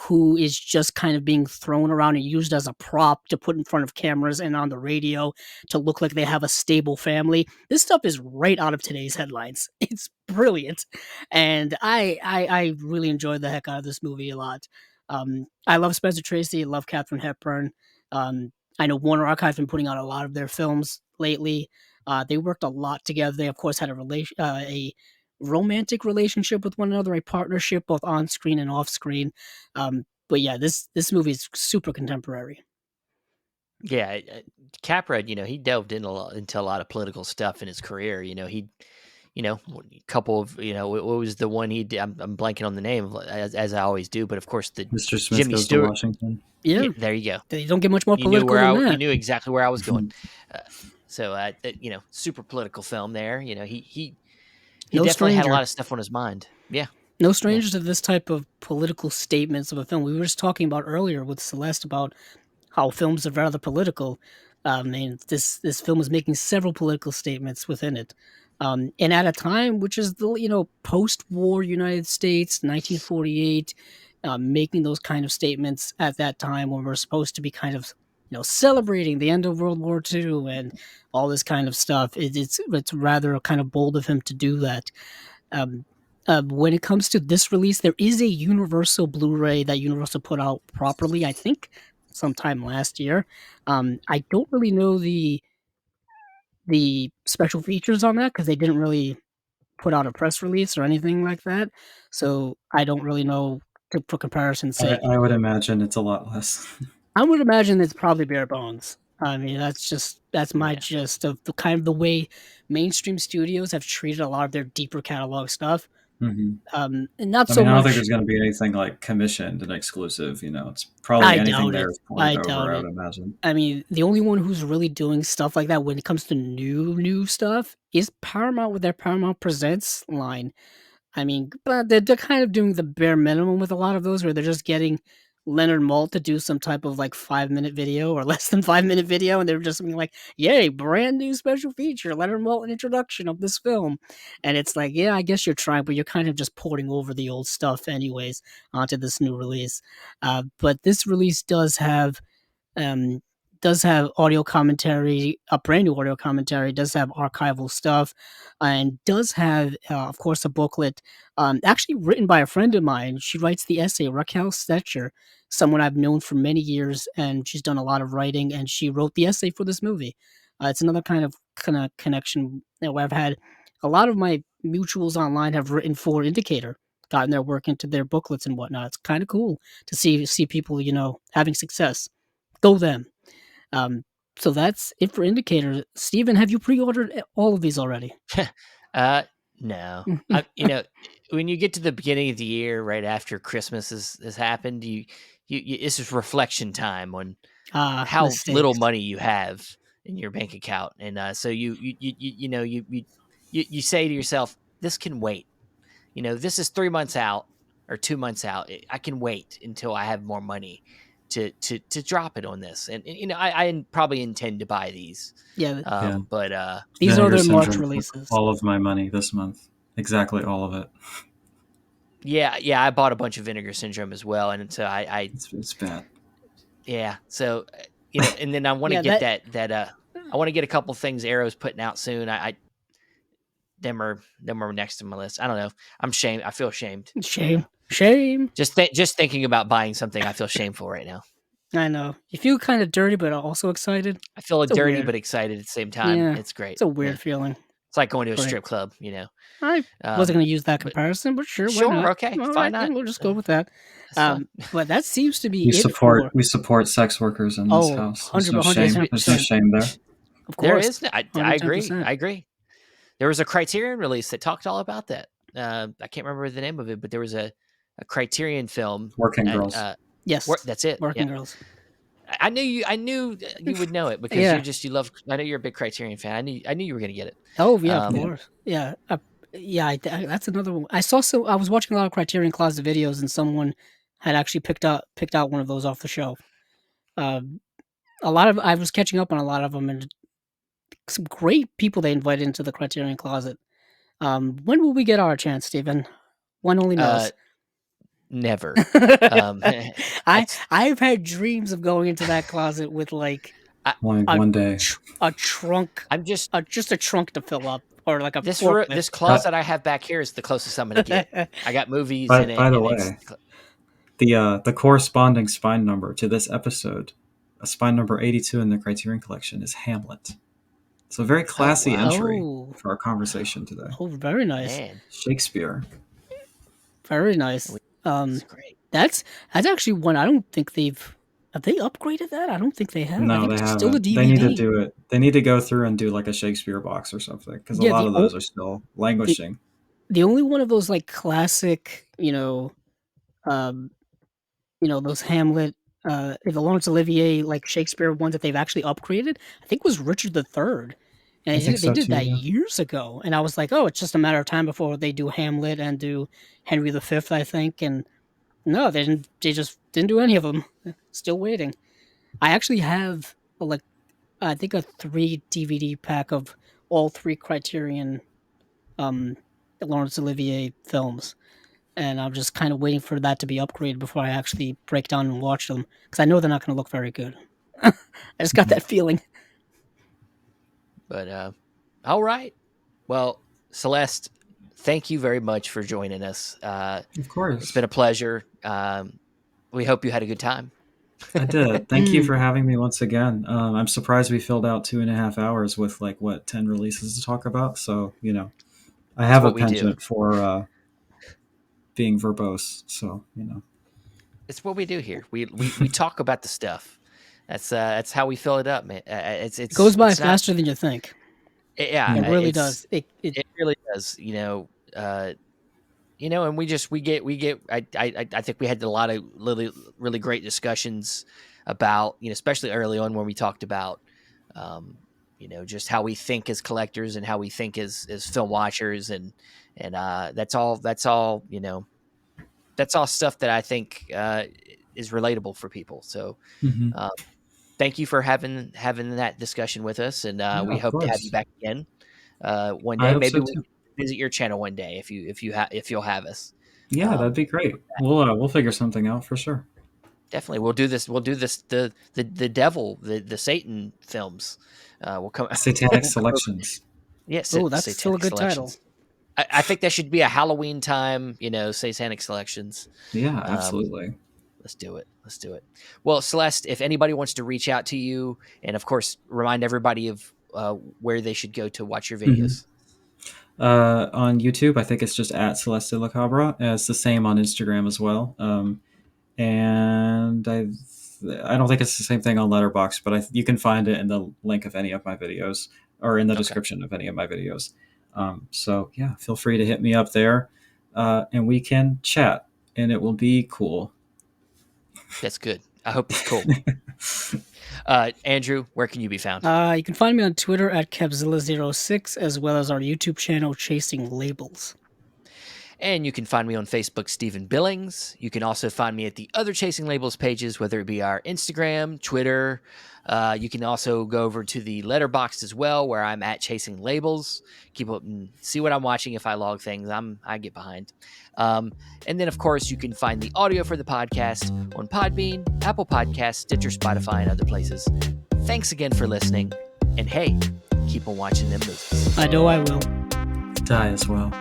who is just kind of being thrown around and used as a prop to put in front of cameras and on the radio to look like they have a stable family. This stuff is right out of today's headlines. It's brilliant, and I really enjoyed the heck out of this movie a lot. I love Spencer Tracy. I love Katharine Hepburn. I know Warner Archive has been putting out a lot of their films lately. They worked a lot together. They of course had a romantic relationship with one another, a partnership both on screen and off screen. But yeah, this movie is super contemporary. Yeah, Capra, he delved into a lot of political stuff in his career. A couple of, what was the one he did? I'm blanking on the name, as I always do, but of course the Mr. Smith Jimmy Goes to Stewart. Washington. Yeah, Yeah, there you go. they don't get much more political than You that. knew exactly where I was going. Mhm. Uh, super political film there. He No definitely had a lot stranger. of stuff on his mind. Yeah, No yeah, strangers to this type of political statements of a film. We were just talking about earlier with Celeste about how films are rather political. And this film is making several political statements within it, and at a time which is the post-war United States, 1948, making those kind of statements at that time when we're supposed to be kind of celebrating the end of World War II and all this kind of stuff. It's rather kind of bold of him to do that. Um, when it comes to this release, there is a Universal Blu-ray that Universal put out properly, I think, sometime last year. I don't really know the special features on that because they didn't really put out a press release or anything like that. So I don't really know for comparison's sake. I would imagine it's a lot less. I would imagine it's probably bare bones. I mean, that's my yeah, gist of the kind of the way mainstream studios have treated a lot of their deeper catalog stuff. Hmm. And not I so mean, I don't think much. there's going to be anything like commissioned and exclusive. It's probably I anything doubt there it. is poured I over, doubt I it. would imagine. I mean, the only one who's really doing stuff like that when it comes to new stuff is Paramount with their Paramount Presents line. I mean, but they're kind of doing the bare minimum with a lot of those, where they're just getting Leonard Malt to do some type of like 5-minute video or less than 5-minute video, and they're just being like, "Yay, brand new special feature, Leonard Maltin introduction of this film," and it's like, yeah, I guess you're trying, but you're kind of just porting over the old stuff anyways onto this new release. But this release um, does have audio commentary, a brand new audio commentary, does have archival stuff, and does have, of course, a booklet, actually written by a friend of mine. She writes the essay, Raquel Stetcher, someone I've known for many years, and she's done a lot of writing, and she wrote the essay for this movie. It's another kind of connection, where I've had a lot of my mutuals online have written for Indicator, gotten their work into their booklets and whatnot. It's kind of cool to see people, having success. Go them. Um, so that's it for Indicator. Steven, have you pre-ordered all of these already? uh, no. When you get to the beginning of the year, right after Christmas has happened, you this is reflection time on Ah, how little mistakes. money you have in your bank account, and so you say to yourself, "This can wait." This is 3 months out or 2 months out. I can wait until I have more money to drop it on this, and I probably intend to buy these, Yeah, Yeah. but these are Vinegar their March Syndrome took releases. all of my money this month. Exactly all of it. yeah, I bought a bunch of Vinegar Syndrome as well, and so It's bad. yeah, so and then I want to Yeah, get that that I want to get a couple things Arrow's putting out soon. I them are next to my list. I don't know. I'm shamed. I feel shamed. shame, shame. Just thinking about buying something, I feel shameful right now. I know. You feel kind of dirty, but also excited. I feel It's a dirty weird, but excited at the same time. yeah, It's great. it's a Yeah, weird feeling. it's like going to a Great. strip club. I wasn't going to use that But comparison, but sure, why sure, not? okay, All why right, not? we'll just go with that. That's fine. But that seems to be We it support for. we support sex workers in this Oh, house. There's 100, no shame. There's no 110%. shame there. Of There course. is. I agree. 110%. I agree. There was a Criterion release that talked all about that. I can't remember the name of it, but there was a Criterion film. Working At, girls. Yes. that's it. Yeah, Working girls. I knew you. I knew you would know it because Yeah. you love. I know you're a big Criterion fan. I knew you were gonna get it. Oh, yeah, of Um, Yeah. course. Yeah. Yeah, that's another one. I was watching a lot of Criterion Closet videos, and someone had actually picked out one of those off the shelf. Um, I was catching up on a lot of them, and some great people they invited into the Criterion Closet. When will we get our chance, Stephen? One only uh, knows. never. Um, that's. I've had dreams of going into that closet with like I, a One day. a trunk, I'm just just a trunk to fill up, or like a this forklift. By, closet I have back here is the closest I'm gonna get. I got movies by, in it, by the and it's way, the corresponding spine number to this episode, a spine number 82 in the Criterion Collection, is Hamlet. It's a very oh classy wow, entry Oh, for our conversation today. oh, very nice, man, Shakespeare. very nice. it's great. That's actually one I don't think they've have they upgraded that. I don't think they have. I No, think they it's still a haven't. They need to DVD. do it. They need to go through and do like a Shakespeare box or something because a Yeah, lot of those are still the languishing. the only one of those like classic, um, those Hamlet, the Laurence Olivier like Shakespeare ones that they've actually upgraded. I think was Richard III, and I think they so did too. that Yeah. years ago. And I was like, oh, it's just a matter of time before they do Hamlet and do Henry V, I think. And no, they didn't. They just didn't do any of them. Still waiting. I actually have like I think a 3 DVD pack of all 3 Criterion um Laurence Olivier films, and I'm just kind of waiting for that to be upgraded before I actually break down and watch them because I know they're not going to look very good. I just got that feeling. But all right. Well, Celeste, thank you very much for joining us. Of It's course. been a pleasure. We hope you had a good time. I did. Thank you for having me once again. I'm surprised we filled out 2.5 hours with like what 10 releases to talk about. So I That's have a what we do. penchant for being verbose. So It's what we do here. We talk about the stuff. That's how we fill it up, man. It goes by It's not. faster than you think. Yeah, It Mm. really does. it really does. And we get. I think we had a lot of really great discussions about especially early on when we talked about just how we think as collectors and how we think as film watchers and that's all that's all stuff that I think is relatable for people. So Mhm. uh, thank you for having that discussion with us, and Yeah, we of hope to have you course. back again one I day. hope Maybe so we too. can visit your channel one day if you'll have us. Yeah, Um, that'd be great. We'll figure something out for sure. Definitely, we'll do this. We'll do this. The devil, the Satan films. We'll come. Satanic We'll come over. selections. Yes, Oh, that's still a satanic good title. selections. I think that should be a Halloween time. Satanic selections. Yeah, Um, absolutely. let's do it. Let's do it. Well, Celeste, if anybody wants to reach out to you, and of course, remind everybody of where they should go to watch your Mhm. videos. On YouTube, I think it's just at Celeste la Cabra. It's the same on Instagram as well. And I don't think it's the same thing on Letterboxd, but you can find it in the link of any of my videos or in the Okay. description of any of my videos. So yeah, feel free to hit me up there, and we can chat, and it will be cool. That's good. I hope it's cool. Andrew, where can you be found? You can find me on Twitter at Kevzilla06, as well as our YouTube channel, Chasing Labels. And you can find me on Facebook, Stephen Billings. You can also find me at the other Chasing Labels pages, whether it be our Instagram, Twitter. You can also go over to the Letterboxd as well, where I'm at Chasing Labels. Keep up and see what I'm watching. If I log things, I get behind. And then, of course, you can find the audio for the podcast on Podbean, Apple Podcasts, Stitcher, Spotify, and other places. Thanks again for listening. And hey, keep on watching them movies. I know I will. Die as well.